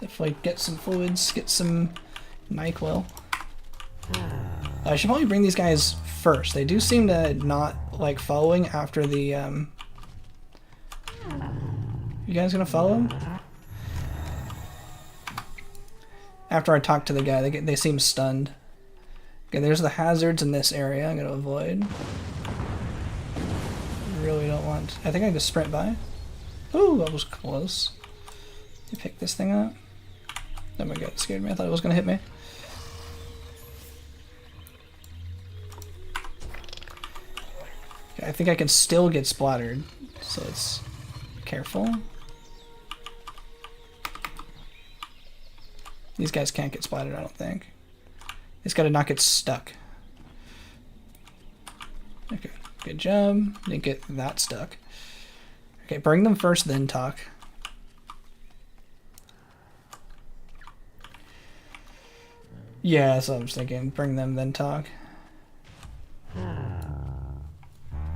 Definitely get some fluids, get some NyQuil. I should probably bring these guys first. They do seem to not like following after the You guys gonna follow him? After I talk to the guy, they seem stunned. Okay, there's the hazards in this area I'm gonna avoid. Really don't want... I think I just sprint by. Ooh, that was close. You pick this thing up. Oh my god, it scared me. I thought it was gonna hit me. Okay, I think I can still get splattered, so it's careful. These guys can't get splattered, I don't think. He's gotta not get stuck. Okay, good job. Didn't get that stuck. Okay, bring them first, then talk. Yeah, that's what I was thinking. Bring them, then talk.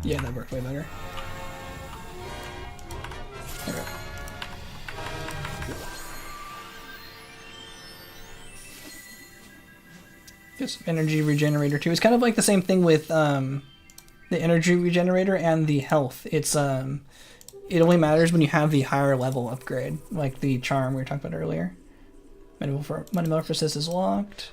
Yeah, that worked way better. Okay. Get some energy regenerator too. It's kind of like the same thing with the energy regenerator and the health. It's it only matters when you have the higher level upgrade, like the charm we were talking about earlier. Metamorphosis is locked.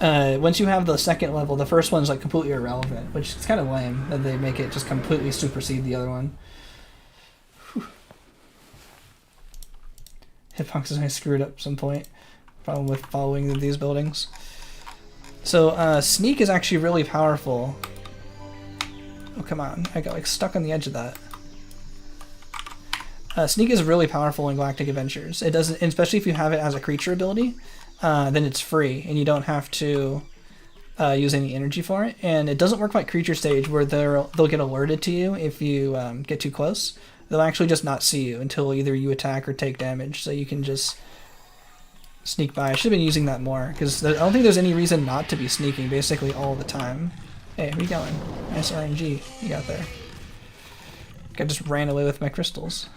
Once you have the second level, the first one's like completely irrelevant, which is kind of lame that they make it just completely supersede the other one. Whew. Hitbox is I screwed up some point. Problem with following these buildings. So sneak is actually really powerful. Oh come on, I got like stuck on the edge of that. Sneak is really powerful in Galactic Adventures. It doesn't, especially if you have it as a creature ability. Then it's free, and you don't have to use any energy for it. And it doesn't work like Creature Stage, where they'll get alerted to you if you get too close. They'll actually just not see you until either you attack or take damage, so you can just sneak by. I should have been using that more, because I don't think there's any reason not to be sneaking basically all the time. Hey, where you going? Nice RNG you got there. I just ran away with my crystals.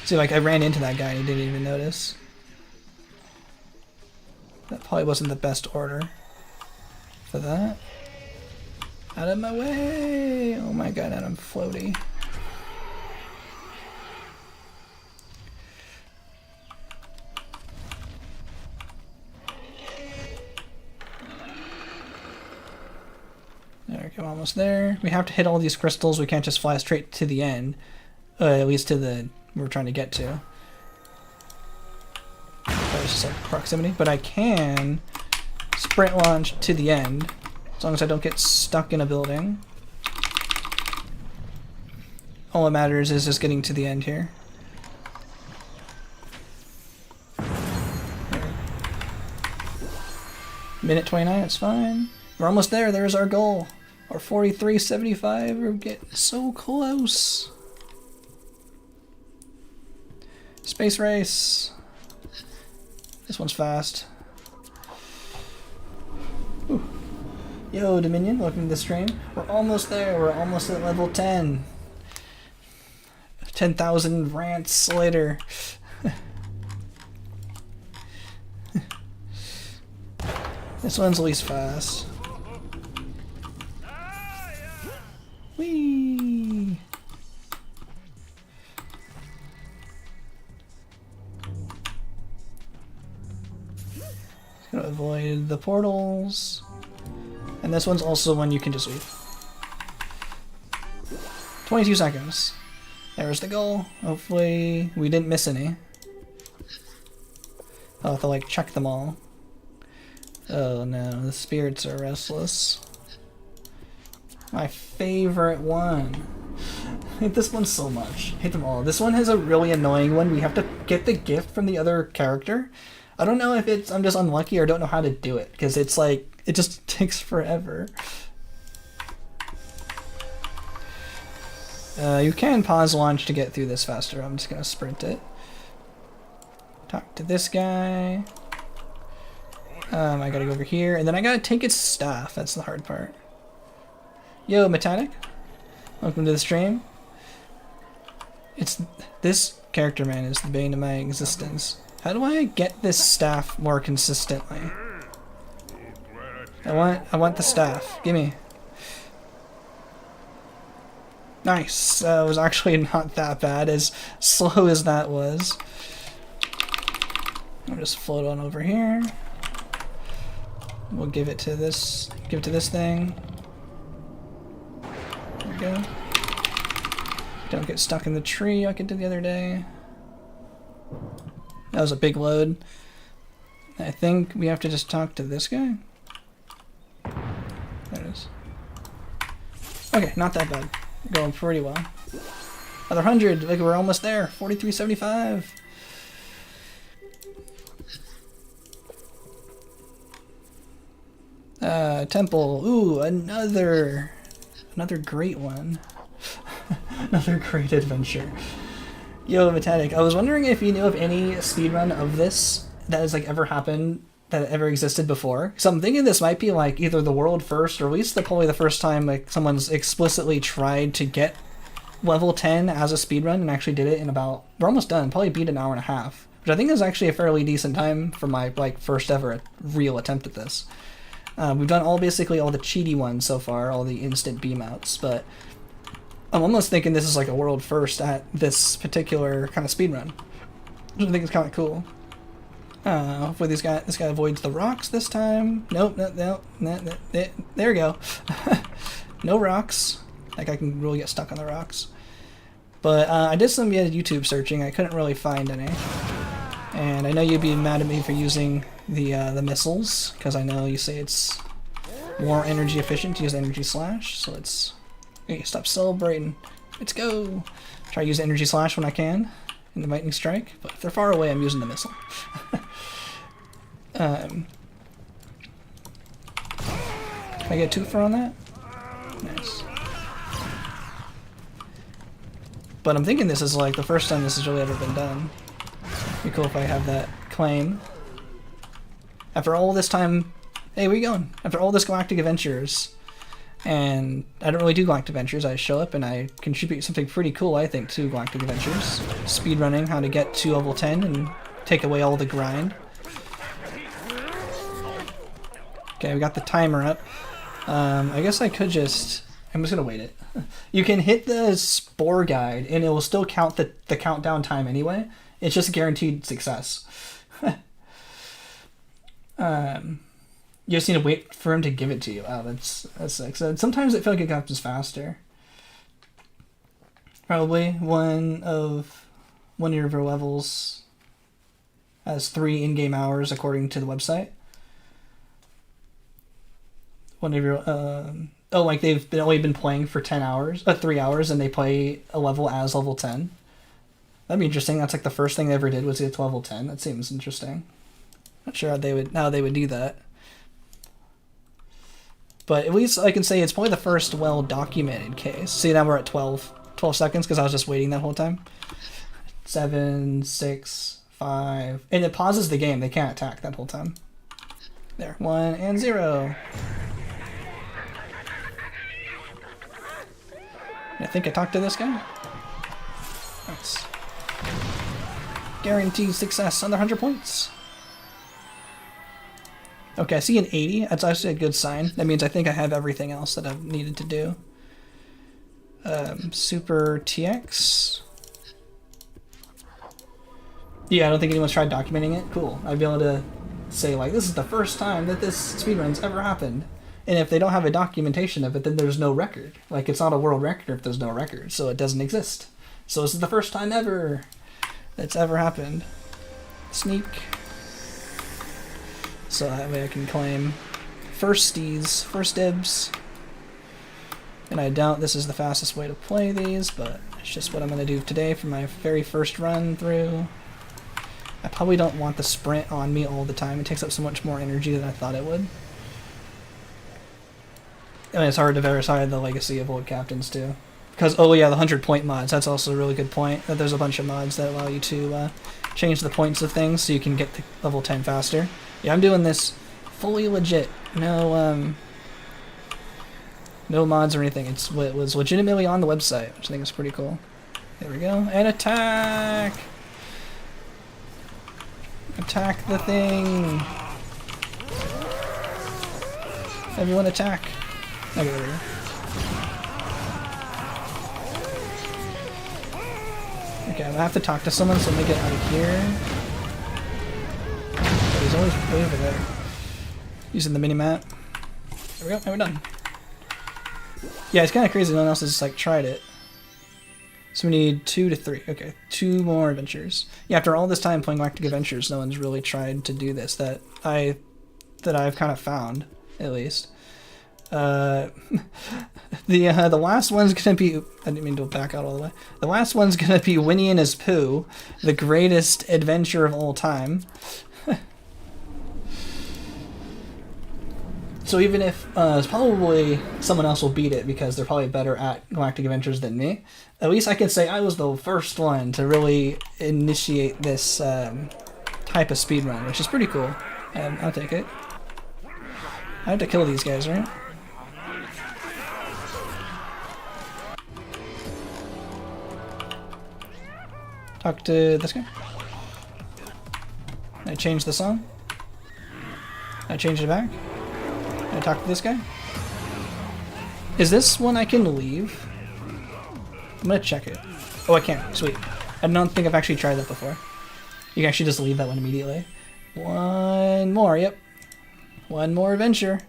See, like, I ran into that guy and he didn't even notice. That probably wasn't the best order for that. Out of my way! Oh my god, I'm floaty. There we go, almost there. We have to hit all these crystals, we can't just fly straight to the end. At least to the... we're trying to get to. That was just like proximity, but I can sprint launch to the end as long as I don't get stuck in a building. All that matters is just getting to the end here. Minute 29, it's fine. We're almost there. There's our goal. Our 43.75. We're getting so close. Space race. This one's fast. Ooh. Yo, Dominion, welcome to the stream. We're almost there. We're almost at level 10. 10,000 rants later. This one's at least fast. Whee! Gonna avoid the portals. And this one's also one you can just leave. 22 seconds. There's the goal. Hopefully we didn't miss any. I'll have to like check them all. Oh no, the spirits are restless. My favorite one. I hate this one so much. I hate them all. This one has a really annoying one. We have to get the gift from the other character. I don't know if it's I'm just unlucky or don't know how to do it, because it's like it just takes forever. You can pause launch to get through this faster. I'm just gonna sprint it. Talk to this guy. I gotta go over here, and then I gotta take its staff. That's the hard part. Yo, Metallic. Welcome to the stream. It's this character, man, is the bane of my existence. How do I get this staff more consistently? I want the staff. Gimme. Nice. It was actually not that bad, as slow as that was. I'll just float on over here. We'll give it to this thing. There we go. Don't get stuck in the tree like I did the other day. That was a big load. I think we have to just talk to this guy. There it is. Okay, not that bad. We're going pretty well. Another 100, like we're almost there. 43.75. Temple. Ooh, another great one. Another great adventure. Yo, Metallic, I was wondering if you knew of any speedrun of this that has like ever happened, that ever existed before. So I'm thinking this might be like either the world first, or at least probably the first time like someone's explicitly tried to get level 10 as a speedrun and actually did it in about, we're almost done, probably beat an hour and a half, which I think is actually a fairly decent time for my like first ever real attempt at this. We've done basically all the cheaty ones so far, all the instant beam outs, but I'm almost thinking this is like a world first at this particular kind of speedrun, which I think is kind of cool. Hopefully this guy avoids the rocks this time. Nope, no, there we go. No rocks. Like I can really get stuck on the rocks. But I did some YouTube searching. I couldn't really find any. And I know you'd be mad at me for using the missiles, because I know you say it's more energy efficient to use energy slash. So let's stop celebrating. Let's go. Try to use energy slash when I can in the lightning strike, but if they're far away, I'm using the missile. Can I get a twofer on that? Nice. But I'm thinking this is like the first time this has really ever been done. Be cool if I have that claim. After all this time, hey, where you going? After all this Galactic Adventures, and I don't really do Galactic Adventures, I show up and I contribute something pretty cool, I think, to Galactic Adventures. Speedrunning, how to get to level 10 and take away all the grind. Okay, we got the timer up. I guess I could just... I'm just gonna wait it. You can hit the Spore guide and it will still count the countdown time anyway. It's just guaranteed success. You just need to wait for him to give it to you. Wow, that's sick. So sometimes I feel like it happens faster. Probably one of your levels has 3 in-game hours according to the website. One of your like they've only been playing for 3 hours, and they play a level as level 10. That'd be interesting. That's like the first thing they ever did was get to level 10. That seems interesting. Not sure how they would do that. But at least I can say it's probably the first well-documented case. See, now we're at 12 seconds because I was just waiting that whole time. 7, 6, 5... And it pauses the game. They can't attack that whole time. There. 1 and 0. I think I talked to this guy. Nice. Guaranteed success. Under 100 points. Okay, I see an 80. That's actually a good sign. That means I think I have everything else that I've needed to do. Super TX. Yeah, I don't think anyone's tried documenting it. Cool. I'd be able to say, like, this is the first time that this speedrun's ever happened. And if they don't have a documentation of it, then there's no record. Like, it's not a world record if there's no record, so it doesn't exist. So this is the first time ever that's ever happened. Sneak. So that way I can claim firsties, first dibs. And I doubt this is the fastest way to play these, but it's just what I'm going to do today for my very first run through. I probably don't want the sprint on me all the time. It takes up so much more energy than I thought it would. I mean, it's hard to verify the legacy of old captains too. Because, oh yeah, the 100-point mods. That's also a really good point. That there's a bunch of mods that allow you to change the points of things so you can get to level 10 faster. Yeah, I'm doing this fully legit. No, no mods or anything. It was legitimately on the website, which I think is pretty cool. There we go. And attack! Attack the thing! Everyone attack! Okay, there we go. Okay, I'm gonna have to talk to someone, so let me get out of here. Oh, he's always way over there. Using the mini-map. There we go, and we're done. Yeah, it's kind of crazy no one else has, like, tried it. So we need 2 to 3. Okay, 2 more adventures. Yeah, after all this time playing Galactic Adventures, no one's really tried to do this that I've kind of found, at least. The last one's gonna be... I didn't mean to back out all the way. The last one's gonna be Winnie and his Pooh, the greatest adventure of all time. So even if probably someone else will beat it because they're probably better at Galactic Adventures than me, at least I can say I was the first one to really initiate this type of speedrun, which is pretty cool. I'll take it. I have to kill these guys, right? Talk to this guy. I change the song. I change it back. I talk to this guy. Is this one I can leave? I'm gonna check it. Oh, I can't. Sweet. I don't think I've actually tried that before. You can actually just leave that one immediately. One more, yep. One more adventure.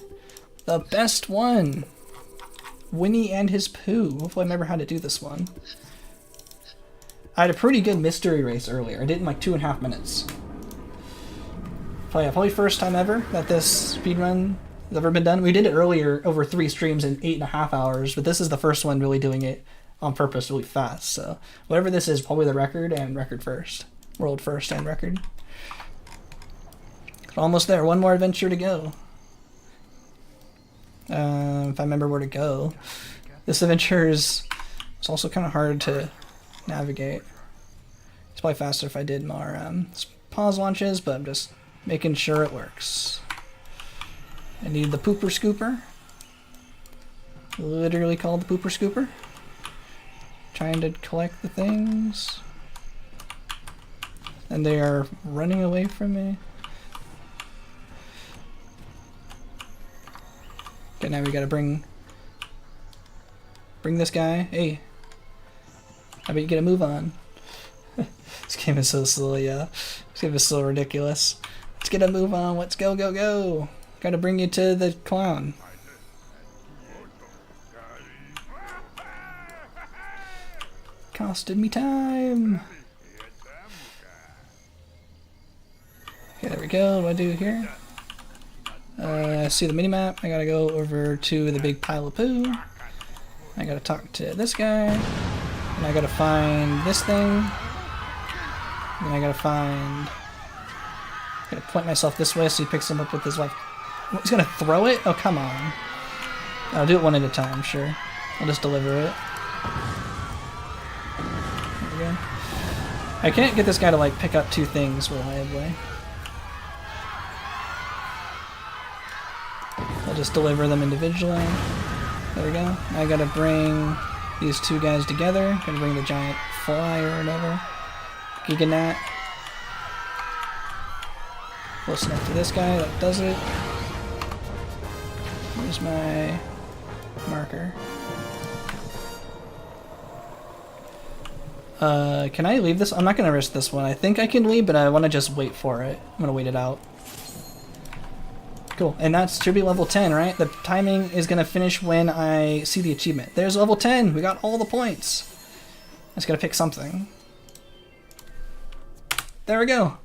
The best one. Winnie and his Pooh. Hopefully I remember how to do this one. I had a pretty good mystery race earlier. I did it in like 2.5 minutes. Probably first time ever that this speedrun has ever been done. We did it earlier over 3 streams in 8.5 hours, but this is the first one really doing it on purpose really fast. So whatever this is, probably the record and record first. World first and record. Almost there. One more adventure to go. If I remember where to go. This adventure is also kind of hard to navigate. It's probably faster if I did more pause launches, but I'm just making sure it works. I need the pooper scooper. Literally called the pooper scooper. Trying to collect the things. And they are running away from me. Okay, now we gotta bring this guy. Hey. How about you get a move on? This game is so silly, yeah. This game is so ridiculous. Let's get a move on. Let's go, go, go. Gotta bring you to the clown. Costed me time. Okay, there we go. What do I do here? See the minimap. I gotta go over to the big pile of poo. I gotta talk to this guy. And I gotta find this thing. And I gotta point myself this way so he picks him up with his left. He's gonna throw it? Oh, come on. I'll do it one at a time, sure. I'll just deliver it. There we go. I can't get this guy to, like, pick up 2 things reliably. I'll just deliver them individually. There we go. I gotta bring these 2 guys together. Gotta bring the giant fly or whatever. Giganat. Close enough to this guy. That does it. Where's my marker? Can I leave this? I'm not gonna risk this one. I think I can leave, but I want to just wait for it. I'm gonna wait it out. Cool, and that should be level 10, right? The timing is gonna finish when I see the achievement. There's level 10. We got all the points. I just gotta pick something. There we go.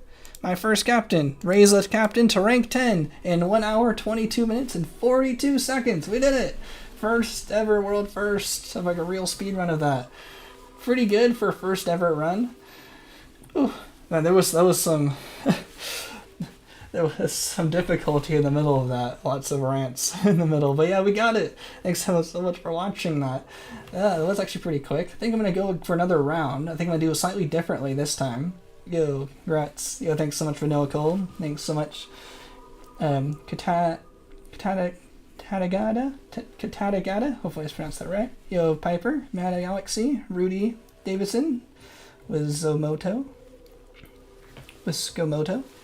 My first captain. Raise the captain to rank 10 in 1 hour, 22 minutes, and 42 seconds. We did it. First ever world first of like a real speed run of that. Pretty good for first ever run. Ooh, man, there was some there was some difficulty in the middle of that. Lots of rants in the middle, but yeah, we got it. Thanks so much for watching that. That was actually pretty quick. I think I'm gonna go for another round. I think I'm gonna do it slightly differently this time. Yo, congrats. Yo, thanks so much for Noah Cole. Thanks so much. Katadagada, hopefully I pronounced that right. Yo, Piper, Mad Galaxy, Rudy Davidson, Wizomoto,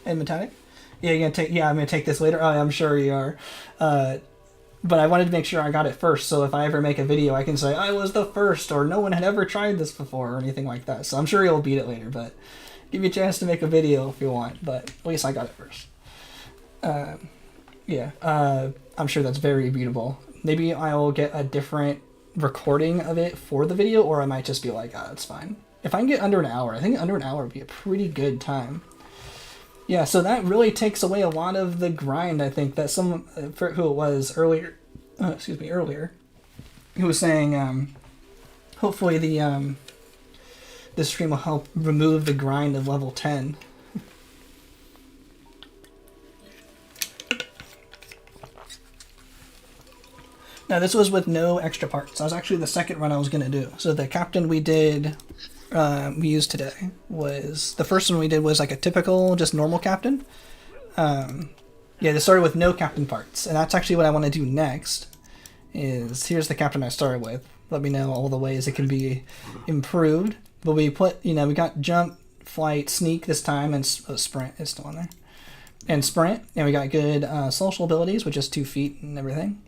and Metallic. Yeah, I'm gonna take this later. Oh, I'm sure you are. But I wanted to make sure I got it first, so if I ever make a video, I can say I was the first, or no one had ever tried this before, or anything like that. So I'm sure you'll beat it later, but give you a chance to make a video if you want. But at least I got it first. I'm sure that's very beatable. Maybe I'll get a different recording of it for the video, or I might just be like, that's fine. If I can get under an hour, I think under an hour would be a pretty good time. Yeah, so that really takes away a lot of the grind, I think, that someone, for who it was earlier, who was saying, hopefully this stream will help remove the grind of level 10. Now, this was with no extra parts. That was actually the second run I was going to do. So the captain we did, we used today, was... The first one we did was like a typical, just normal captain. They started with no captain parts. And that's actually what I want to do next. Here's the captain I started with. Let me know all the ways it can be improved. But we put, we got jump, flight, sneak this time, and sprint is still on there. And sprint. And we got good social abilities with just 2 feet and everything.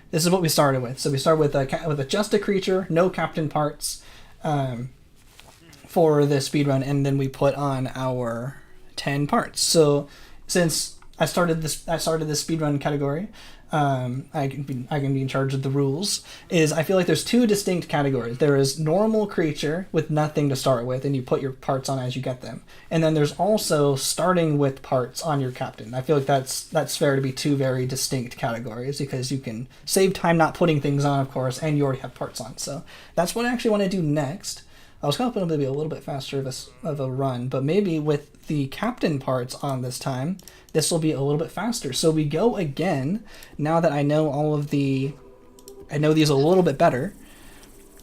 This is what we started with. So we started with just a creature, no captain parts for the speedrun, and then we put on our 10 parts. So since I started this speedrun category, I can be in charge of the rules. I feel like there's 2 distinct categories. There is normal creature with nothing to start with, and you put your parts on as you get them. And then there's also starting with parts on your captain. I feel like that's fair to be 2 very distinct categories, because you can save time not putting things on, of course, and you already have parts on. So that's what I actually want to do next. I was hoping it would be a little bit faster of a run, but maybe with the captain parts on this time, this will be a little bit faster. So we go again, now that I know I know these a little bit better.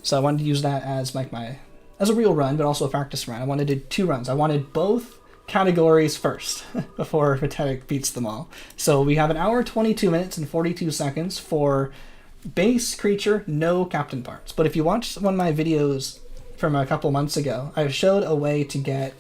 So I wanted to use that as as a real run, but also a practice run. I wanted to do 2 runs. I wanted both categories first before Metallic beats them all. So we have 1 hour, 22 minutes, and 42 seconds for base creature, no captain parts. But if you watch one of my videos from a couple months ago, I showed a way to get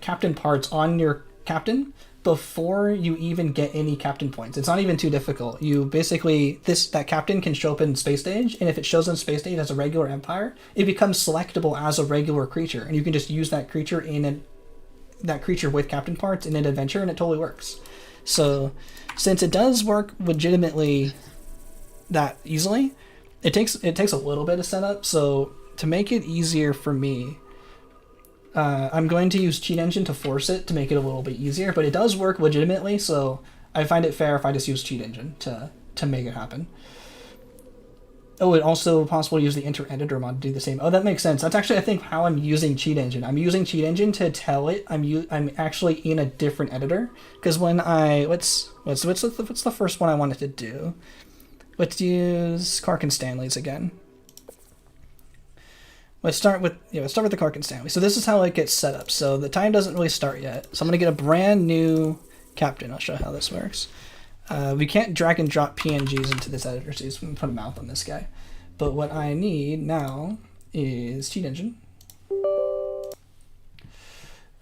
captain parts on your captain before you even get any captain points. It's not even too difficult. You basically, that captain can show up in space stage, and if it shows in space stage as a regular empire, it becomes selectable as a regular creature, and you can just use that creature with captain parts in an adventure, and it totally works. So since it does work legitimately that easily, it takes a little bit of setup. So to make it easier for me, I'm going to use Cheat Engine to force it to make it a little bit easier, but it does work legitimately, so I find it fair if I just use Cheat Engine to make it happen. Oh, it's also possible to use the Enter Editor mod to do the same. Oh, that makes sense. That's actually, I think, how I'm using Cheat Engine. I'm using Cheat Engine to tell it I'm actually in a different editor, because when what's the first one I wanted to do? Let's use Clark and Stanley's again. Let's start with the Clark and Stanley. So this is how it gets set up. So the time doesn't really start yet. So I'm gonna get a brand new captain. I'll show how this works. We can't drag and drop PNGs into this editor, so just put a mouth on this guy. But what I need now is Cheat Engine.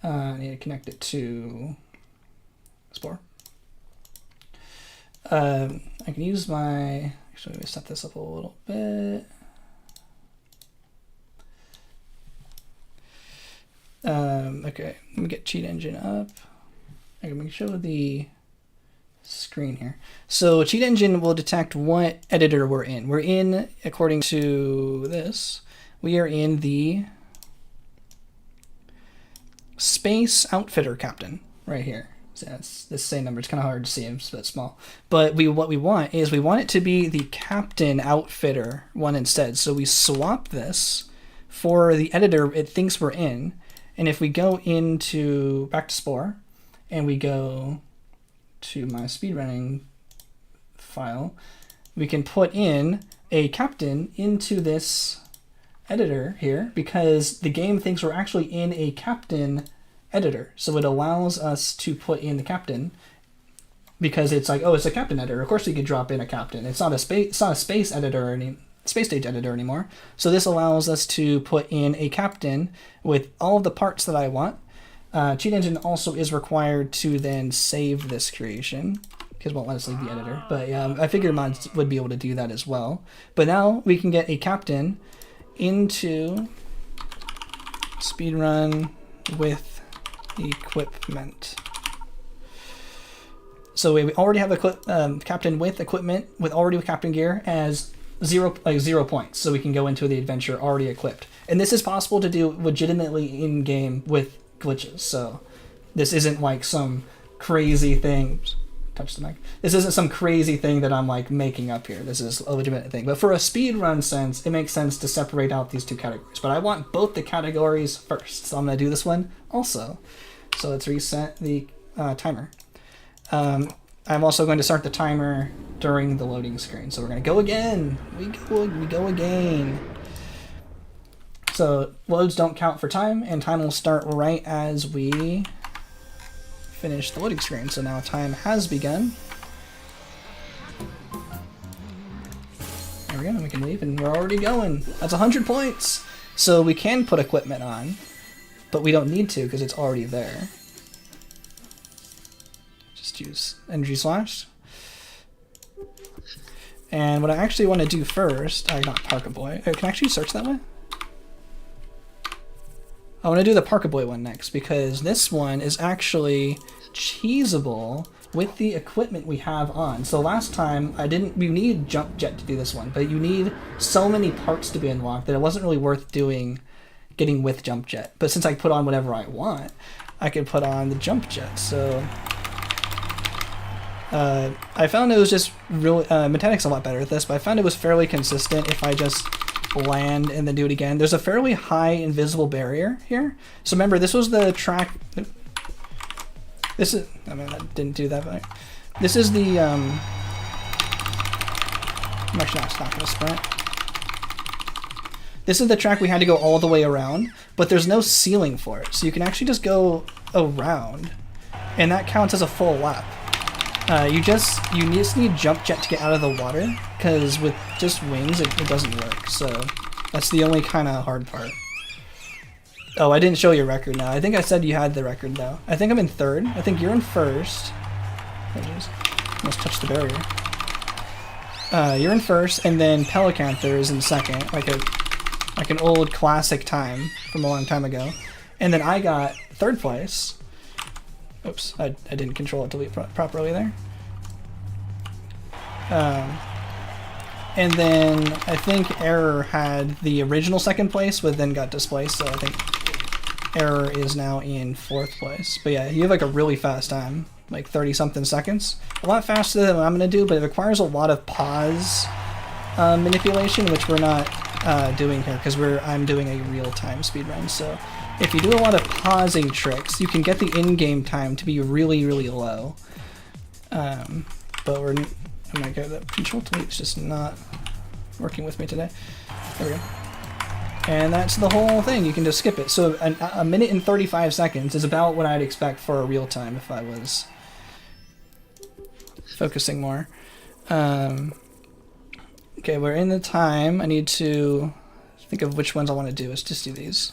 I need to connect it to Spore. I can use actually let me set this up a little bit. Okay, let me get cheat engine up. I can show the screen here. So cheat engine will detect what editor we're in. We're in, according to this, we are in the Space Outfitter Captain right here. So it's the same number. It's kind of hard to see. It's a bit small. But what we want is we want it to be the Captain Outfitter one instead. So we swap this for the editor it thinks we're in. And if we go back to Spore and we go to my speedrunning file, we can put in a captain into this editor here because the game thinks we're actually in a captain editor. So it allows us to put in the captain because it's like, oh, it's a captain editor. Of course we could drop in a captain. It's not a space editor or space stage editor anymore. So this allows us to put in a captain with all of the parts that I want. Cheat engine also is required to then save this creation because it won't let us leave the editor. But yeah, I figured mods would be able to do that as well. But now we can get a captain into speedrun with equipment. So we already have a captain with equipment with captain gear as 0 points. So we can go into the adventure already equipped. And this is possible to do legitimately in game with glitches. So this isn't like some crazy thing. Touch the mic. This isn't some crazy thing that I'm like making up here. This is a legitimate thing. But for a speedrun sense, it makes sense to separate out these two categories. But I want both the categories first. So I'm going to do this one also. So let's reset the timer. I'm also going to start the timer during the loading screen. So we're going to go again. We go again. So loads don't count for time, and time will start right as we finish the loading screen. So now time has begun. There we go, and we can leave, and we're already going. That's 100 points! So we can put equipment on, but we don't need to because it's already there. Just use energy slash. And what I actually want to do first, not Parkaboy. Can I actually search that way? I want to do the Parkaboy one next because this one is actually cheesable with the equipment we have on. So last time we needed jump jet to do this one, but you need so many parts to be unlocked that it wasn't really worth getting with jump jet. But since I put on whatever I want, I could put on the jump jet. So I found it was just really mechanic's a lot better at this, but I found it was fairly consistent if I just land and then do it again. There's a fairly high invisible barrier here. So remember, this was the track. This is, I mean, I didn't do that, but this is the, I'm actually not going to sprint. This is the track we had to go all the way around, but there's no ceiling for it. So you can actually just go around, and that counts as a full lap. You just need jump jet to get out of the water, because with just wings it doesn't work. So that's the only kind of hard part. Oh, I didn't show your record now. I think I said you had the record though. I think I'm in third. I think you're in first. Almost touched the barrier. You're in first, and then Pelicanther is in second, like an old classic time from a long time ago. And then I got third place. Oops, I didn't control it delete properly there. And then I think Error had the original second place, but then got displaced, so I think Error is now in fourth place. But yeah, you have like a really fast time, like 30-something seconds. A lot faster than what I'm going to do, but it requires a lot of pause manipulation, which we're not doing here because I'm doing a real-time speedrun. So if you do a lot of pausing tricks, you can get the in-game time to be really, really low. But oh my god, that control delete's just not working with me today. There we go. And that's the whole thing. You can just skip it. So a minute and 35 seconds is about what I'd expect for a real time if I was focusing more. Okay, we're in the time. I need to think of which ones I want to do. Let's just do these.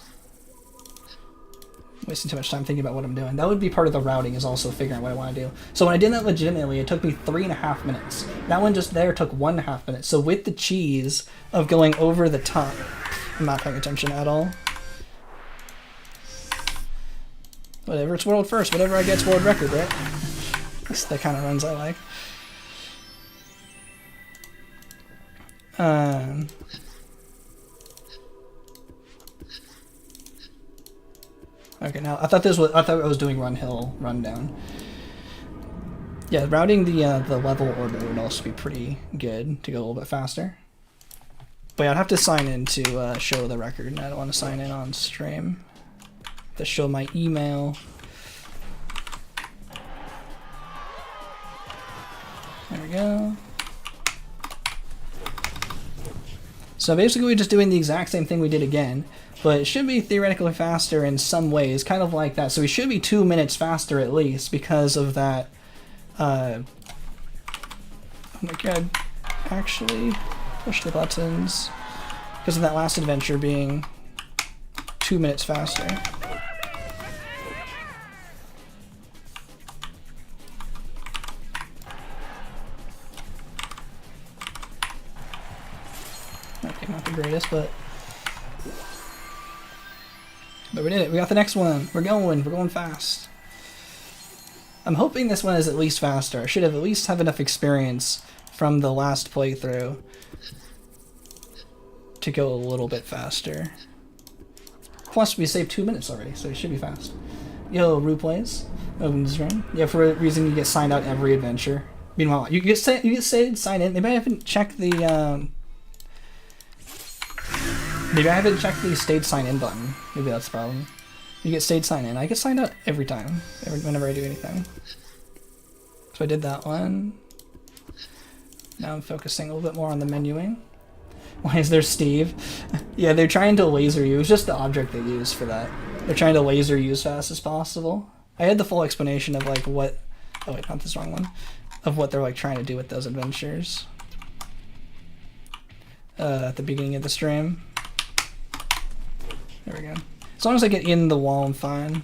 Wasting too much time thinking about what I'm doing. That would be part of the routing, is also figuring out what I want to do. So when I did that legitimately, it took me 3.5 minutes. That one just there took 1.5 minutes. So with the cheese of going over the top, I'm not paying attention at all. Whatever, it's world first. Whatever I get's world record, right? That's the kind of runs I like. Okay, now I thought I was doing run hill, run down. Yeah, routing the level order would also be pretty good to go a little bit faster. But yeah, I'd have to sign in to show the record, and I don't want to sign in on stream. To show my email. There we go. So basically we're just doing the exact same thing we did again, but it should be theoretically faster in some ways, kind of like that. So we should be 2 minutes faster at least because of that. Oh my god, actually push the buttons. Because of that last adventure being 2 minutes faster. Okay, not the greatest, but we did it. We got the next one. We're going fast. I'm hoping this one is at least faster. I should have at least have enough experience from the last playthrough to go a little bit faster. Plus, we saved 2 minutes already, so it should be fast. Yo, replays. Open this room. Yeah, for a reason you get signed out every adventure. Meanwhile, you get sign in. Maybe I haven't checked the maybe I haven't checked the stage sign in button. Maybe that's the problem. You get stage sign in. I get signed out every time, whenever I do anything. So I did that one. Now I'm focusing a little bit more on the menuing. Why is there Steve? Yeah, they're trying to laser you. It's just the object they use for that. They're trying to laser you as fast as possible. I had the full explanation of like what... Oh wait, not this wrong one. Of what they're like trying to do with those adventures. At the beginning of the stream. There we go. As long as I get in the wall, I'm fine.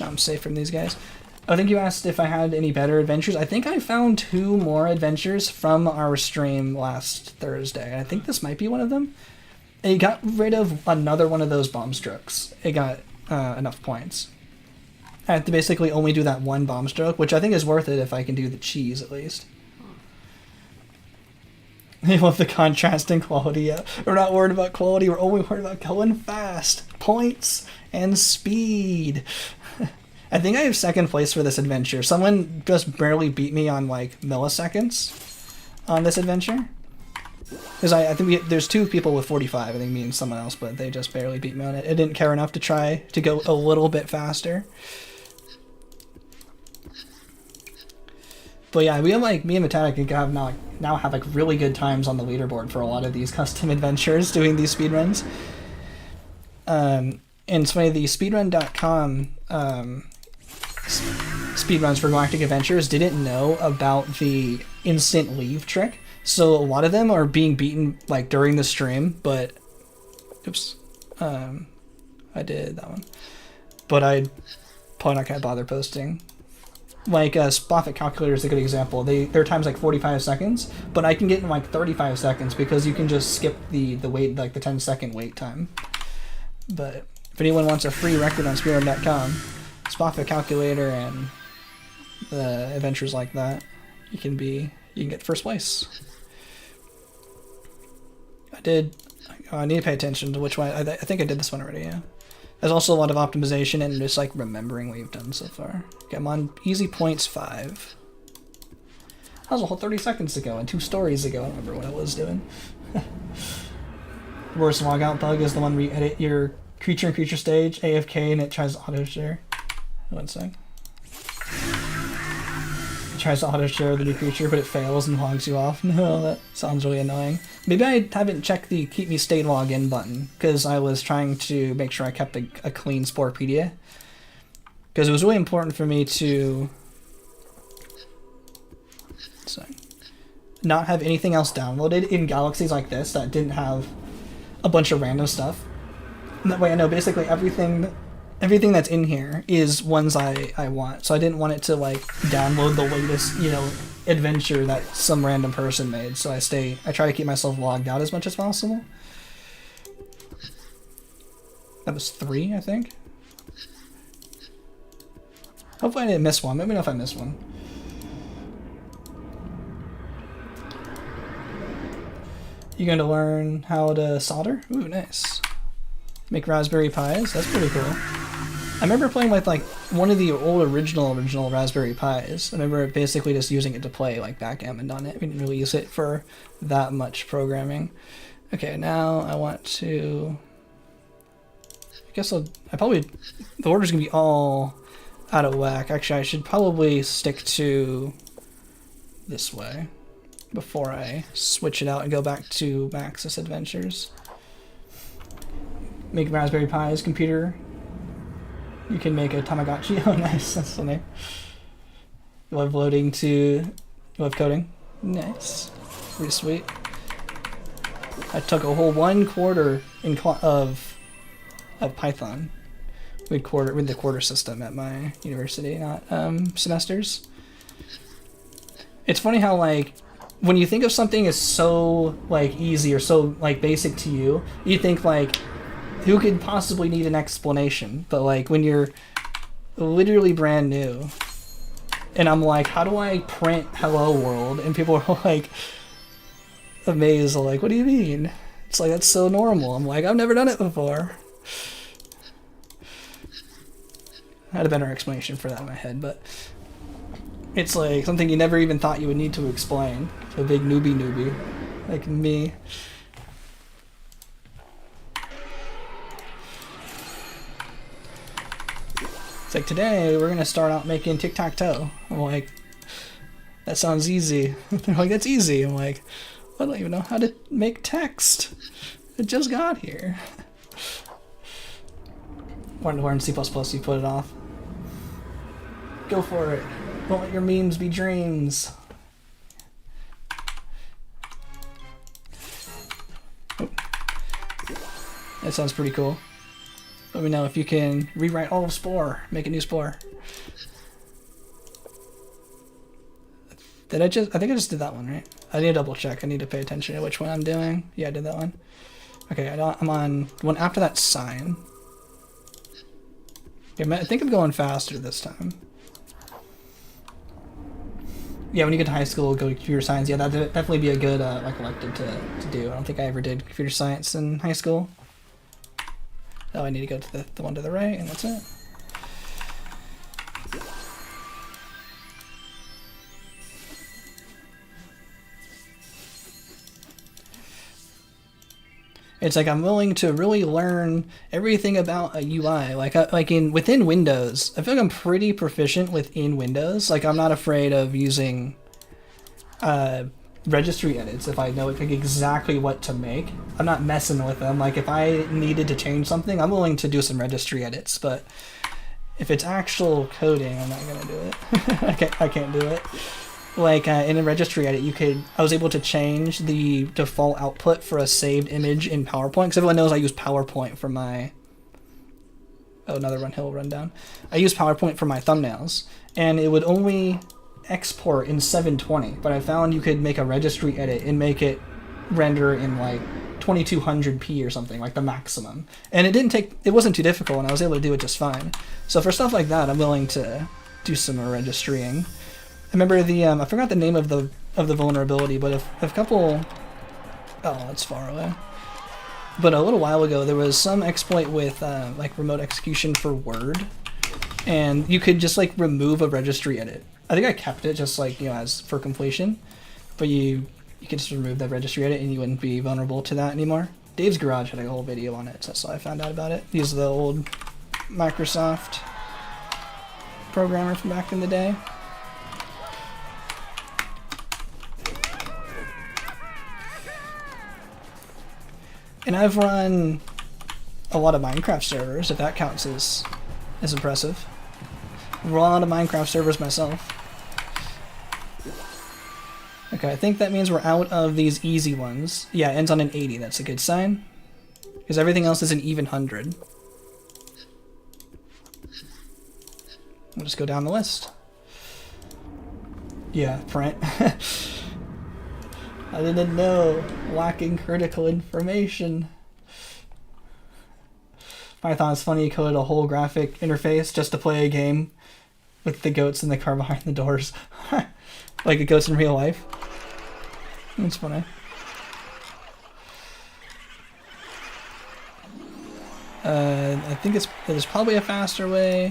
I'm safe from these guys. I think you asked if I had any better adventures. I think I found 2 more adventures from our stream last Thursday. I think this might be one of them. It got rid of another one of those bomb strokes. It got enough points. I have to basically only do that one bomb stroke, which I think is worth it if I can do the cheese at least. I love the contrast in quality. Yeah. We're not worried about quality, we're only worried about going fast. Points and speed. I think I have 2nd place for this adventure. Someone just barely beat me on like milliseconds on this adventure. Because I think there's 2 people with 45, I think me and someone else, but they just barely beat me on it. I didn't care enough to try to go a little bit faster. But yeah, we have like, me and Metallic have now have like really good times on the leaderboard for a lot of these custom adventures doing these speedruns. And it's funny, the speedrun.com speedruns for Galactic Adventures didn't know about the instant leave trick. So a lot of them are being beaten like during the stream, but oops. I did that one. But I probably not gonna bother posting. Like Spoffit Calculator is a good example. Their time's like 45 seconds, but I can get in like 35 seconds because you can just skip the wait, like the 10-second wait time. But if anyone wants a free record on Speedrun.com, Spoffit Calculator and adventures like that, you can get 1st place. I need to pay attention to which one. I think I did this one already, yeah. There's also a lot of optimization and just like remembering what you've done so far. Okay, I'm on easy points 5. That was a whole 30 seconds ago and 2 stories ago. I don't remember what I was doing. Worst logout bug is the one where you edit your creature and creature stage, AFK, and it tries to auto-share. One sec. It tries to auto-share the new creature, but it fails and logs you off. No, that sounds really annoying. Maybe I haven't checked the Keep Me Stay Login button, because I was trying to make sure I kept a clean Sporepedia. Because it was really important for me to not have anything else downloaded in galaxies like this that didn't have a bunch of random stuff. And that way I know basically everything that's in here is ones I want. So I didn't want it to like download the latest, adventure that some random person made. So I try to keep myself logged out as much as possible. That was 3, I think. Hopefully I didn't miss one. Let me know if I missed one. You're going to learn how to solder? Ooh, nice. Make Raspberry Pis? That's pretty cool. I remember playing with like one of the old original Raspberry Pis. I remember basically just using it to play like backgammon on it. We didn't really use it for that much programming. Okay, now I want to... I guess the order's gonna be all out of whack. Actually, I should probably stick to this way before I switch it out and go back to Maxis Adventures. Make Raspberry Pi's computer. You can make a Tamagotchi. Oh, nice. That's funny. You love loading to... You love coding? Nice. Pretty sweet. I took a whole 1 quarter of Python with the quarter system at my university, not semesters. It's funny how like when you think of something as so like easy or so like basic to you, you think like who could possibly need an explanation? But like when you're literally brand new, and I'm like, how do I print "Hello World"? And people are like amazed, like, what do you mean? It's like that's so normal. I'm like, I've never done it before. I had a better explanation for that in my head, but it's like something you never even thought you would need to explain. A big newbie like me. It's like, today we're gonna start out making tic-tac-toe. I'm like, that sounds easy. They're like, that's easy. I'm like, I don't even know how to make text. It just got here. Wanted to learn C++, you put it off. Go for it. Don't let your memes be dreams. Oh. That sounds pretty cool. Let me know if you can rewrite all of Spore. Make a new Spore. I think I just did that one, right? I need to double check. I need to pay attention to which one I'm doing. Yeah, I did that one. Okay, I'm on one after that sign. Okay, I think I'm going faster this time. Yeah, when you get to high school, go to computer science. Yeah, that'd definitely be a good like elective to do. I don't think I ever did computer science in high school. Oh, I need to go to the one to the right, and that's it. It's like I'm willing to really learn everything about a UI. Within Windows, I feel like I'm pretty proficient within Windows. Like I'm not afraid of using registry edits if I know exactly what to make. I'm not messing with them. Like if I needed to change something, I'm willing to do some registry edits. But if it's actual coding, I'm not gonna do it. I can't do it. Like in a registry edit, I was able to change the default output for a saved image in PowerPoint, because everyone knows I use PowerPoint for my... Oh, another hill rundown. I use PowerPoint for my thumbnails, and it would only export in 720, but I found you could make a registry edit and make it render in like 2200p or something, like the maximum. And it wasn't too difficult, and I was able to do it just fine. So for stuff like that, I'm willing to do some registrying. I remember I forgot the name of the vulnerability, but a couple... Oh, that's far away. But a little while ago, there was some exploit with like remote execution for Word, and you could just like remove a registry edit. I think I kept it just like, as for completion, but you could just remove that registry edit and you wouldn't be vulnerable to that anymore. Dave's Garage had a whole video on it, so that's how I found out about it. He's the old Microsoft programmer from back in the day. And I've run a lot of Minecraft servers, if that counts as impressive. I've run a lot of Minecraft servers myself. Okay, I think that means we're out of these easy ones. Yeah, it ends on an 80, that's a good sign. Because everything else is an even 100. We'll just go down the list. Yeah, print. I didn't know. Lacking critical information. Python's funny, you coded a whole graphic interface just to play a game. with the goats in the car behind the doors. Like the goats in real life. That's funny. I think there's probably a faster way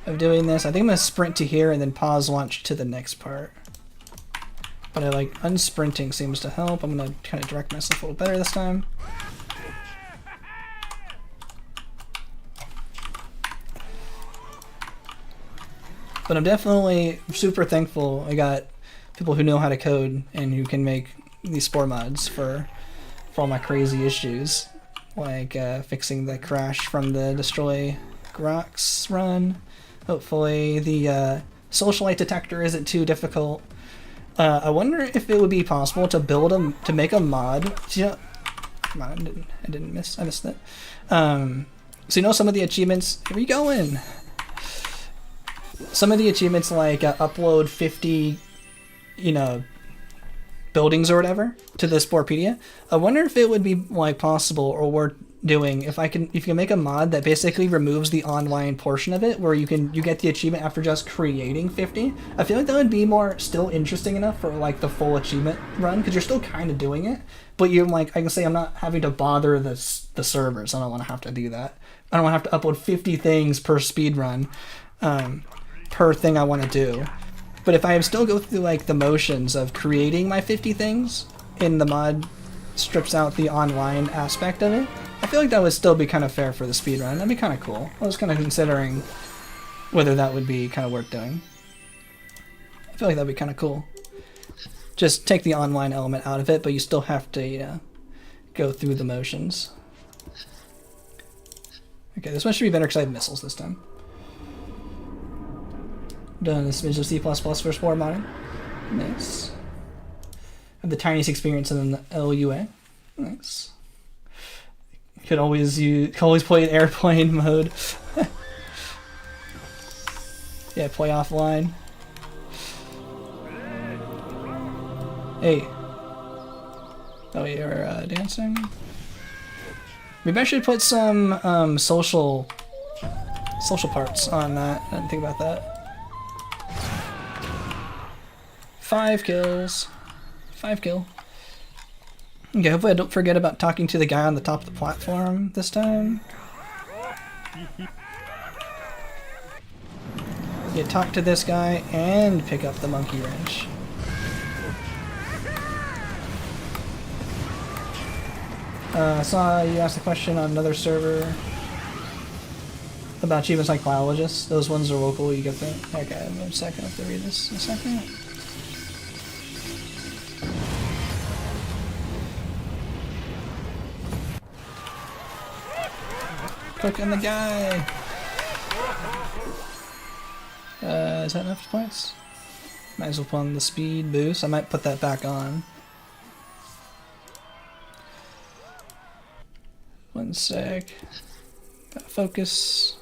of doing this. I think I'm going to sprint to here and then pause launch to the next part. But I like unsprinting seems to help. I'm going to kind of direct myself a little better this time. But I'm definitely super thankful I got people who know how to code and who can make these Spore mods for all my crazy issues. Like fixing the crash from the Destroy Grox run. Hopefully the socialite detector isn't too difficult. I wonder if it would be possible to make a mod. Come on, I missed it. So you know some of the achievements. Here we going. Some of the achievements like upload 50, buildings or whatever to the Sporepedia. I wonder if it would be like possible or worth doing if you can make a mod that basically removes the online portion of it, where you get the achievement after just creating 50. I feel like that would be still interesting enough for like the full achievement run, because you're still kind of doing it, but you're like, I can say I'm not having to bother the servers. I don't want to have to do that. I don't want to have to upload 50 things per speedrun. Per thing I want to do. But if I still go through like the motions of creating my 50 things and the mod strips out the online aspect of it, I feel like that would still be kind of fair for the speedrun. That'd be kind of cool. I was kind of considering whether that would be kind of worth doing. I feel like that'd be kind of cool. Just take the online element out of it, but you still have to go through the motions. Okay, this one should be better because I have missiles this time. Done a smidge of C++ for Spore modding. Nice. Have the tiniest experience in the LUA. Nice. Could always play in airplane mode. Yeah, play offline. Hey. Oh, you're dancing? Maybe I should put some social parts on that. I didn't think about that. 5 kills. 5 kill. Okay, hopefully I don't forget about talking to the guy on the top of the platform this time. Yeah, talk to this guy and pick up the monkey wrench. I saw you asked a question on another server about achievements like biologists. Those ones are local, you get them. Okay, give me a second, I have to read this in a second. Click on the guy! Is that enough points? Might as well put on the speed boost. I might put that back on. One sec. Focus.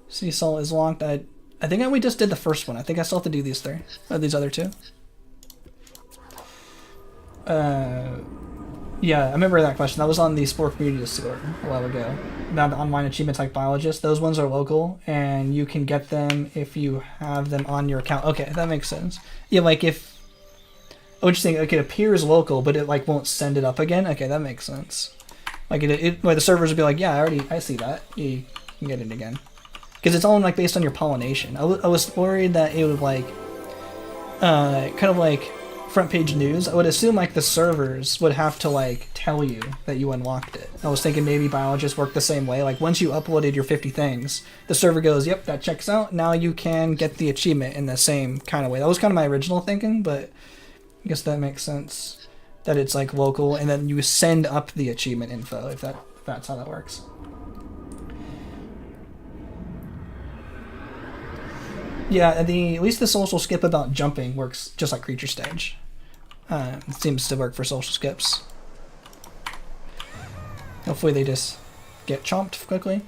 Seesaw is locked. I think we just did the first one. I think I still have to do these three. Or these other two. Yeah, I remember that question. That was on the Spore Community Discord a while ago. About the online achievements like biologists. Those ones are local, and you can get them if you have them on your account. Okay, that makes sense. Yeah, like if... Oh, interesting. Like it appears local, but it like won't send it up again. Okay, that makes sense. Like the servers would be like, yeah, I see that. You can get it again. Because it's all like based on your pollination. I was worried that it would like... kind of like... front page news. I would assume like the servers would have to like tell you that you unlocked it. I was thinking maybe biologists work the same way. Like once you uploaded your 50 things, the server goes, yep, that checks out. Now you can get the achievement in the same kind of way. That was kind of my original thinking, but I guess that makes sense. That it's like local, and then you send up the achievement info if that's how that works. Yeah, at least the social skip about jumping works just like Creature Stage. It seems to work for social skips. Hopefully they just get chomped quickly.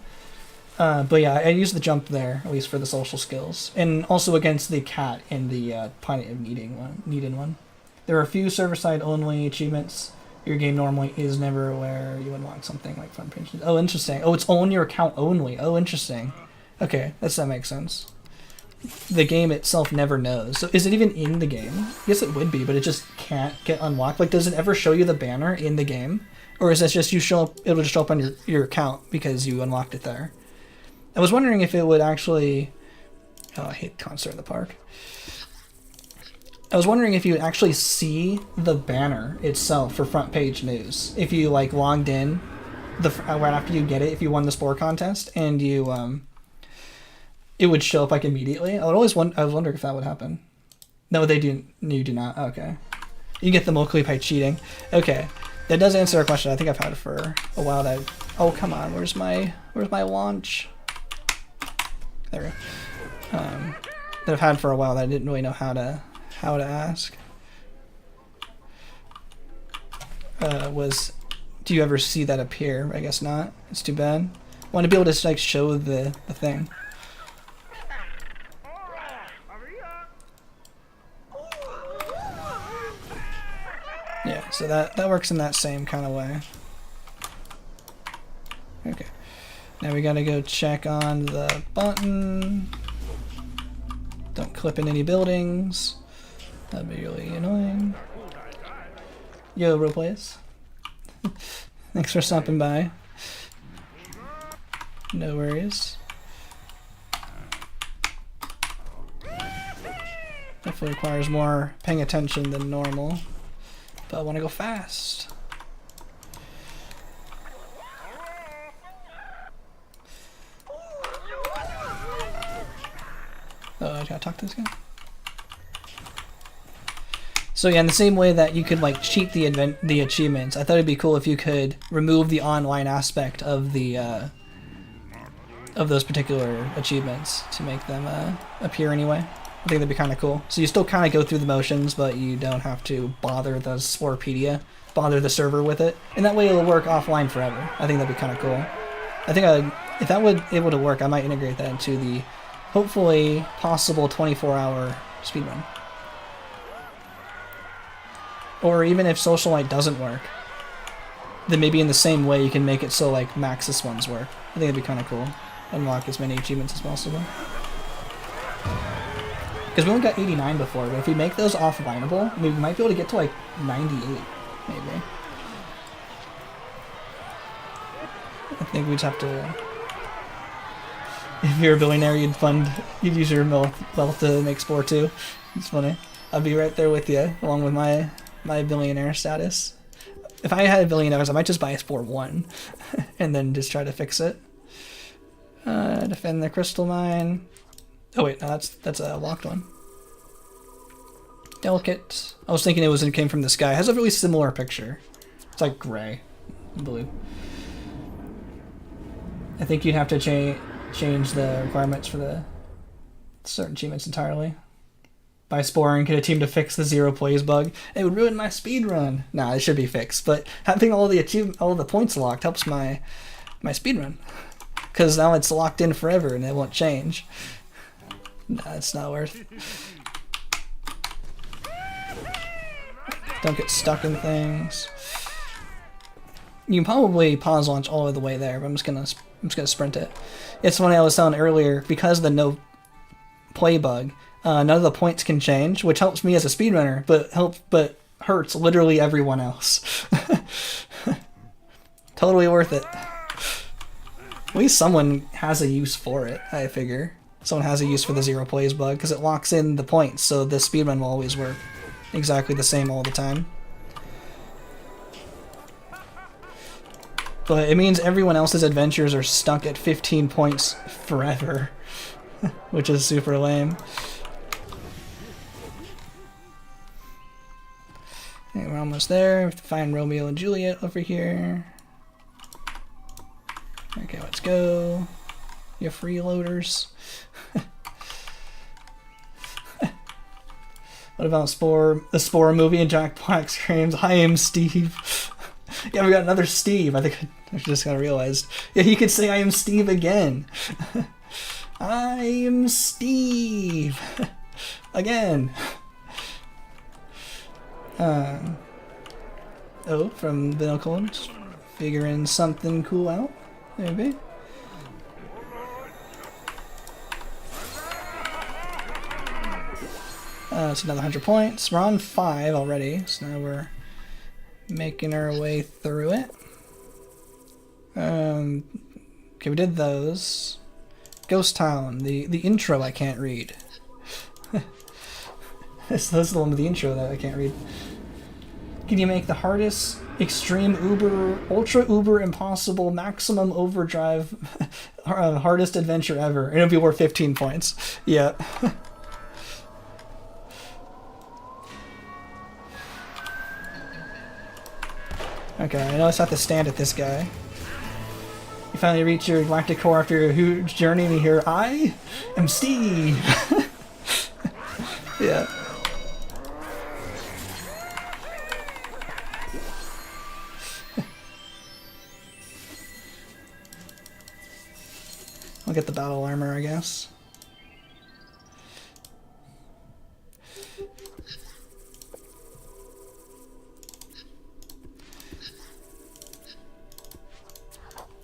But yeah, I use the jump there, at least for the social skills. And also against the cat in the Planet of Needin one. There are a few server-side only achievements. Your game normally is never where you unlock something like front page. Oh, interesting. Oh, it's on your account only. Oh, interesting. Okay, that makes sense. the game itself never knows. So is it even in the game? Yes, it would be, but it just can't get unlocked. Like, does it ever show you the banner in the game? Or is it just you show up, it'll just show up on your account because you unlocked it there? I was wondering if it would actually... Oh, I hate Concert in the Park. I was wondering if you would actually see the banner itself for front page news. If you, like, logged in right after you get it, if you won the Spore contest, and you... it would show up like immediately. I was wondering if that would happen. No, they do. You do not. Okay, you get them locally by cheating. Okay, that does answer our question. I think I've had it for a while. That oh come on, where's my launch? There we go. That I've had for a while that I didn't really know how to ask. Was do you ever see that appear? I guess not. It's too bad. I want to be able to like show the thing. Yeah, so that works in that same kind of way. Okay. Now we gotta go check on the button. Don't clip in any buildings. That'd be really annoying. Yo, roleplays. Thanks for stopping by. No worries. Definitely requires more paying attention than normal. But I want to go fast. Oh, I gotta talk to this guy. So yeah, in the same way that you could like cheat the achievements, I thought it'd be cool if you could remove the online aspect of the of those particular achievements to make them appear anyway. I think that'd be kind of cool. So you still kind of go through the motions, but you don't have to bother the Sporepedia, bother the server with it. And that way it'll work offline forever. I think that'd be kind of cool. I think if that would able to work, I might integrate that into the hopefully possible 24-hour speedrun. Or even if Socialite doesn't work, then maybe in the same way you can make it so like Maxis ones work. I think that'd be kind of cool. Unlock as many achievements as possible. Because we only got 89 before, but if we make those offlineable, we might be able to get to like 98, maybe. I think we just have to... If you're a billionaire, you'd use your wealth to make Spore too. It's funny. I'd be right there with you, along with my billionaire status. If I had $1 billion, I might just buy a Spore 1, and then just try to fix it. Defend the crystal mine. Oh wait, no, that's a locked one. Delicate. I was thinking it came from the sky. It has a really similar picture. It's like gray, blue. I think you'd have to change the requirements for the certain achievements entirely. By Spore and get a team to fix the 0 plays bug. It would ruin my speedrun. Nah, it should be fixed. But having all the points locked helps my speedrun. Because now it's locked in forever and it won't change. Nah, it's not worth it. Don't get stuck in things. You can probably pause launch all the way there, but I'm just gonna sprint it. It's funny, I was telling earlier, because of the no play bug, none of the points can change, which helps me as a speedrunner, but hurts literally everyone else. Totally worth it. At least someone has a use for it, I figure. Someone has a use for the 0 plays bug, because it locks in the points, so the speedrun will always work exactly the same all the time. But it means everyone else's adventures are stuck at 15 points forever, which is super lame. Okay, we're almost there. We have to find Romeo and Juliet over here. Okay, let's go. You freeloaders. What about Spore? The Spore movie and Jack Black screams, "I am Steve." Yeah, we got another Steve. I think I just got realized. Yeah, he could say, "I am Steve" again. I am Steve. Again. Oh, from Binnacle. Figuring something cool out. Maybe. It's another 100 points. We're on 5 already, so now we're making our way through it. Okay, we did those. Ghost Town, the intro I can't read. This is the one with the intro that I can't read. Can you make the hardest, extreme, uber, ultra uber, impossible, maximum overdrive, hardest adventure ever? And it'll be worth 15 points. Yeah. Okay, I know I have to stand at this guy. You finally reach your galactic core after a huge journey, and you hear, I am Steve! Yeah. I'll get the battle armor, I guess.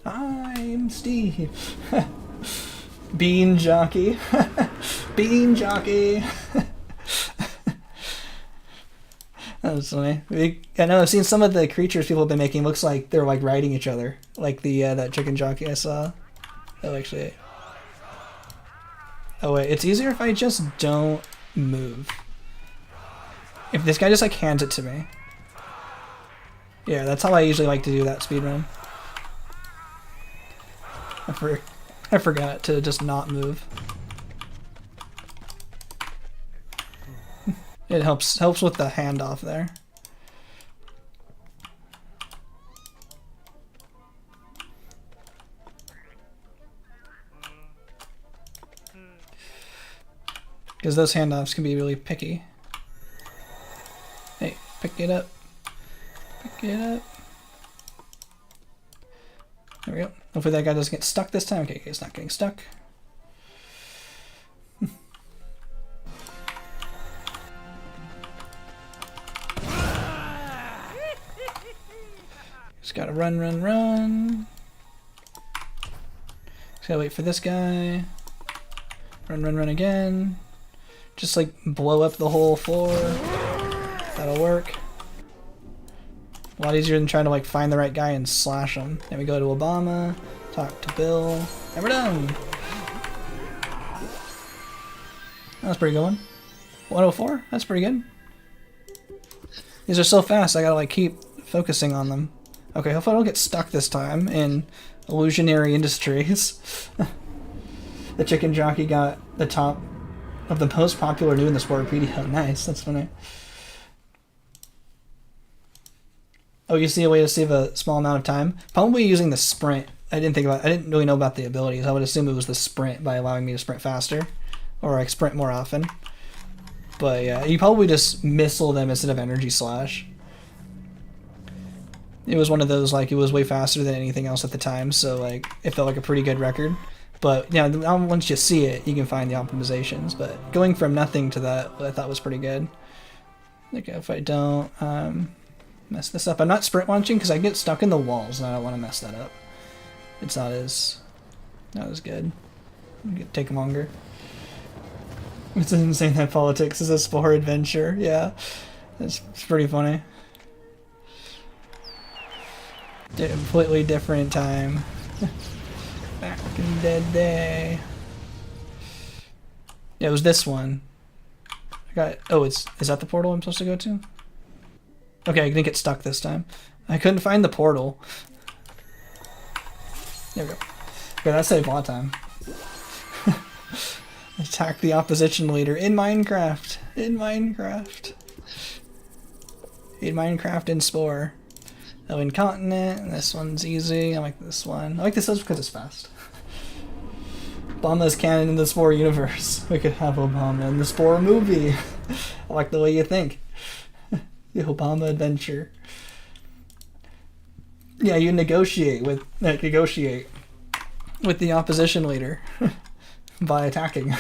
I'm Steve. Bean jockey. Bean jockey. That was funny. I know I've seen some of the creatures people have been making. Looks like they're like riding each other, like the that chicken jockey I saw. Oh, actually. Oh wait, it's easier if I just don't move. If this guy just like hands it to me. Yeah, that's how I usually like to do that speedrun. I forgot to just not move. It helps with the handoff there. Because those handoffs can be really picky. Hey, pick it up. Pick it up. There we go. Hopefully that guy doesn't get stuck this time. Okay, he's not getting stuck. Just gotta run, run, run. Just gotta wait for this guy. Run, run, run again. Just like blow up the whole floor. That'll work. A lot easier than trying to like find the right guy and slash him. Then we go to Obama, talk to Bill, and we're done. That's a pretty good one. 104? That's pretty good. These are so fast, I gotta like keep focusing on them. Okay, hopefully I don't get stuck this time in Illusionary Industries. The chicken jockey got the top of the most popular new in the Spore video. Nice, that's funny. Oh, you see a way to save a small amount of time? Probably using the sprint. I didn't really know about the abilities. I would assume it was the sprint by allowing me to sprint faster. Or like sprint more often. But yeah, you probably just missile them instead of energy slash. It was one of those, like, it was way faster than anything else at the time, so like it felt like a pretty good record. But yeah, once you see it, you can find the optimizations. But going from nothing to that, I thought was pretty good. Okay, if I don't mess this up. I'm not sprint launching because I get stuck in the walls and I don't want to mess that up. It's not as good. It'll take longer. It's insane that politics is a Spore adventure. Yeah, it's pretty funny. Completely different time. Back in the day. Yeah, it was this one. I got. Oh, is that the portal I'm supposed to go to? Okay, I didn't get stuck this time. I couldn't find the portal. There we go. Okay, that saved a lot of time. Attack the opposition leader in Minecraft. In Minecraft. In Minecraft in Spore. Oh, Incontinent. This one's easy. I like this one. I like this one because it's fast. Obama's canon in the Spore universe. We could have Obama in the Spore movie. I like the way you think. The Obama adventure. Yeah, you negotiate with the opposition leader by attacking.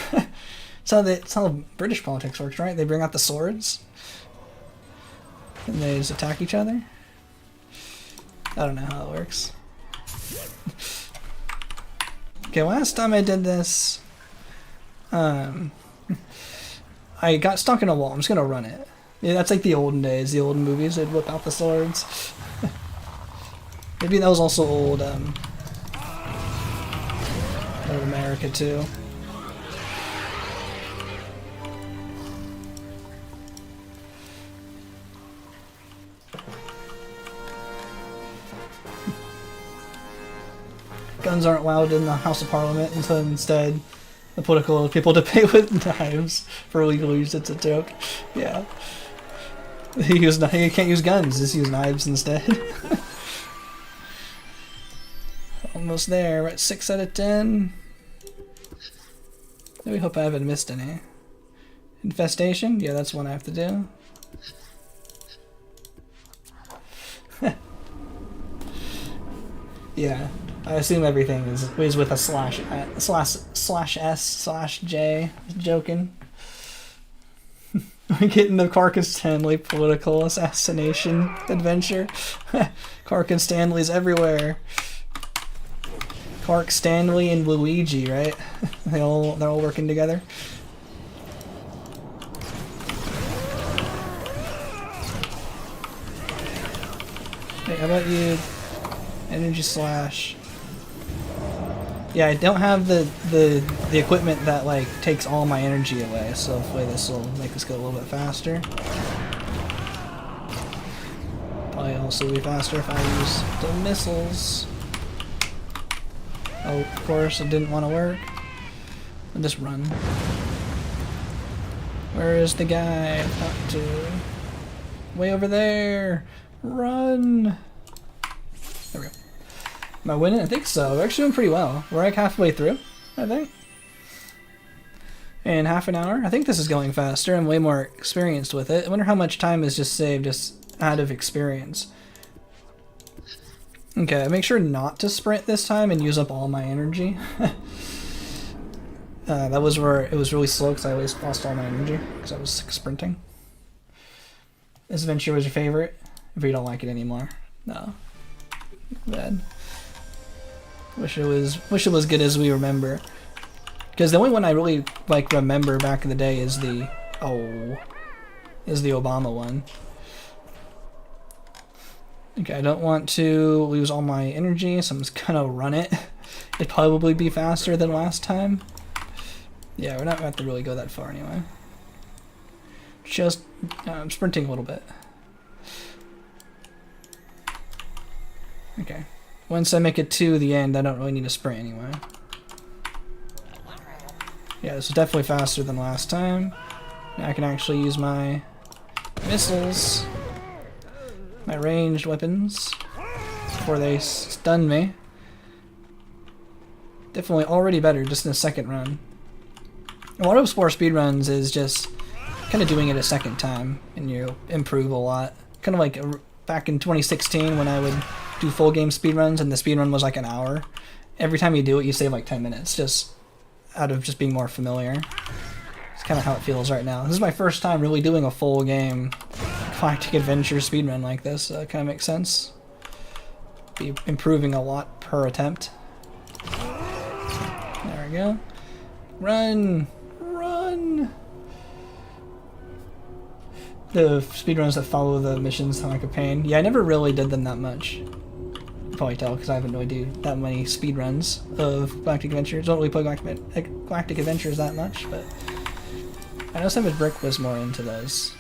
That's how British politics works, right? They bring out the swords and they just attack each other. I don't know how it works. Okay, last time I did this, I I got stuck in a wall. I'm just gonna run it. Yeah, that's like the olden days, the old movies. They'd whip out the swords. Maybe that was also old America too. Guns aren't allowed in the House of Parliament, and so instead the political people to pay with knives for illegal use. It's a joke. Yeah. You can't use guns, just use knives instead. Almost there. We're at 6 out of 10. We hope I haven't missed any. Infestation? Yeah, that's one I have to do. Yeah, I assume everything is with a /S/J. Joking. We get into Clark and Stanley political assassination adventure. Clark and Stanley's everywhere. Clark, Stanley, and Luigi, right? They're all working together. Hey, how about you? Energy slash. Yeah, I don't have the equipment that like takes all my energy away, so hopefully this will make us go a little bit faster. Probably also be faster if I use the missiles. Oh, of course, it didn't want to work. I'll just run. Where is the guy I talked to? Way over there! Run! There we go. Am I winning? I think so. We're actually doing pretty well. We're like halfway through, I think. In half an hour. I think this is going faster. I'm way more experienced with it. I wonder how much time is just saved just out of experience. Okay, make sure not to sprint this time and use up all my energy. That was where it was really slow because I always lost all my energy because I was sprinting. This adventure was your favorite? If you don't like it anymore. No. Bad. Wish it was good as we remember. Because the only one I really like remember back in the day is the Obama one. Okay, I don't want to lose all my energy, so I'm just gonna run it. It'd probably be faster than last time. Yeah, we're not gonna have to really go that far anyway. Just I'm sprinting a little bit. Okay. Once I make it to the end, I don't really need to sprint anyway. Yeah, this is definitely faster than last time. Now I can actually use my missiles, my ranged weapons, before they stun me. Definitely already better just in the second run. And one of Spore speedruns is just kind of doing it a second time, and you improve a lot. Kind of like back in 2016 when I would do full game speedruns and the speedrun was like an hour. Every time you do it, you save like 10 minutes just out of just being more familiar. It's kind of how it feels right now. This is my first time really doing a full game Galactic Adventure speedrun like this, so it kind of makes sense. Be improving a lot per attempt. There we go. Run! Run! The speedruns that follow the missions sound like a pain. Yeah, I never really did them that much. You probably tell because I haven't really do that many speedruns of Galactic Adventures. Don't really play Galactic Adventures that much, but I know Savage Brick was more into those.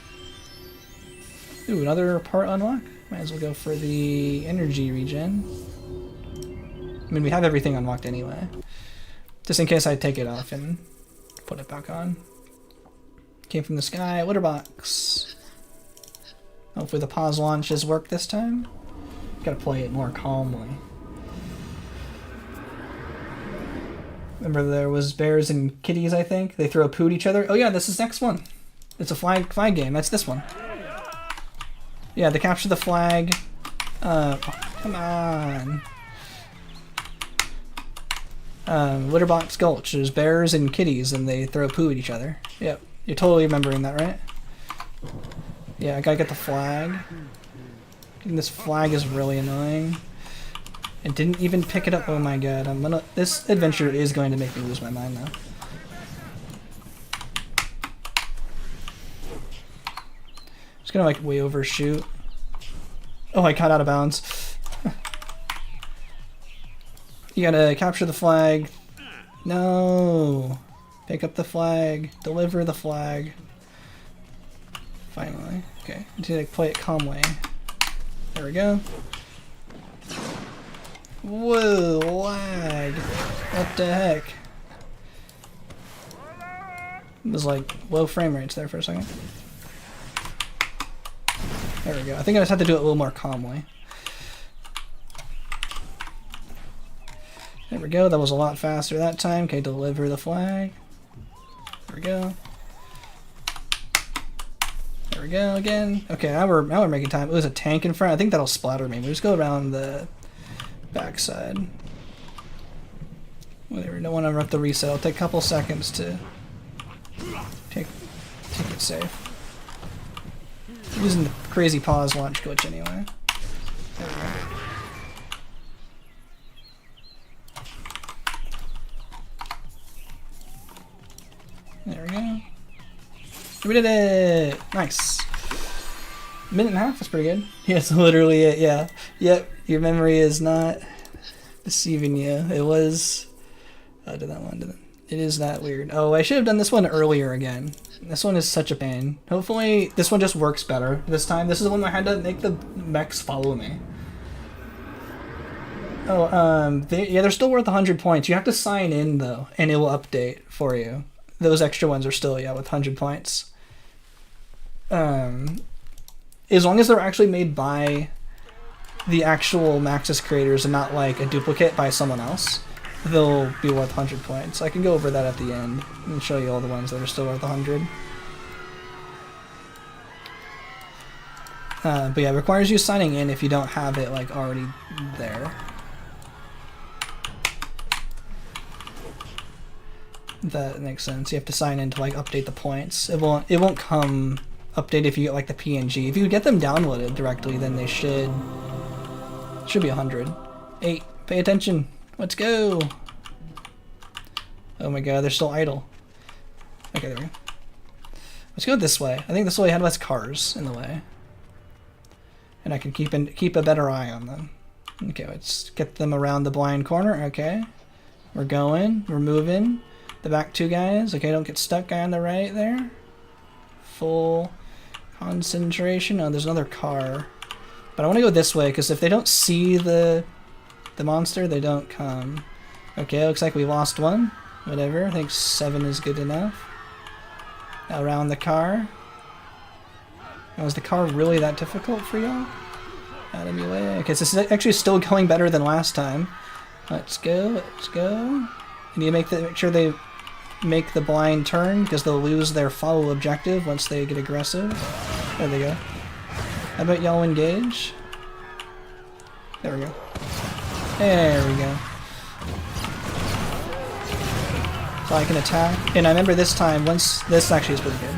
Ooh, another part unlock? Might as well go for the energy regen. I mean, we have everything unlocked anyway. Just in case I take it off and put it back on. Came from the sky, litter box. Hopefully the pause launches work this time. Gotta play it more calmly. Remember there was bears and kitties, I think? They throw poo at each other. Oh yeah, this is next one. It's a flag game. That's this one. Yeah, they capture the flag. Oh, come on. Litterbox Gulch. There's bears and kitties, and they throw poo at each other. Yep, you're totally remembering that, right? Yeah, I gotta get the flag. Getting this flag is really annoying. It didn't even pick it up. Oh my god, this adventure is going to make me lose my mind now. gonna like way overshoot. Oh, I got out of bounds. You gotta capture the flag. No. Pick up the flag. Deliver the flag. Finally. Okay. I need to play it calmly. There we go. Whoa, lag. What the heck? It was like low frame rates there for a second. There we go. I think I just have to do it a little more calmly. There we go. That was a lot faster that time. Okay, deliver the flag. There we go. There we go again. Okay, now we're making time. It was a tank in front. I think that'll splatter me. We just go around the backside. Whatever. Don't want to interrupt the reset. It'll take a couple seconds to take it safe. I'm using the crazy pause launch glitch anyway. There we go. There we go. We did it! Nice. Minute and a half is pretty good. Yeah, that's literally it, yeah. Yep, your memory is not deceiving you. It was... Oh, did that one, It is that weird. Oh, I should have done this one earlier again. This one is such a pain. Hopefully, this one just works better this time. This is the one where I had to make the mechs follow me. Oh, they're still worth 100 points. You have to sign in, though, and it will update for you. Those extra ones are still, yeah, with 100 points. As long as they're actually made by the actual Maxis creators and not like a duplicate by someone else, they'll be worth 100 points. I can go over that at the end and show you all the ones that are still worth 100. But yeah, it requires you signing in if you don't have it like already there. That makes sense. You have to sign in to like update the points. It won't come update if you get like the PNG. If you get them downloaded directly, then they should be 100. 8. Pay attention. Let's go. Oh my god, they're still idle. Okay, there we go. Let's go this way. I think this way had less cars in the way, and I can keep a better eye on them. Okay, let's get them around the blind corner. Okay, we're going. We're moving. The back two guys. Okay, don't get stuck. Guy on the right there. Full concentration. Oh, there's another car. But I want to go this way, because if they don't see the monster, they don't come. Okay, looks like we lost one. Whatever. I think 7 is good enough. Around the car. Now, is the car really that difficult for y'all? Out of your way. Okay, so this is actually still going better than last time. Let's go. Let's go. You need to make sure they make the blind turn, because they'll lose their follow objective once they get aggressive. There they go. How about y'all engage? There we go. There we go. So I can attack. And I remember this time, this actually is pretty good.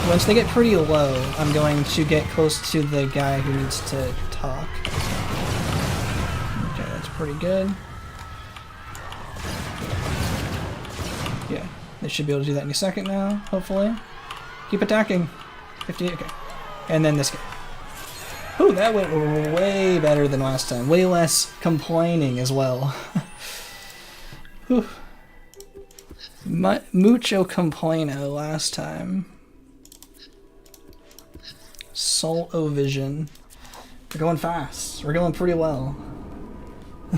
Once they get pretty low, I'm going to get close to the guy who needs to talk. Okay, that's pretty good. Yeah, they should be able to do that any second now, hopefully. Keep attacking. 58, okay. And then this guy. Oh, that went way better than last time. Way less complaining as well. Mucho complaino last time. Salt-O-Vision. We're going fast. We're going pretty well.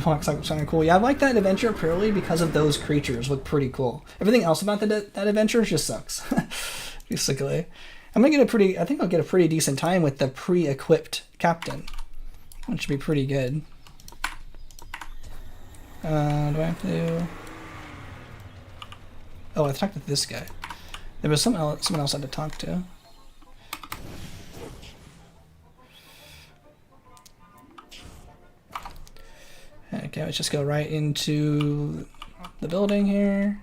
Looks like it's kind of cool. Yeah, I like that adventure purely because of those creatures. Look pretty cool. Everything else about that adventure just sucks. Basically. I'm gonna get a pretty. I think I'll get a pretty decent time with the pre-equipped captain, which should be pretty good. Do I have to? Oh, I talked to this guy. There was someone else I had to talk to. Okay, let's just go right into the building here.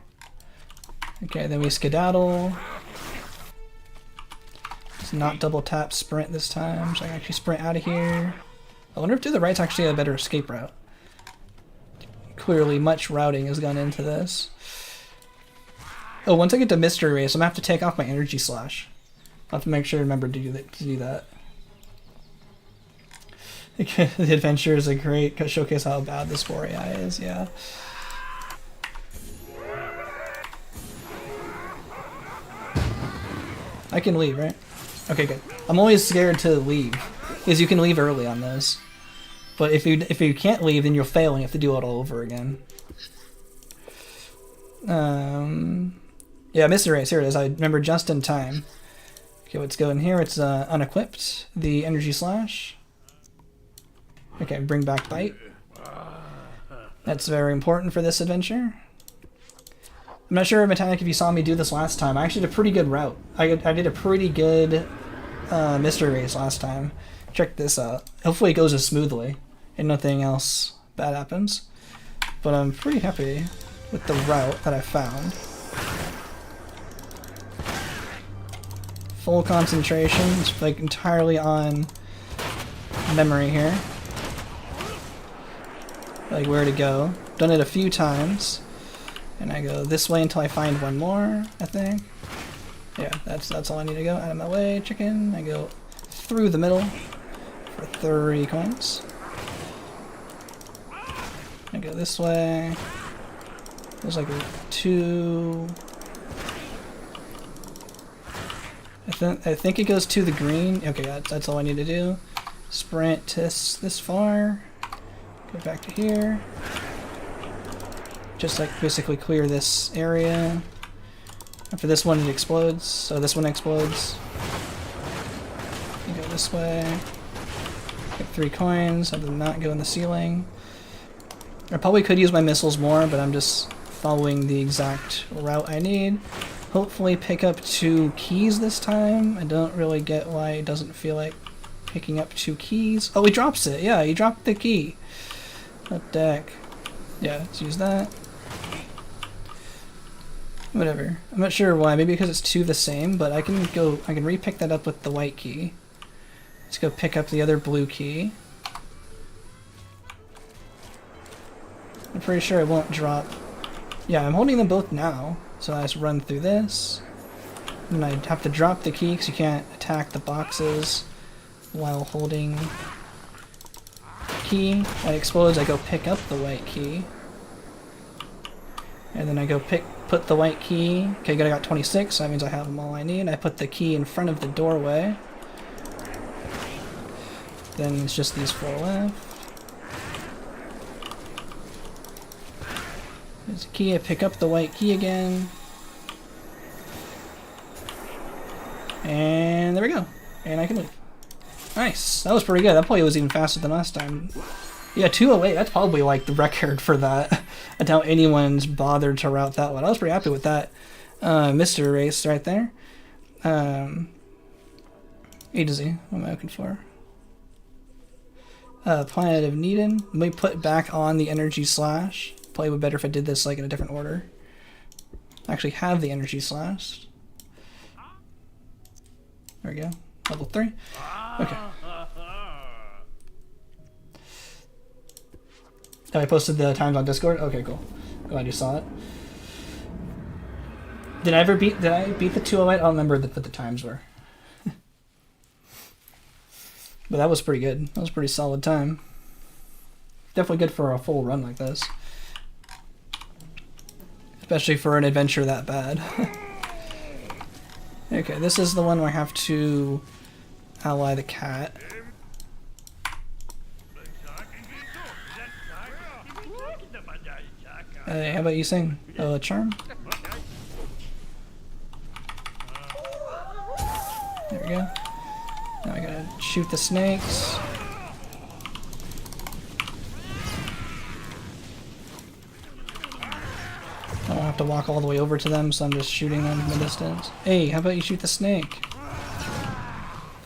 Okay, then we skedaddle. It's not double tap sprint this time, so I can actually sprint out of here. I wonder if to the right's actually a better escape route. Clearly, much routing has gone into this. Oh, once I get to Mystery Race, I'm gonna have to take off my energy slash. I'll have to make sure to remember to do that. The adventure is a great showcase how bad the Spore AI is, yeah. I can leave, right? Okay, good. I'm always scared to leave, because you can leave early on those. But if you can't leave, then you'll fail and you have to do it all over again. Yeah, Mr. Race, here it is. I remember just in time. Okay, let's go in here. It's unequipped. The energy slash. Okay, bring back bite. That's very important for this adventure. I'm not sure, Metallic, if you saw me do this last time. I actually did a pretty good route. I did a pretty good mystery race last time. Check this out. Hopefully it goes as smoothly and nothing else bad happens. But I'm pretty happy with the route that I found. Full concentration. It's like entirely on memory here. Like where to go. Done it a few times. And I go this way until I find one more, I think. Yeah, that's all I need to go. Out of my way, chicken. I go through the middle for 30 coins. I go this way. There's like two. I think it goes to the green. Okay, that's all I need to do. Sprint this far. Go back to here. Just like basically clear this area. After this one, it explodes. So this one explodes. You go this way. Get 3 coins. Have them not go in the ceiling. I probably could use my missiles more, but I'm just following the exact route I need. Hopefully pick up 2 keys this time. I don't really get why it doesn't feel like picking up 2 keys. Oh, he drops it. Yeah, he dropped the key. What the heck? Yeah, let's use that. Whatever. I'm not sure why. Maybe because it's 2 the same, but I can re-pick that up with the white key. Let's go pick up the other blue key. I'm pretty sure it won't drop. Yeah, I'm holding them both now. So I just run through this. And I have to drop the key because you can't attack the boxes while holding the key. When it explodes, I go pick up the white key. And then I go put the white key. Okay, I got 26, so that means I have them all I need. I put the key in front of the doorway. Then it's just these 4 left. There's a key, I pick up the white key again. And there we go. And I can leave. Nice. That was pretty good. That probably was even faster than last time. Yeah, 208, that's probably like the record for that. I doubt anyone's bothered to route that one. I was pretty happy with that Mr. Race right there. A to Z, what am I looking for? Planet of Needon. Let me put back on the energy slash. Probably would be better if I did this like in a different order. I actually have the energy slash. There we go. Level 3. Okay. Oh, I posted the times on Discord? Okay, cool. Glad you saw it. Did I beat the 208? I don't remember what the times were. But that was pretty good. That was a pretty solid time. Definitely good for a full run like this. Especially for an adventure that bad. Okay, this is the one where I have to ally the cat. Hey, how about you sing Charm? There we go. Now I gotta shoot the snakes. I don't have to walk all the way over to them, so I'm just shooting them from the distance. Hey, how about you shoot the snake?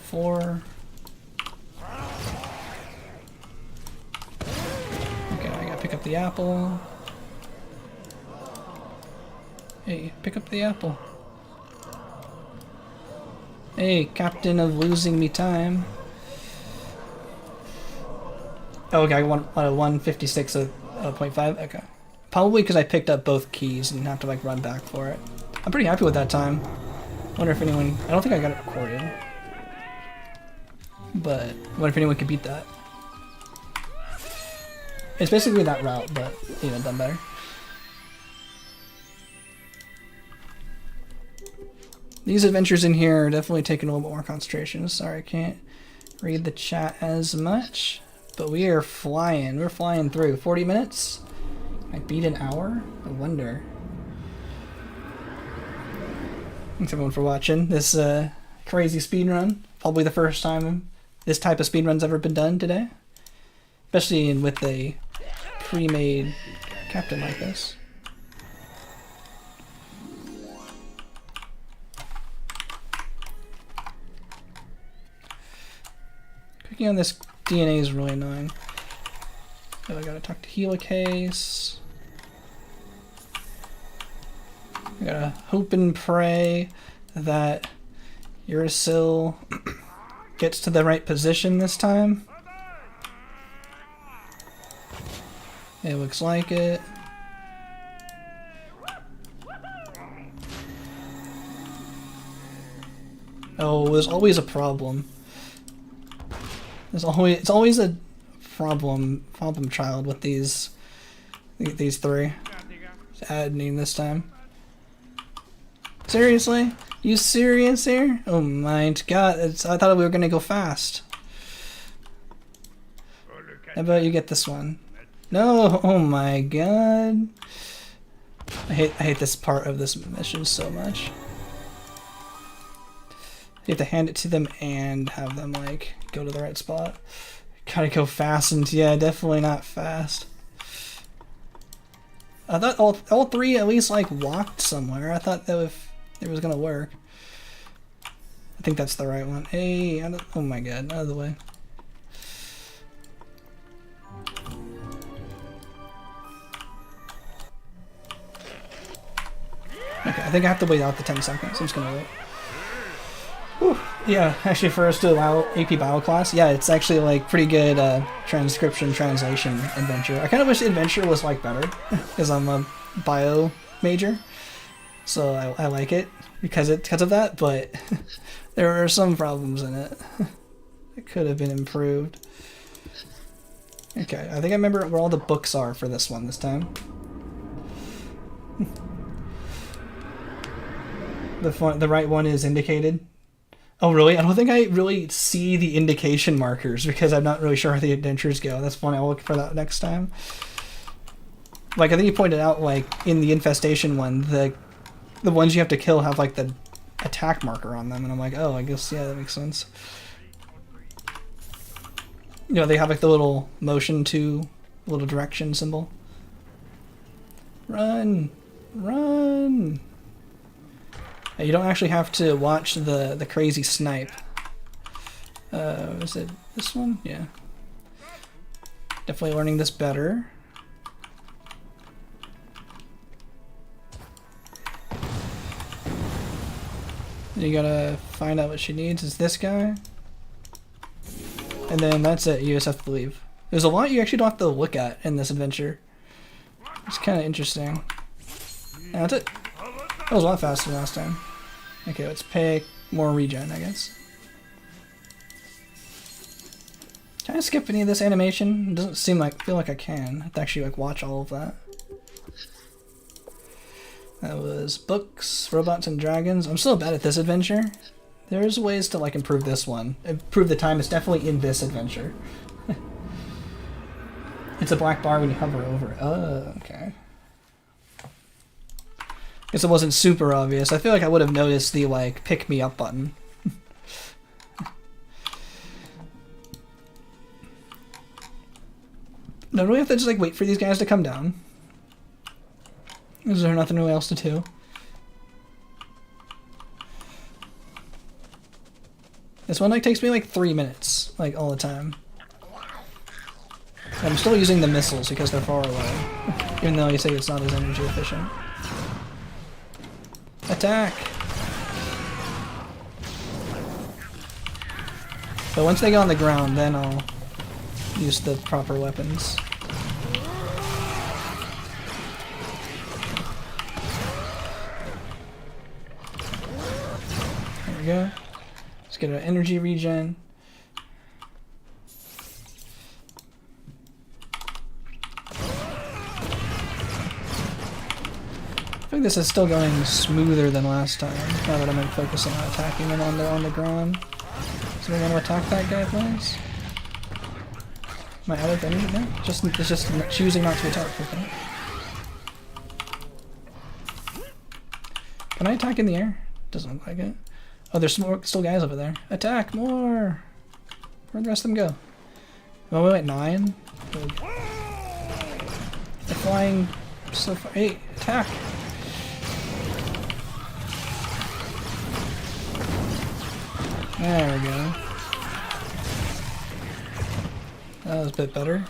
4. Okay, I gotta pick up the apple. Hey, pick up the apple. Hey, captain of losing me time. Oh, okay, I want a 156.5. Okay. Probably because I picked up both keys and have to like run back for it. I'm pretty happy with that time. Wonder if anyone... I don't think I got it recorded. But wonder if anyone could beat that. It's basically that route, but, you know, done better. These adventures in here are definitely taking a little bit more concentration. Sorry, I can't read the chat as much. But we are flying. We're flying through. 40 minutes? I beat an hour? I wonder. Thanks everyone for watching this crazy speedrun. Probably the first time this type of speedrun's ever been done today. Especially with a pre-made captain like this. Clicking on this DNA is really annoying. So I gotta talk to Helicase. I gotta hope and pray that Urasil gets to the right position this time. It looks like it. Oh, there's always a problem. It's always a problem child with these three. Just adding this time. Seriously? You serious here? Oh my god, I thought we were gonna go fast. How about you get this one? No, oh my god. I hate this part of this mission so much. You have to hand it to them and have them like go to the right spot. Gotta go fast, and yeah, definitely not fast. I thought all three at least like walked somewhere. I thought that if it was gonna work. I think that's the right one. Hey, oh my god, out of the way. Okay, I think I have to wait out the 10 seconds. I'm just gonna wait. Whew. Yeah, actually for us to allow AP Bio class, yeah, it's actually like pretty good transcription translation adventure. I kind of wish the adventure was like better because I'm a bio major, so I like it because of that. But there are some problems in it. It could have been improved. Okay, I think I remember where all the books are for this one this time. The right one is indicated. Oh really? I don't think I really see the indication markers because I'm not really sure how the adventures go. That's funny. I'll look for that next time. Like I think you pointed out, like in the infestation one, the ones you have to kill have like the attack marker on them, and I'm like, oh, I guess yeah, that makes sense. You know, they have like the little motion to little direction symbol. Run, run. You don't actually have to watch the crazy snipe. Is it this one? Yeah. Definitely learning this better. You gotta find out what she needs. Is this guy? And then that's it. You just have to leave. There's a lot you actually don't have to look at in this adventure. It's kind of interesting. And that's it. That was a lot faster than last time. Okay, let's pick more regen, I guess. Can I skip any of this animation? It doesn't feel like I can. I have to actually like watch all of that. That was books, robots, and dragons. I'm still bad at this adventure. There's ways to like improve this one. Improve the time. It's definitely in this adventure. It's a black bar when you hover over it. Oh, okay. Guess it wasn't super obvious. I feel like I would have noticed the like pick me up button. No, do we have to just like wait for these guys to come down? Is there nothing really else to do? This one like takes me like 3 minutes, like all the time. I'm still using the missiles because they're far away, even though you say it's not as energy efficient. Attack! But once they get on the ground, then I'll use the proper weapons. we go. Let's get an energy regen. I think this is still going smoother than last time. Now that I'm going to focus on attacking them on the ground. So we're going to attack that guy, please. Am I out of energy now? It's just choosing not to attack. Okay. Can I attack in the air? Doesn't look like it. Oh, there's still guys over there. Attack more! Where'd the rest of them go? Oh, we're at 9. They're flying so far. Hey, attack! There we go. That was a bit better.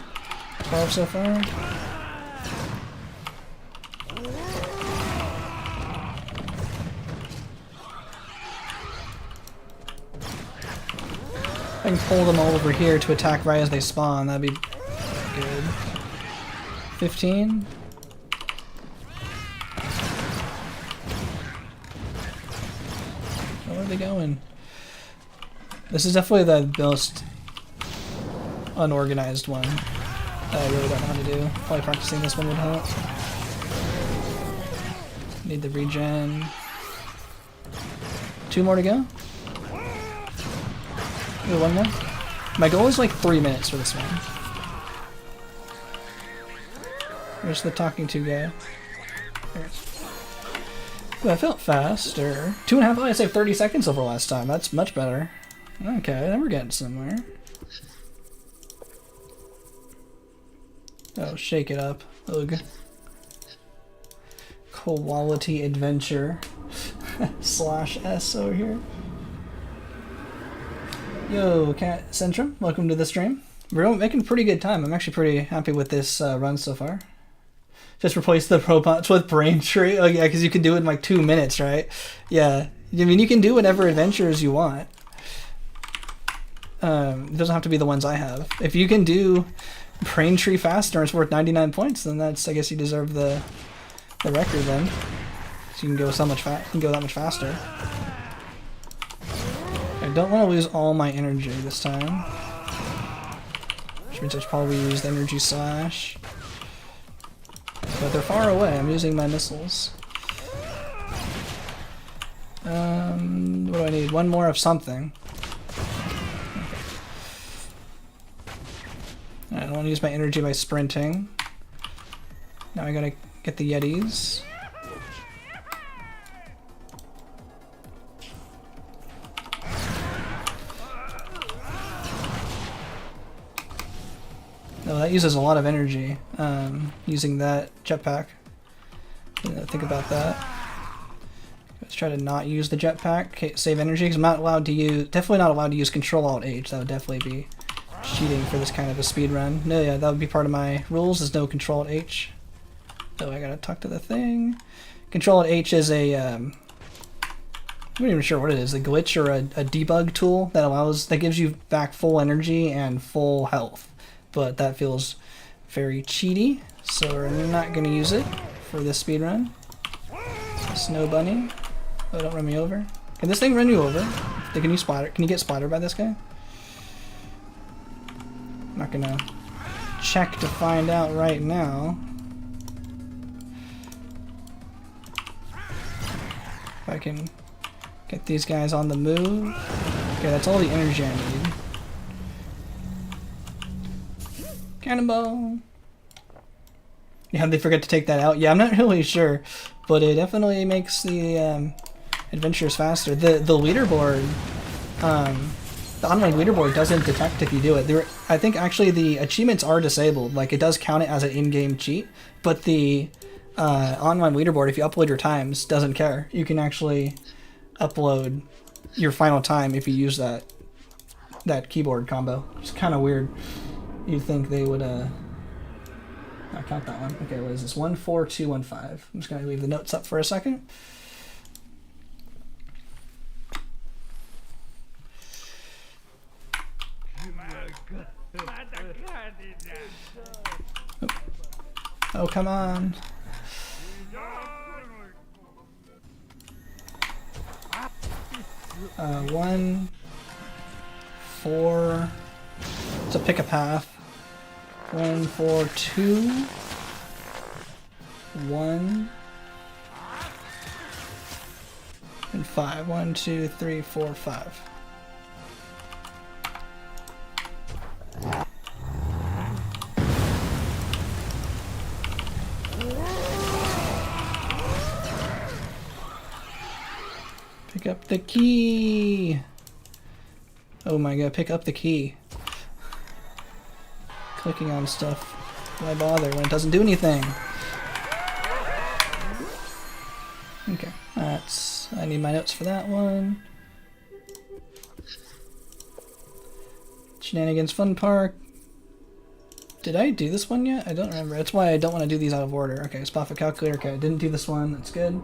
12 so far. I can pull them all over here to attack right as they spawn. That'd be good. 15. Where are they going? This is definitely the most unorganized one that I really don't know how to do. Probably practicing this one would help. Need the regen. 2 more to go. Ooh, 1 more. My goal is like 3 minutes for this one. Where's the talking to guy? There. Ooh, I felt faster. 2.5. I saved 30 seconds over last time. That's much better. Okay, then we're getting somewhere. Oh, shake it up. Ugh. Quality adventure. /S over here. Yo, Cat Centrum, welcome to the stream. We're making pretty good time. I'm actually pretty happy with this run so far. Just replace the robots with Braintree. Oh yeah, because you can do it in like 2 minutes, right? Yeah, I mean you can do whatever adventures you want. It doesn't have to be the ones I have. If you can do Braintree faster and it's worth 99 points, then that's, I guess you deserve the record then. So you can go so much that much faster. I don't want to lose all my energy this time. Which means I should probably use the energy slash. But they're far away. I'm using my missiles. What do I need? 1 more of something. I don't want to use my energy by sprinting. Now I gotta get the Yetis. No, that uses a lot of energy, using that jetpack. Think about that. Let's try to not use the jetpack, save energy, because I'm not allowed to use, definitely not allowed to use Control-Alt-H. That would definitely be cheating for this kind of a speed run. No, yeah, that would be part of my rules, is no Control-Alt-H. Oh, I gotta talk to the thing. Control-Alt-H is a, I'm not even sure what it is, a glitch or a debug tool that gives you back full energy and full health. But that feels very cheaty, so we're not going to use it for this speedrun. Snow Bunny. Oh, don't run me over. Can this thing run you over? Can you splatter? Can you get splattered by this guy? I'm not going to check to find out right now. If I can get these guys on the move. Okay, that's all the energy I need. Cannonball! Yeah, how'd they forget to take that out? Yeah, I'm not really sure, but it definitely makes the adventures faster. The leaderboard, the online leaderboard doesn't detect if you do it. I think actually the achievements are disabled. Like it does count it as an in-game cheat, but the online leaderboard, if you upload your times, doesn't care. You can actually upload your final time if you use that keyboard combo. It's kind of weird. You'd think they would not count that one. Okay, what is this? 14215. I'm just gonna leave the notes up for a second. Oh, come on. 1, 4. So pick a path. 1, 4, 2, 1, and 5. 1, 2, 3, 4, 5. Pick up the key. Oh my god, pick up the key. Clicking on stuff. Why bother when it doesn't do anything? Okay, that's... I need my notes for that one. Shenanigans Fun Park. Did I do this one yet? I don't remember. That's why I don't want to do these out of order. Okay, spot for calculator. Okay, I didn't do this one. That's good.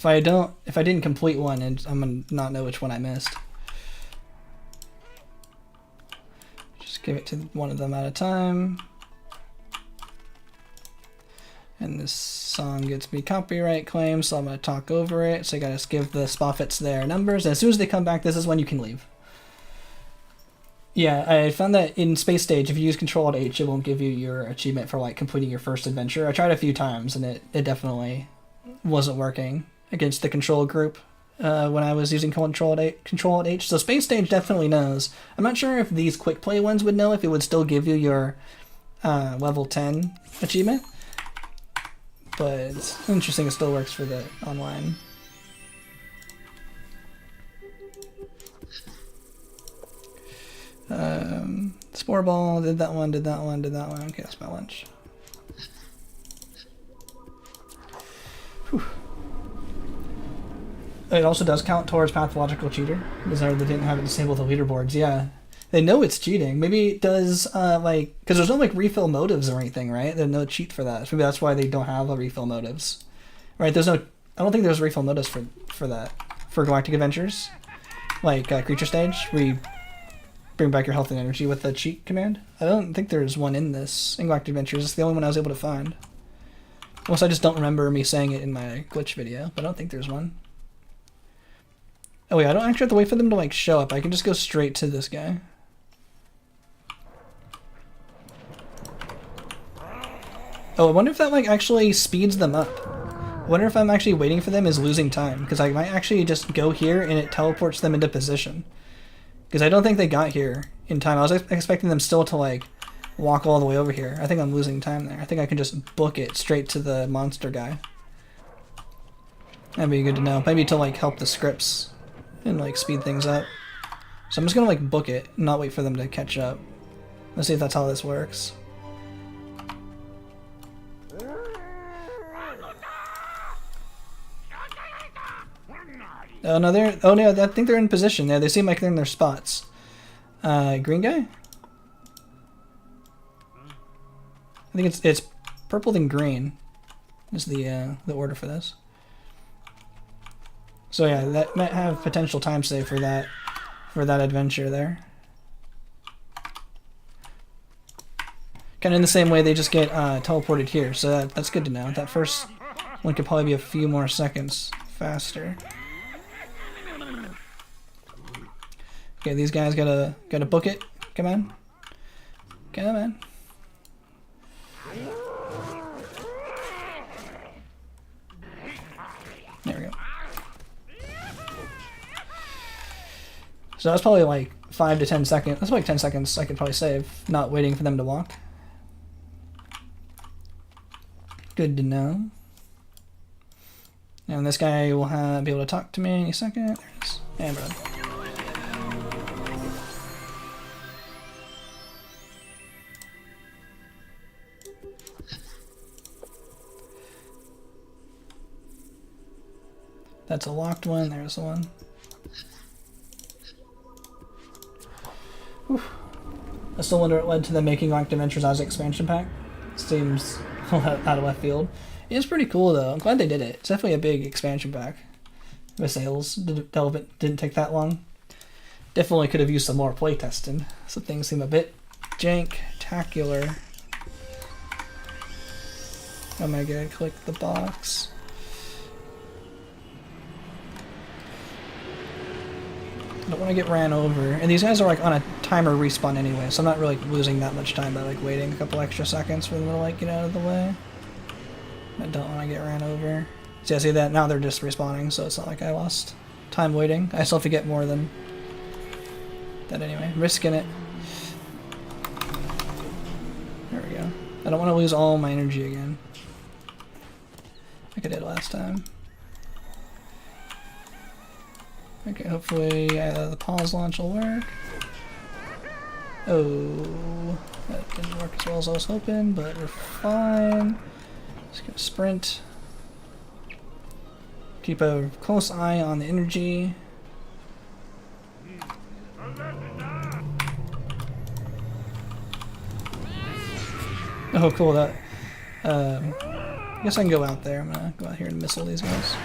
If I didn't complete one, I'm gonna not know which one I missed. Just give it to one of them at a time. And this song gets me copyright claims, so I'm gonna talk over it. So I gotta give the spoffits their numbers, and as soon as they come back, this is when you can leave. Yeah, I found that in Space Stage, if you use Control-Alt-H, it won't give you your achievement for like completing your first adventure. I tried a few times, and it definitely wasn't working against the control group when I was using Control-Alt-H. So Space Stage definitely knows. I'm not sure if these quick play ones would know if it would still give you your level 10 achievement. But it's interesting it still works for the online. Spore ball, did that one, did that one, did that one. Okay, that's my lunch. Whew. It also does count towards pathological cheater. Because they didn't have it disabled the leaderboards. Yeah, they know it's cheating. Maybe it does like, because there's no like refill motives or anything, right? There's no cheat for that. So maybe that's why they don't have a refill motives, right? There's no. I don't think there's refill motives for that for Galactic Adventures, like Creature Stage, where you bring back your health and energy with the cheat command. I don't think there's one in Galactic Adventures. It's the only one I was able to find. Unless I just don't remember me saying it in my glitch video, but I don't think there's one. Oh wait, I don't actually have to wait for them to like show up. I can just go straight to this guy. Oh, I wonder if that like actually speeds them up. I wonder if I'm actually waiting for them is losing time, because I might actually just go here and it teleports them into position. Because I don't think they got here in time. I was expecting them still to like walk all the way over here. I think I'm losing time there. I think I can just book it straight to the monster guy. That'd be good to know. Maybe to like help the scripts and like speed things up. So I'm just gonna like book it, and not wait for them to catch up. Let's see if that's how this works. Oh no, I think they're in position. Yeah, they seem like they're in their spots. Green guy? I think it's purple then green is the order for this. So yeah, that might have potential time save for that adventure there. Kind of in the same way they just get teleported here, so that's good to know. That first one could probably be a few more seconds faster. Okay, these guys gotta book it. Come on. Come on. There we go. So that's probably like 5 to 10 seconds. That's like 10 seconds I could probably save, not waiting for them to walk. Good to know. And this guy will be able to talk to me any second. There it is. And bro. That's a locked one. There's the one. Whew. I still wonder what led to them making Galactic Adventures as an expansion pack. Seems out of left field. It's pretty cool though. I'm glad they did it. It's definitely a big expansion pack. The sales didn't take that long. Definitely could have used some more playtesting. Some things seem a bit jank-tacular. Oh my god, click the box. I don't want to get ran over. And these guys are like on a timer respawn anyway, so I'm not really losing that much time by like waiting a couple extra seconds for them to like get out of the way. I don't want to get ran over. See, I see that now they're just respawning, so it's not like I lost time waiting. I still have to get more than that anyway. Risking it. There we go. I don't want to lose all my energy again, like I did last time. Okay, hopefully the pause launch will work. Oh, that didn't work as well as I was hoping, but we're fine. Just gonna sprint. Keep a close eye on the energy. Oh, cool. That. I guess I can go out there. I'm gonna go out here and missile these guys.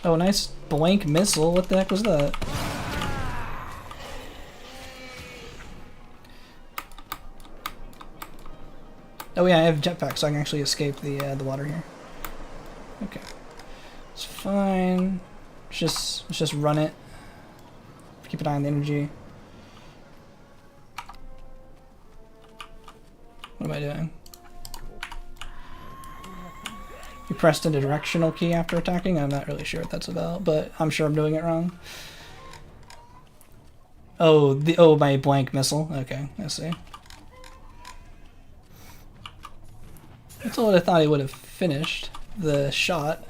Oh, nice blank missile. What the heck was that? Oh yeah, I have jetpack, so I can actually escape the water here. Okay, it's fine. Let's just run it. Keep an eye on the energy. What am I doing? You pressed in the directional key after attacking? I'm not really sure what that's about, but I'm sure I'm doing it wrong. Oh, my blank missile. Okay, I see. That's what I thought he would have finished the shot.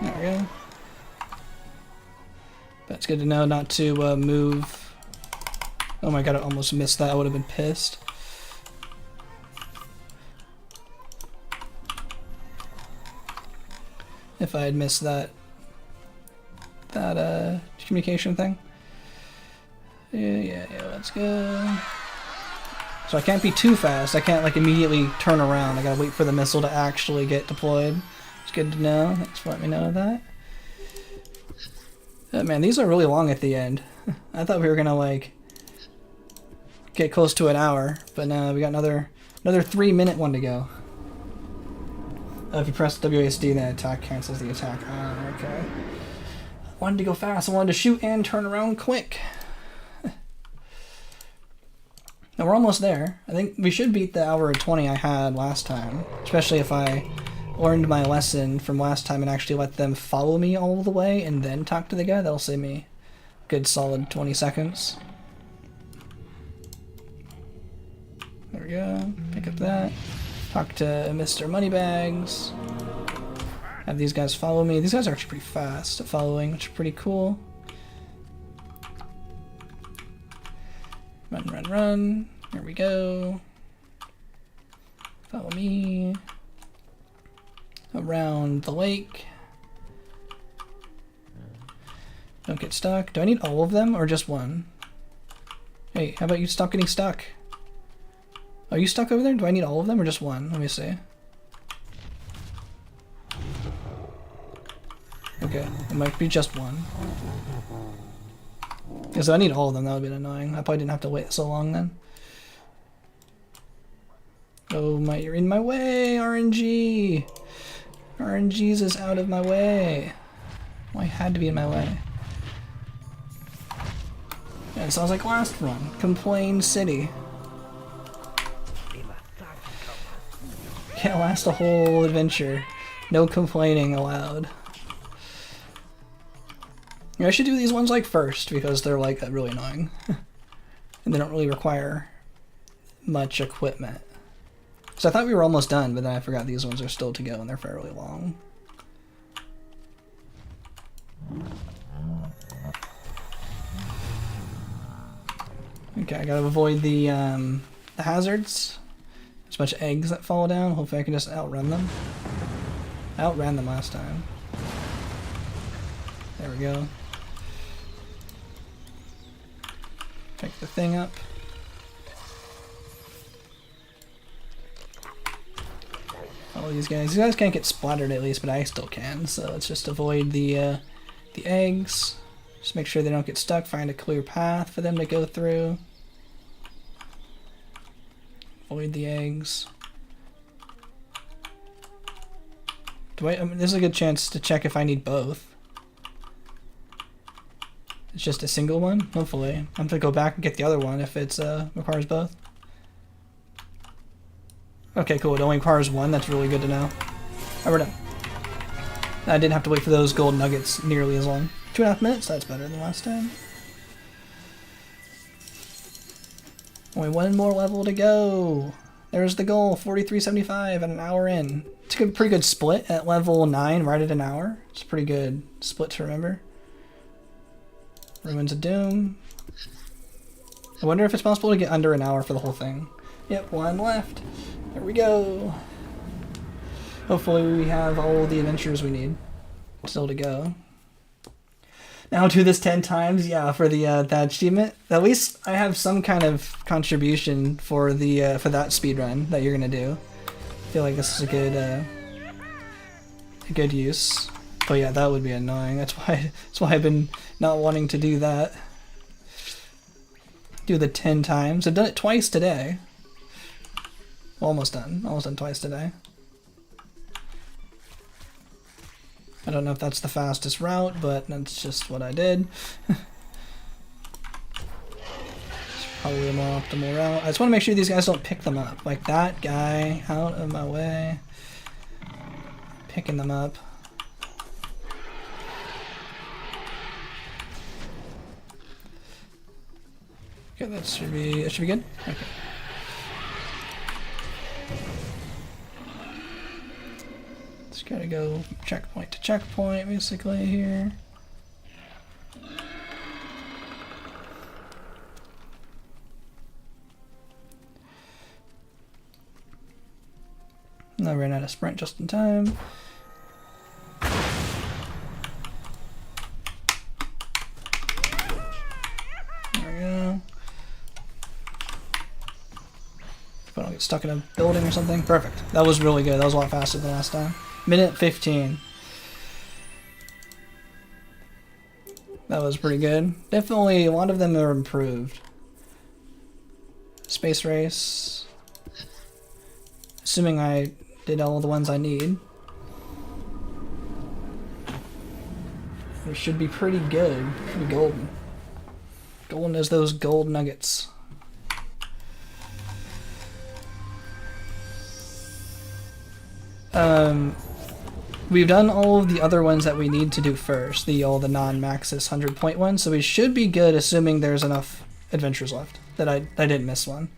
There we go. That's good to know not to move. Oh my god, I almost missed that. I would have been pissed. If I had missed that communication thing. Yeah, let's go. So I can't be too fast. I can't like immediately turn around. I gotta wait for the missile to actually get deployed. It's good to know. Thanks for letting me know that. Oh, man, these are really long at the end. I thought we were gonna like get close to an hour, but no, we got another 3-minute one to go. If you press WASD, then attack cancels the attack. Ah, okay. I wanted to go fast. I wanted to shoot and turn around quick. Now we're almost there. I think we should beat the hour and 20 I had last time, especially if I learned my lesson from last time and actually let them follow me all the way and then talk to the guy. That'll save me a good solid 20 seconds. There we go. Pick up that. Talk to Mr. Moneybags. Have these guys follow me. These guys are actually pretty fast at following, which is pretty cool. Run, run, run. Here we go. Follow me. Around the lake. Don't get stuck. Do I need all of them or just one? Hey, how about you stop getting stuck? Are you stuck over there? Do I need all of them or just one? Let me see. Okay, it might be just one. Because I need all of them, that would be annoying. I probably didn't have to wait so long then. Oh my, you're in my way, RNG! RNG's is out of my way. Well, I had to be in my way. Yeah, it sounds like last run. Complain City. Can't last a whole adventure. No complaining allowed. I should do these ones like first because they're like really annoying. And they don't really require much equipment. So I thought we were almost done, but then I forgot these ones are still to go and they're fairly long. Okay, I gotta avoid the hazards. There's a bunch of eggs that fall down. Hopefully I can just outrun them. I outran them last time. There we go. Pick the thing up. all these guys. These guys can't get splattered at least, but I still can. So let's just avoid the eggs. Just make sure they don't get stuck. Find a clear path for them to go through. Avoid the eggs. There's a good chance to check if I need both. It's just a single one, hopefully. I'm gonna go back and get the other one if it's requires both. Okay, cool. It only requires one. That's really good to know. Alright, we're done. I didn't have to wait for those gold nuggets nearly as long. 2.5 minutes. That's better than last time. Only one more level to go. There's the goal. 43.75 and an hour in. It's a pretty good split at level 9, right at an hour. It's a pretty good split to remember. Ruins of Doom. I wonder if it's possible to get under an hour for the whole thing. Yep, one left. There we go. Hopefully we have all the adventures we need still to go. Now do this 10 times, yeah, for the that achievement. At least I have some kind of contribution for the for that speedrun that you're gonna do. I feel like this is a good use. But yeah, that would be annoying. That's why I've been not wanting to do that. Do the 10 times. I've done it twice today. Almost done. Almost done twice today. I don't know if that's the fastest route, but that's just what I did. It's probably a more optimal route. I just want to make sure these guys don't pick them up. Like that guy, out of my way. Picking them up. Okay, that should be good. Okay. Just gotta go checkpoint to checkpoint basically here. And I ran out of sprint just in time. There we go. If I don't get stuck in a building or something. Perfect. That was really good. That was a lot faster than last time. Minute 15. That was pretty good. Definitely a lot of them are improved. Space race. Assuming I did all the ones I need. It should be pretty good. Should be golden. Golden as those gold nuggets. We've done all of the other ones that we need to do first, all the non-Maxis 100-point ones, so we should be good assuming there's enough adventures left, that I didn't miss one.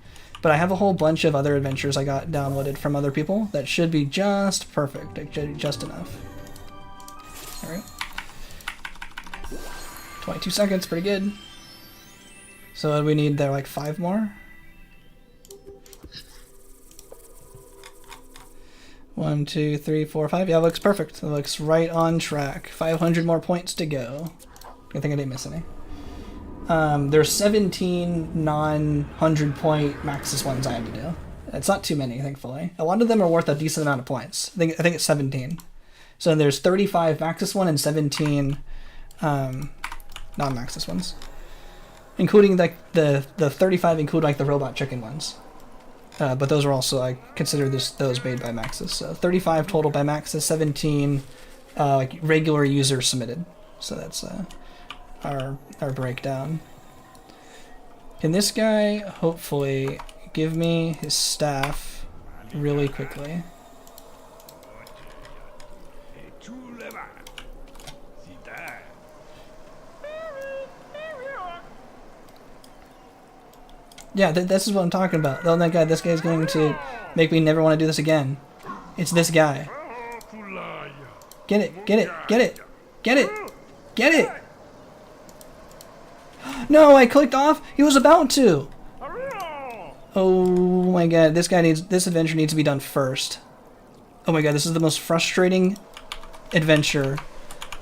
But I have a whole bunch of other adventures I got downloaded from other people that should be just perfect, just enough. Alright. 22 seconds, pretty good. So we need there like 5 more? 1, 2, 3, 4, 5. Yeah, it looks perfect. It looks right on track. 500 more points to go. I think I didn't miss any. There's 17 non-100 point Maxis ones I have to do. It's not too many, thankfully. A lot of them are worth a decent amount of points. I think it's 17. So there's 35 Maxis one and 17 non-Maxis ones. Including like the 35 include like the robot chicken ones. But those are also, I consider those made by Maxis. So 35 total by Maxis, 17 like regular user submitted. So that's our breakdown. Can this guy hopefully give me his staff really quickly? Yeah, this is what I'm talking about. Oh, that guy, this guy's going to make me never want to do this again. It's this guy. Get it, get it, get it, get it, get it! No, I clicked off. He was about to. Oh my god, this adventure needs to be done first. Oh my god, this is the most frustrating adventure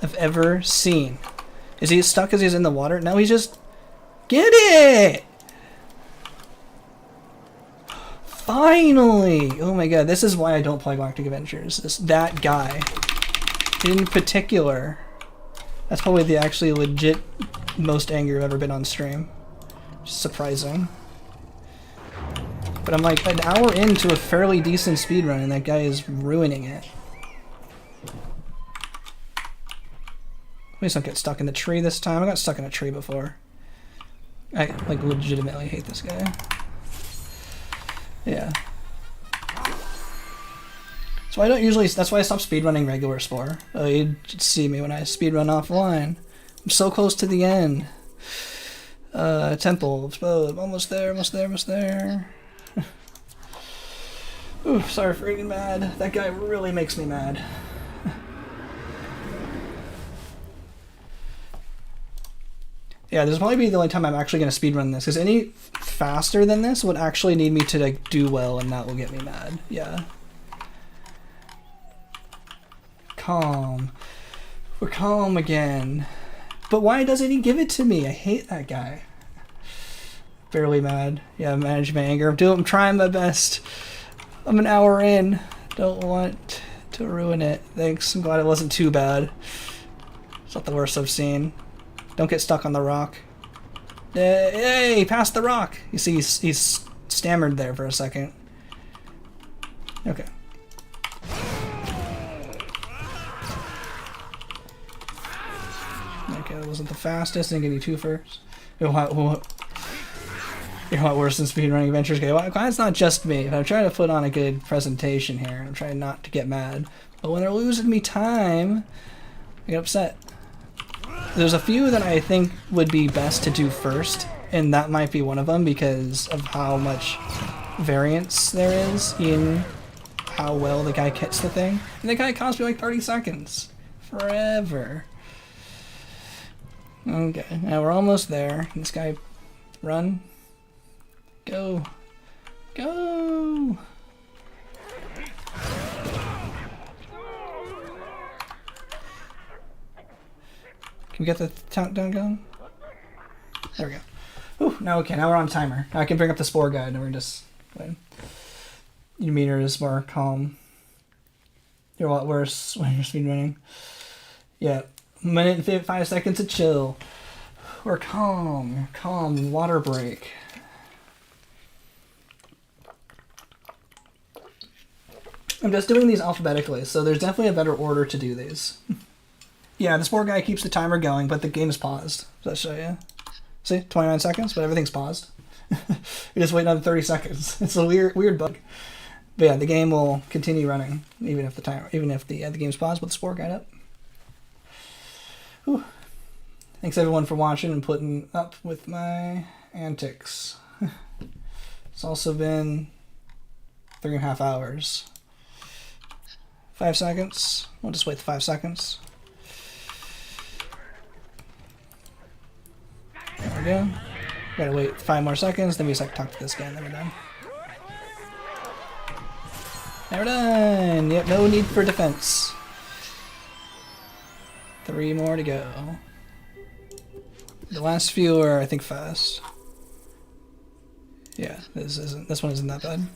I've ever seen. Is he stuck because he's in the water? No, he's just... Get it! Finally! Oh my god, this is why I don't play Galactic Adventures. That guy. In particular. That's probably the actually legit most angry I've ever been on stream. Surprising. But I'm like an hour into a fairly decent speedrun and that guy is ruining it. Please don't get stuck in the tree this time. I got stuck in a tree before. I like legitimately hate this guy. Yeah. So I don't usually, that's why I stopped speedrunning regular Spore. You'd see me when I speedrun offline. I'm so close to the end. Temple, explode, almost there, almost there, almost there. Ooh, sorry for getting mad. That guy really makes me mad. Yeah, this will probably be the only time I'm actually going to speedrun this, because any faster than this would actually need me to like do well, and that will get me mad. Yeah. Calm. We're calm again. But why doesn't he give it to me? I hate that guy. Barely mad. Yeah, manage my anger. I'm trying my best. I'm an hour in. Don't want to ruin it. Thanks. I'm glad it wasn't too bad. It's not the worst I've seen. Don't get stuck on the rock. Hey, past the rock. You see, he's stammered there for a second. Okay. Okay, that wasn't the fastest. Didn't get any two first. You're a lot worse than speedrunning adventures. Okay, well, it's not just me. I'm trying to put on a good presentation here. I'm trying not to get mad. But when they're losing me time, I get upset. There's a few that I think would be best to do first, and that might be one of them because of how much variance there is in how well the guy hits the thing. And the guy cost me like 30 seconds. Forever. Okay, now we're almost there. This guy, run. Go. Go! Can we get the countdown going? There we go. Whew, now okay, now we're on timer. Now I can bring up the Spore guide and we're just waiting. Your meter is more calm. You're a lot worse when you're speedrunning. Yeah, minute and 5 seconds to chill. We're calm. Calm. Water break. I'm just doing these alphabetically, so there's definitely a better order to do these. Yeah, the Spore guy keeps the timer going, but the game is paused. Does that show you? See, 29 seconds, but everything's paused. You just wait another 30 seconds. It's a weird bug. But yeah, the game will continue running even if the game's paused with the Spore guide up. Whew. Thanks everyone for watching and putting up with my antics. It's also been 3.5 hours. 5 seconds. We'll just wait the 5 seconds. There we go. Gotta wait 5 more seconds, then we just talk to this guy, and then we're done. Now we're done! Yep, no need for defense. 3 more to go. The last few are, I think, fast. Yeah, this one isn't that bad.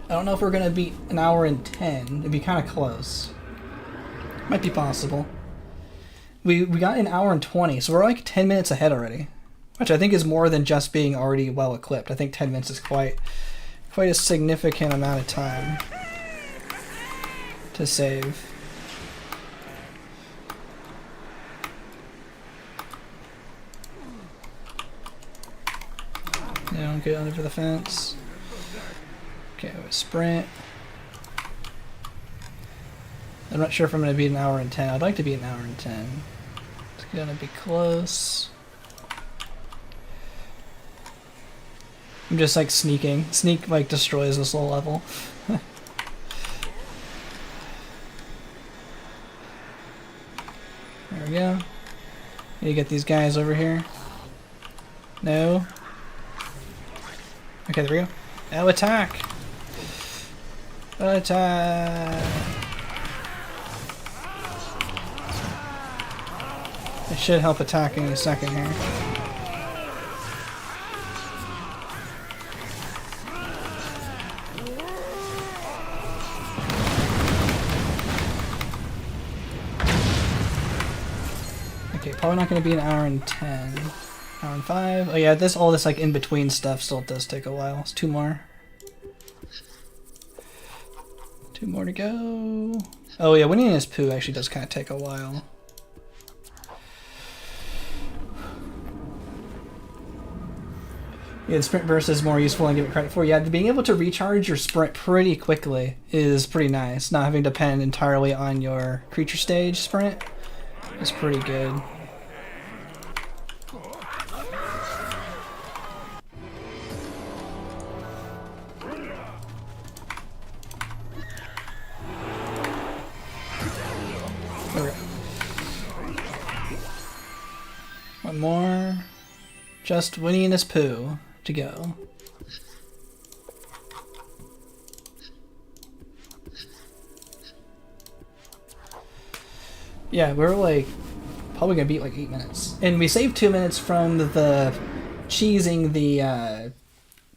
I don't know if we're gonna beat an hour and 10. It'd be kind of close. Might be possible. We got an hour and 20, so we're like 10 minutes ahead already, which I think is more than just being already well equipped. I think 10 minutes is quite a significant amount of time to save. Yeah, don't get under the fence. Okay, sprint. I'm not sure if I'm going to beat an hour and 10. I'd like to beat an hour and 10. It's going to be close. I'm just like sneaking. Sneak like destroys this whole level. There we go. Need to get these guys over here. No. Okay, there we go. Now attack! Attack! It should help attacking in a second here. probably not going to be an hour and 10. Hour and 5. Oh yeah, all this like in between stuff still does take a while. It's 2 more. 2 more to go. Oh yeah, winning his poo actually does kind of take a while. Yeah, the sprint burst is more useful and give it credit for. Yeah, being able to recharge your sprint pretty quickly is pretty nice. Not having to depend entirely on your creature stage sprint is pretty good. One more. Just Winnie and his poo to go. Yeah, we're like probably gonna beat like 8 minutes. And we saved 2 minutes from the cheesing the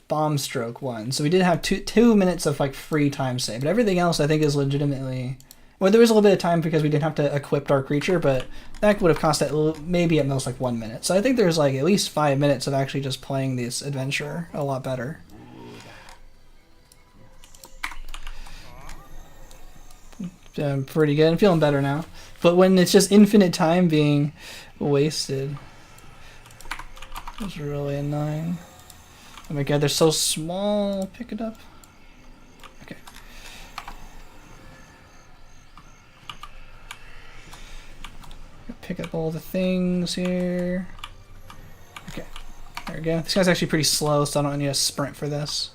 bomb stroke one. So we did have two minutes of like free time save. But everything else I think is legitimately... Well, there was a little bit of time because we didn't have to equip our creature, but that would have cost maybe at most like 1 minute. So I think there's like at least 5 minutes of actually just playing this adventure a lot better. Pretty good. I'm feeling better now. But when it's just infinite time being wasted, it's really annoying. Oh my god, they're so small. Pick it up. Okay. Pick up all the things here. Okay, there we go. This guy's actually pretty slow, so I don't need a sprint for this.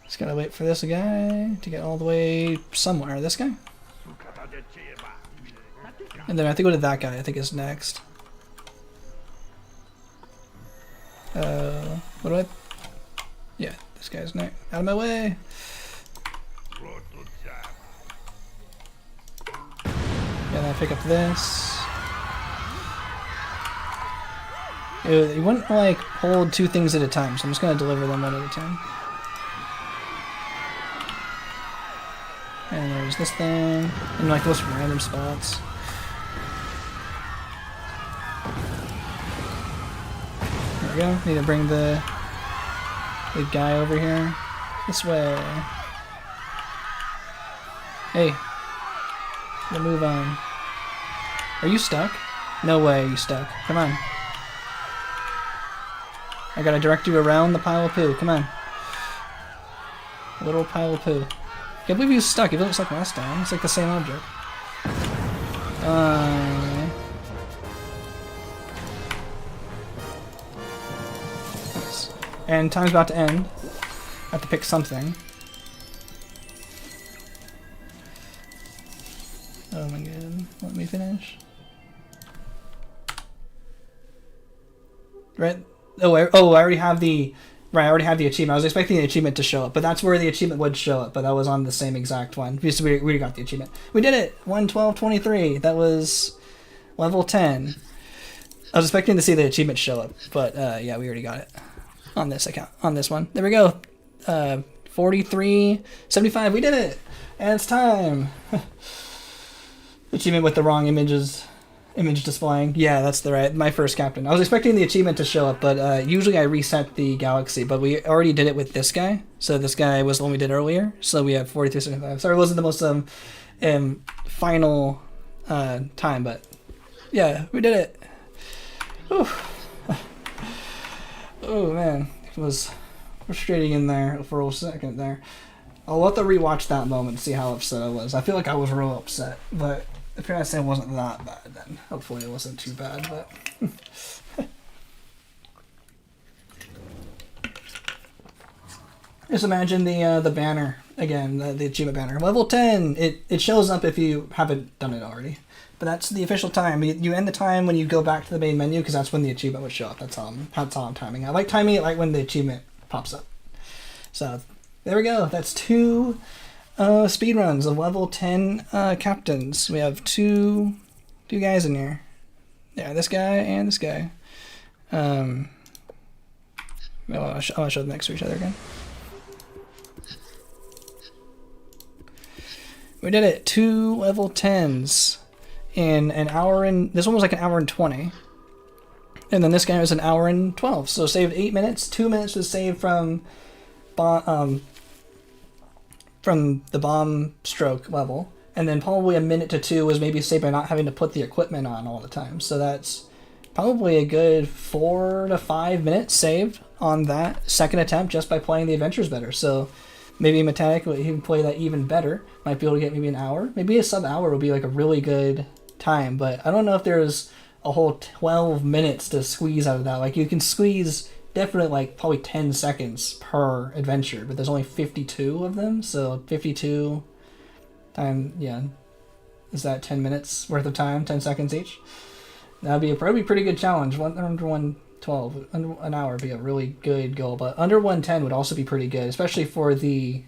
Just gotta wait for this guy to get all the way somewhere. This guy? And then I have to go to that guy, I think is next. What do I... Yeah, this guy's next. Out of my way! Yeah, then I pick up this. You wouldn't like hold 2 things at a time, so I'm just gonna deliver them one at a time. And there's this thing, and like those random spots. There we go. Need to bring the guy over here. This way. Hey. Move on. Are you stuck? No way you stuck. Come on. I gotta direct you around the pile of poo. Come on. A little pile of poo. Can't believe he was stuck. He wasn't stuck last time. It's like the same object. Nice. And time's about to end. I have to pick something. Oh my god. Let me finish. Right? Oh, I already have the... Right, I already have the achievement. I was expecting the achievement to show up, but that's where the achievement would show up, but that was on the same exact one. We already got the achievement. We did it! 1:12:23. That was level 10. I was expecting to see the achievement show up, but yeah, we already got it. On this account. On this one. There we go. 43:75. We did it! And it's time! Achievement with the wrong image displaying. Yeah, that's my first captain. I was expecting the achievement to show up, but usually I reset the galaxy, but we already did it with this guy. So this guy was the one we did earlier. So we have 43:75. Sorry, it wasn't the most final time, but yeah, we did it. Whew. Oh man, it was frustrating in there for a second there. I'll have to rewatch that moment and see how upset I was. I feel like I was real upset, but if you're not saying it wasn't that bad, then hopefully it wasn't too bad, but... Just imagine the banner, again, the achievement banner. Level 10! It shows up if you haven't done it already. But that's the official time. You end the time when you go back to the main menu, because that's when the achievement would show up. That's how I'm timing it. I like timing it like when the achievement pops up. So, there we go. That's 2... speedruns of level 10 captains. We have two guys in here. Yeah, this guy and this guy. I'll show them next to each other again. We did it. 2 level 10s in an hour and... This one was like an hour and 20. And then this guy was an hour and 12. So saved 8 minutes. 2 minutes was saved from the bomb stroke level. And then probably a minute to 2 was maybe saved by not having to put the equipment on all the time. So that's probably a good 4 to 5 minutes saved on that second attempt just by playing the adventures better. So maybe Metallic will even play that even better. Might be able to get maybe an hour. Maybe a sub-hour would be like a really good time. But I don't know if there's a whole 12 minutes to squeeze out of that. Like, you can squeeze definitely like probably 10 seconds per adventure, but there's only 52 of them. So 52 time, yeah, is that 10 minutes worth of time, 10 seconds each? That'd be probably a pretty good challenge. Under 112, under an hour would be a really good goal, but under 110 would also be pretty good, especially for the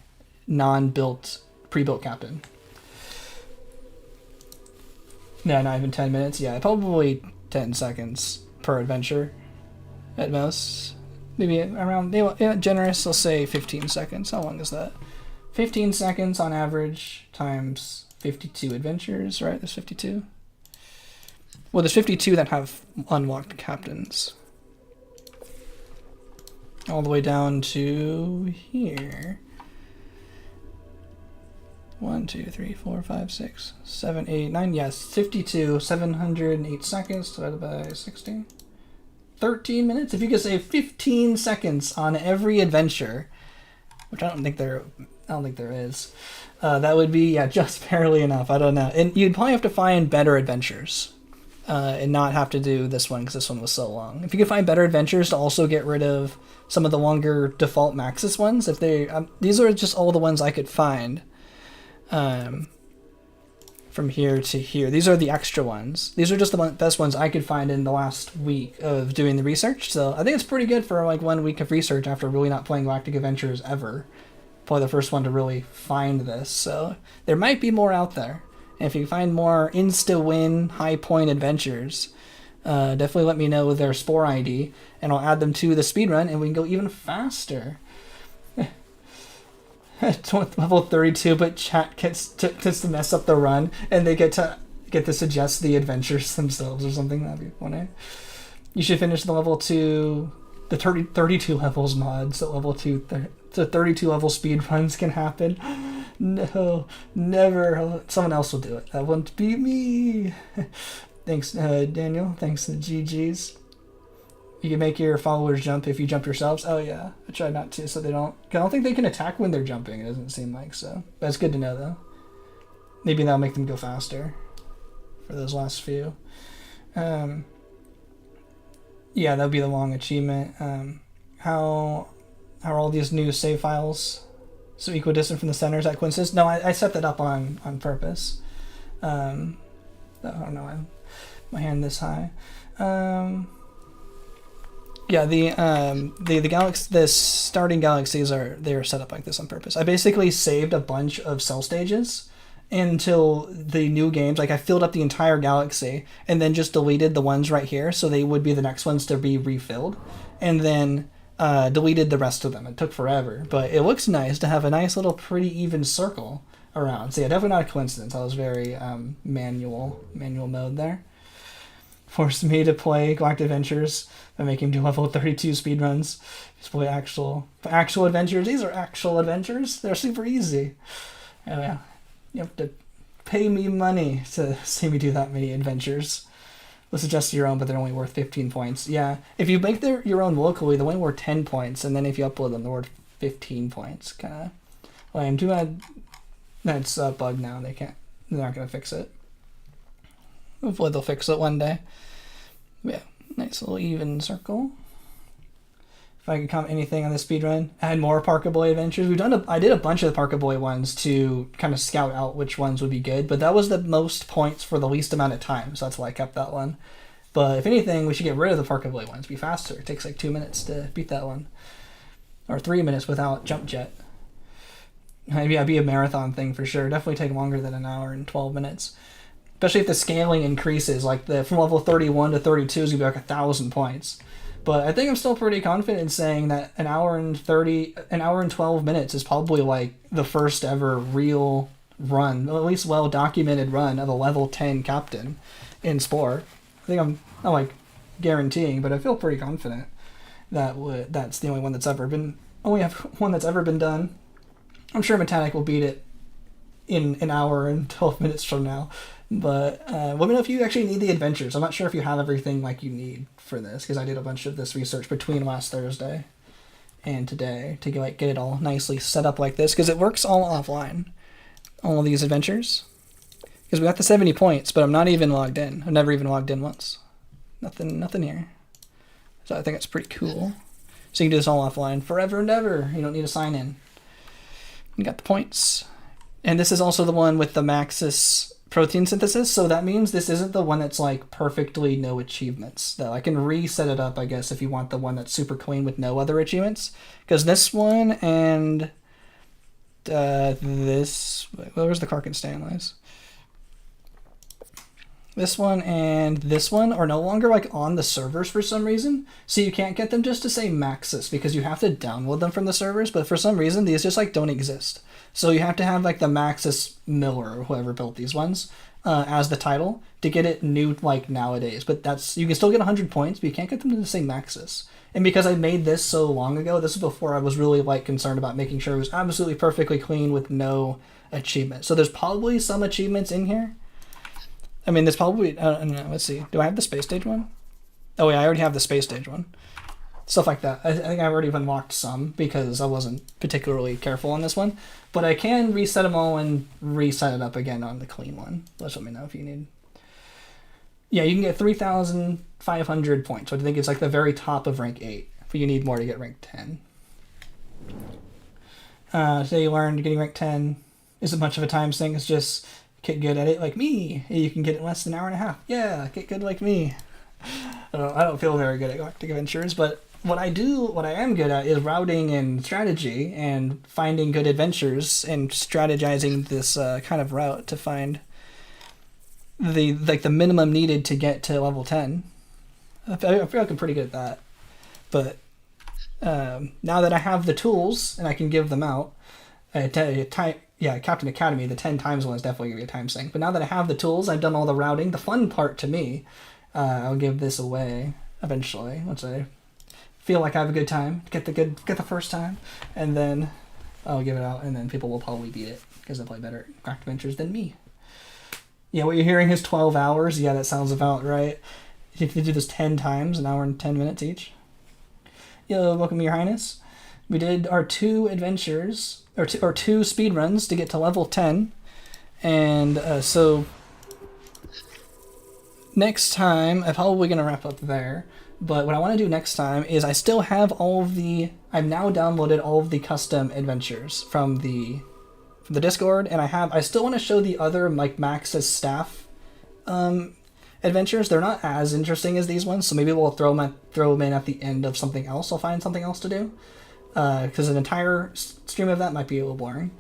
non-built, pre-built captain. Yeah, not even 10 minutes. Yeah, probably 10 seconds per adventure at most. Maybe around, yeah, generous, I'll say 15 seconds. How long is that? 15 seconds on average times 52 adventures, right? There's 52. Well, there's 52 that have unlocked captains. All the way down to here. 1, 2, 3, 4, 5, 6, 7, 8, 9. Yes, 52, 708 seconds divided by 60. 13 minutes. If you could save 15 seconds on every adventure, which I don't think there is, that would be, yeah, just barely enough. I don't know. And you'd probably have to find better adventures and not have to do this one because this one was so long. If you could find better adventures to also get rid of some of the longer default Maxis ones, if they these are just all the ones I could find. From here to here. These are the extra ones. These are just the best ones I could find in the last week of doing the research. So I think it's pretty good for like 1 week of research after really not playing Galactic Adventures ever. Probably the first one to really find this. So there might be more out there. And if you find more insta-win, high-point adventures, definitely let me know with their Spore ID, and I'll add them to the speedrun, and we can go even faster. Level 32, but chat gets to mess up the run, and they get to suggest the adventures themselves or something. That'd be funny. You should finish the level 2, the 32 levels mod, so level 2, so 32 level speed runs can happen. No, never. Someone else will do it. That won't be me. Thanks, Daniel. Thanks to GG's. You can make your followers jump if you jump yourselves. Oh yeah, I try not to, so they don't. I don't think they can attack when they're jumping. It doesn't seem like so. But it's good to know though. Maybe that'll make them go faster for those last few. Yeah, that'll be the long achievement. How are all these new save files so equidistant from the center? Is that coincidence? No, I set that up on purpose. I don't know. My hand this high. Yeah, the starting galaxies they're set up like this on purpose. I basically saved a bunch of cell stages until the new games. Like I filled up the entire galaxy and then just deleted the ones right here, so they would be the next ones to be refilled, and then deleted the rest of them. It took forever, but it looks nice to have a nice little pretty even circle around. So yeah, definitely not a coincidence. I was very manual mode there. Forced me to play Galactic Adventures by making him do level 32 speedruns. Just play actual adventures. These are actual adventures. They're super easy. Oh yeah, you have to pay me money to see me do that many adventures. Let's suggest your own, but they're only worth 15 points. Yeah, if you make your own locally, they're only worth 10 points, and then if you upload them, they're worth 15 points. Kind of lame. Too bad that's a bug now. They're not gonna fix it. Hopefully they'll fix it one day. Yeah, nice little even circle. If I could comment anything on the speedrun, add more Parker Boy adventures. I did a bunch of the Parker Boy ones to kind of scout out which ones would be good, but that was the most points for the least amount of time, so that's why I kept that one. But if anything, we should get rid of the Parker Boy ones. Be faster. It takes like 2 minutes to beat that one, or 3 minutes without jump jet. Maybe that'd be a marathon thing for sure. Definitely take longer than an hour and 12 minutes. Especially if the scaling increases, like from level 31 to 32 is going to be like 1,000 points. But I think I'm still pretty confident in saying that an hour and 12 minutes is probably like the first ever real run, at least well-documented run of a level 10 captain in Spore. I think I'm not like guaranteeing, but I feel pretty confident that that's the only one that's ever been done. I'm sure Metallic will beat it in an hour and 12 minutes from now. But let me know if you actually need the adventures. I'm not sure if you have everything like you need for this, because I did a bunch of this research between last Thursday and today to get it all nicely set up like this, because it works all offline, all of these adventures. Because we got the 70 points, but I'm not even logged in. I've never even logged in once. Nothing here. So I think it's pretty cool. So you can do this all offline forever and ever. You don't need to sign in. You got the points. And this is also the one with the Maxis protein synthesis, so that means this isn't the one that's like perfectly no achievements. Though I can reset it up, I guess, if you want the one that's super clean with no other achievements. Because this one and where's the Karkin Stanleys? This one and this one are no longer like on the servers for some reason, so you can't get them just to say Maxis because you have to download them from the servers. But for some reason, these just like don't exist. So you have to have like the Maxis Miller or whoever built these ones as the title to get it new like nowadays. But you can still get 100 points, but you can't get them to say Maxis. And because I made this so long ago, this is before I was really like concerned about making sure it was absolutely perfectly clean with no achievement. So there's probably some achievements in here. I mean, there's probably, I don't know, let's see. Do I have the space stage one? Oh yeah, I already have the space stage one. Stuff like that. I think I've already unlocked some because I wasn't particularly careful on this one. But I can reset them all and reset it up again on the clean one. Just let me know if you need. Yeah, you can get 3,500 points, which I think is like the very top of rank 8. But you need more to get rank 10. So you learned getting rank 10 isn't much of a time thing. It's just get good at it like me. You can get it in less than an hour and a half. Yeah, get good like me. I don't feel very good at Galactic Adventures, but what I am good at is routing and strategy and finding good adventures and strategizing this kind of route to find the minimum needed to get to level 10. I feel like I'm pretty good at that. But now that I have the tools and I can give them out, Captain Academy, the 10 times one is definitely going to be a time sink. But now that I have the tools, I've done all the routing. The fun part to me, I'll give this away eventually once I feel like I have a good time, get the first time, and then I'll give it out, and then people will probably beat it because they play better at Galactic Adventures than me. Yeah, what you're hearing is 12 hours. Yeah, that sounds about right. If you do this 10 times, an hour and 10 minutes each. Yo, welcome, Your Highness. We did our 2 adventures, or 2 speed runs to get to level 10, and so next time I'm probably gonna wrap up there. But what I want to do next time is I still have I've now downloaded all of the custom adventures from the Discord, and I still want to show the other like Max's staff adventures. They're not as interesting as these ones, so maybe we'll throw them in at the end of something else. I'll find something else to do. Because an entire stream of that might be a little boring.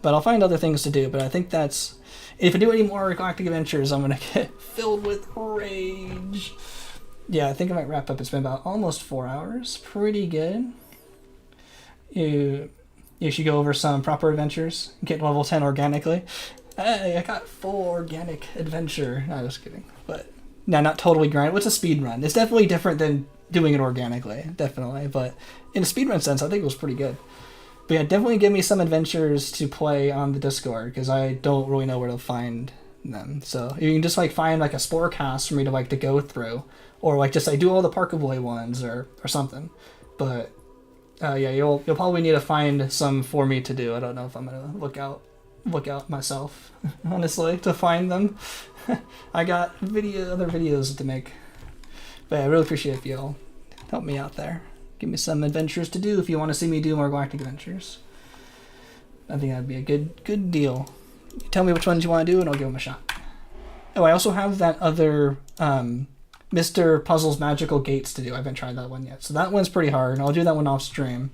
But I'll find other things to do. But I think if I do any more Galactic Adventures, I'm going to get filled with rage. Yeah, I think I might wrap up. It's been about almost 4 hours. Pretty good. You should go over some proper adventures. Get level 10 organically. Hey, I got 4 organic adventure. No, just kidding. But no, not totally grind. What's a speed run? It's definitely different than doing it organically. Definitely. But in a speedrun sense, I think it was pretty good. But yeah, definitely give me some adventures to play on the Discord, because I don't really know where to find them. So you can just like find like a Spore cast for me to like to go through, or like just like do all the Parker Boy ones or something. But yeah, you'll probably need to find some for me to do. I don't know if I'm gonna look out myself, honestly, to find them. I got other videos to make. But yeah, I really appreciate if y'all help me out there. Give me some adventures to do if you want to see me do more Galactic Adventures. I think that'd be a good deal. Tell me which ones you want to do and I'll give them a shot. Oh, I also have that other Mr. Puzzle's Magical Gates to do. I haven't tried that one yet. So that one's pretty hard, and I'll do that one off stream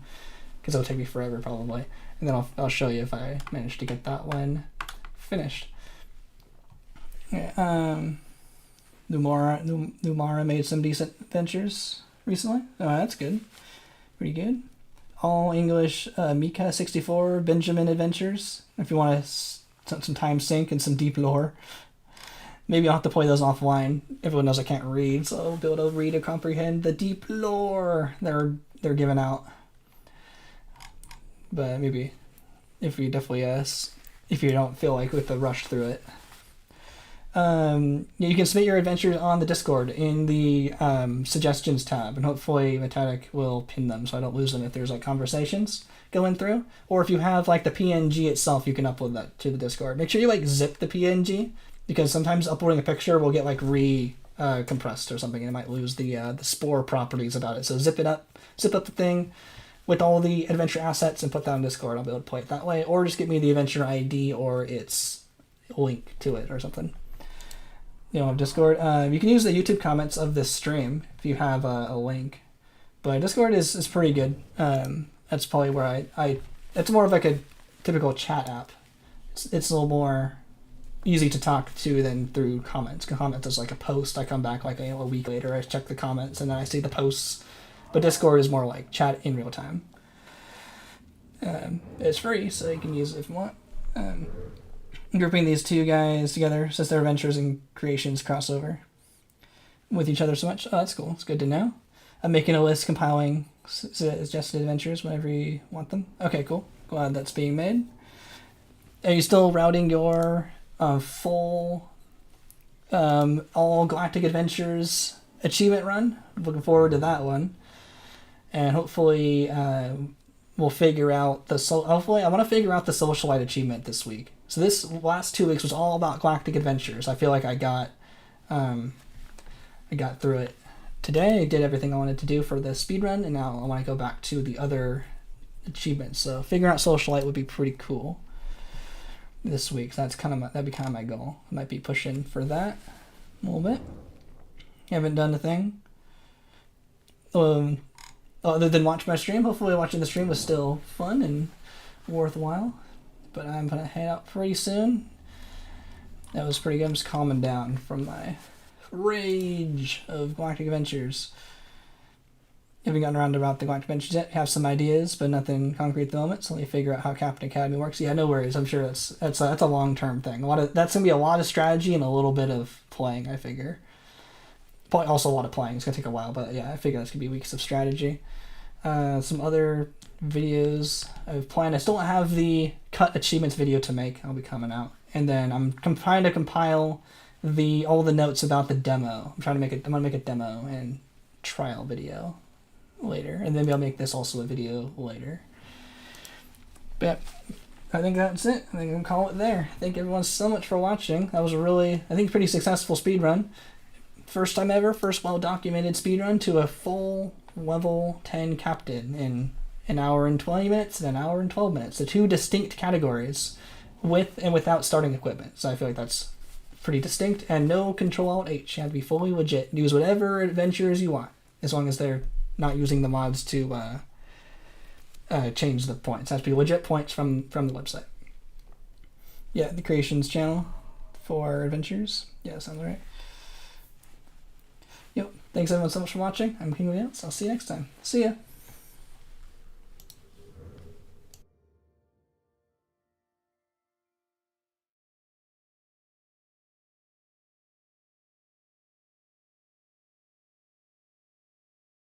because it'll take me forever probably. And then I'll show you if I manage to get that one finished. Yeah, Numara made some decent adventures recently. Oh, that's good. Pretty good. All English Mika 64 Benjamin Adventures. If you want to some time sync and some deep lore. Maybe I'll have to play those offline. Everyone knows I can't read, so I'll be able to read and comprehend the deep lore they're giving out. But maybe if you definitely if you don't feel like we have to rush through it. You can submit your adventures on the Discord in the suggestions tab, and hopefully Metatic will pin them so I don't lose them if there's like conversations going through. Or if you have like the PNG itself, you can upload that to the Discord. Make sure you like zip the PNG, because sometimes uploading a picture will get like compressed or something, and it might lose the Spore properties about it. So zip up the thing with all the adventure assets and put that on Discord. I'll be able to play it that way, or just give me the adventure ID or its link to it or something. You know, Discord. You can use the YouTube comments of this stream if you have a link, but Discord is pretty good. That's probably where it's more of like a typical chat app. It's a little more easy to talk to than through comments. Comments is like a post. I come back like a week later. I check the comments and then I see the posts. But Discord is more like chat in real time. It's free, so you can use it if you want. Grouping these two guys together since their adventures and creations crossover with each other so much. Oh, that's cool. It's good to know. I'm making a list, compiling suggested adventures whenever you want them. Okay, cool. Glad that's being made. Are you still routing your full all Galactic Adventures achievement run? Looking forward to that one. And hopefully we'll figure out hopefully I want to figure out the Socialite achievement this week. So this last 2 weeks was all about Galactic Adventures. I feel like I got through it today. I did everything I wanted to do for the speedrun, and now I want to go back to the other achievements. So figuring out Socialite would be pretty cool this week. So that'd be kind of my goal. I might be pushing for that a little bit. Haven't done a thing. Other than watch my stream. Hopefully watching the stream was still fun and worthwhile. But I'm going to head out pretty soon. That was pretty good. I'm just calming down from my rage of Galactic Adventures. Haven't gotten around about the Galactic Adventures yet. Have some ideas, but nothing concrete at the moment. So let me figure out how Captain Academy works. Yeah, no worries. I'm sure that's a long-term thing. That's going to be a lot of strategy and a little bit of playing, I figure. Probably also a lot of playing. It's going to take a while, but yeah, I figure that's going to be weeks of strategy. Some other videos I've planned. I still don't have the cut achievements video to make. I'll be coming out. And then I'm trying to compile all the notes about the demo. I'm going to make a demo and trial video later. And then maybe I'll make this also a video later. But I think that's it. I think I'm going to call it there. Thank everyone so much for watching. That was a really, I think, pretty successful speedrun. First time ever, first well-documented speedrun to a full level 10 captain in an hour and 20 minutes and an hour and 12 minutes. So 2 distinct categories with and without starting equipment. So I feel like that's pretty distinct. And no Control-Alt-H. You have to be fully legit. Use whatever adventures you want, as long as they're not using the mods to change the points. It has to be legit points from the website. Yeah, the creations channel for adventures. Yeah, sounds right. Yep. Thanks everyone so much for watching. I'm King of the Ants. I'll see you next time. See ya.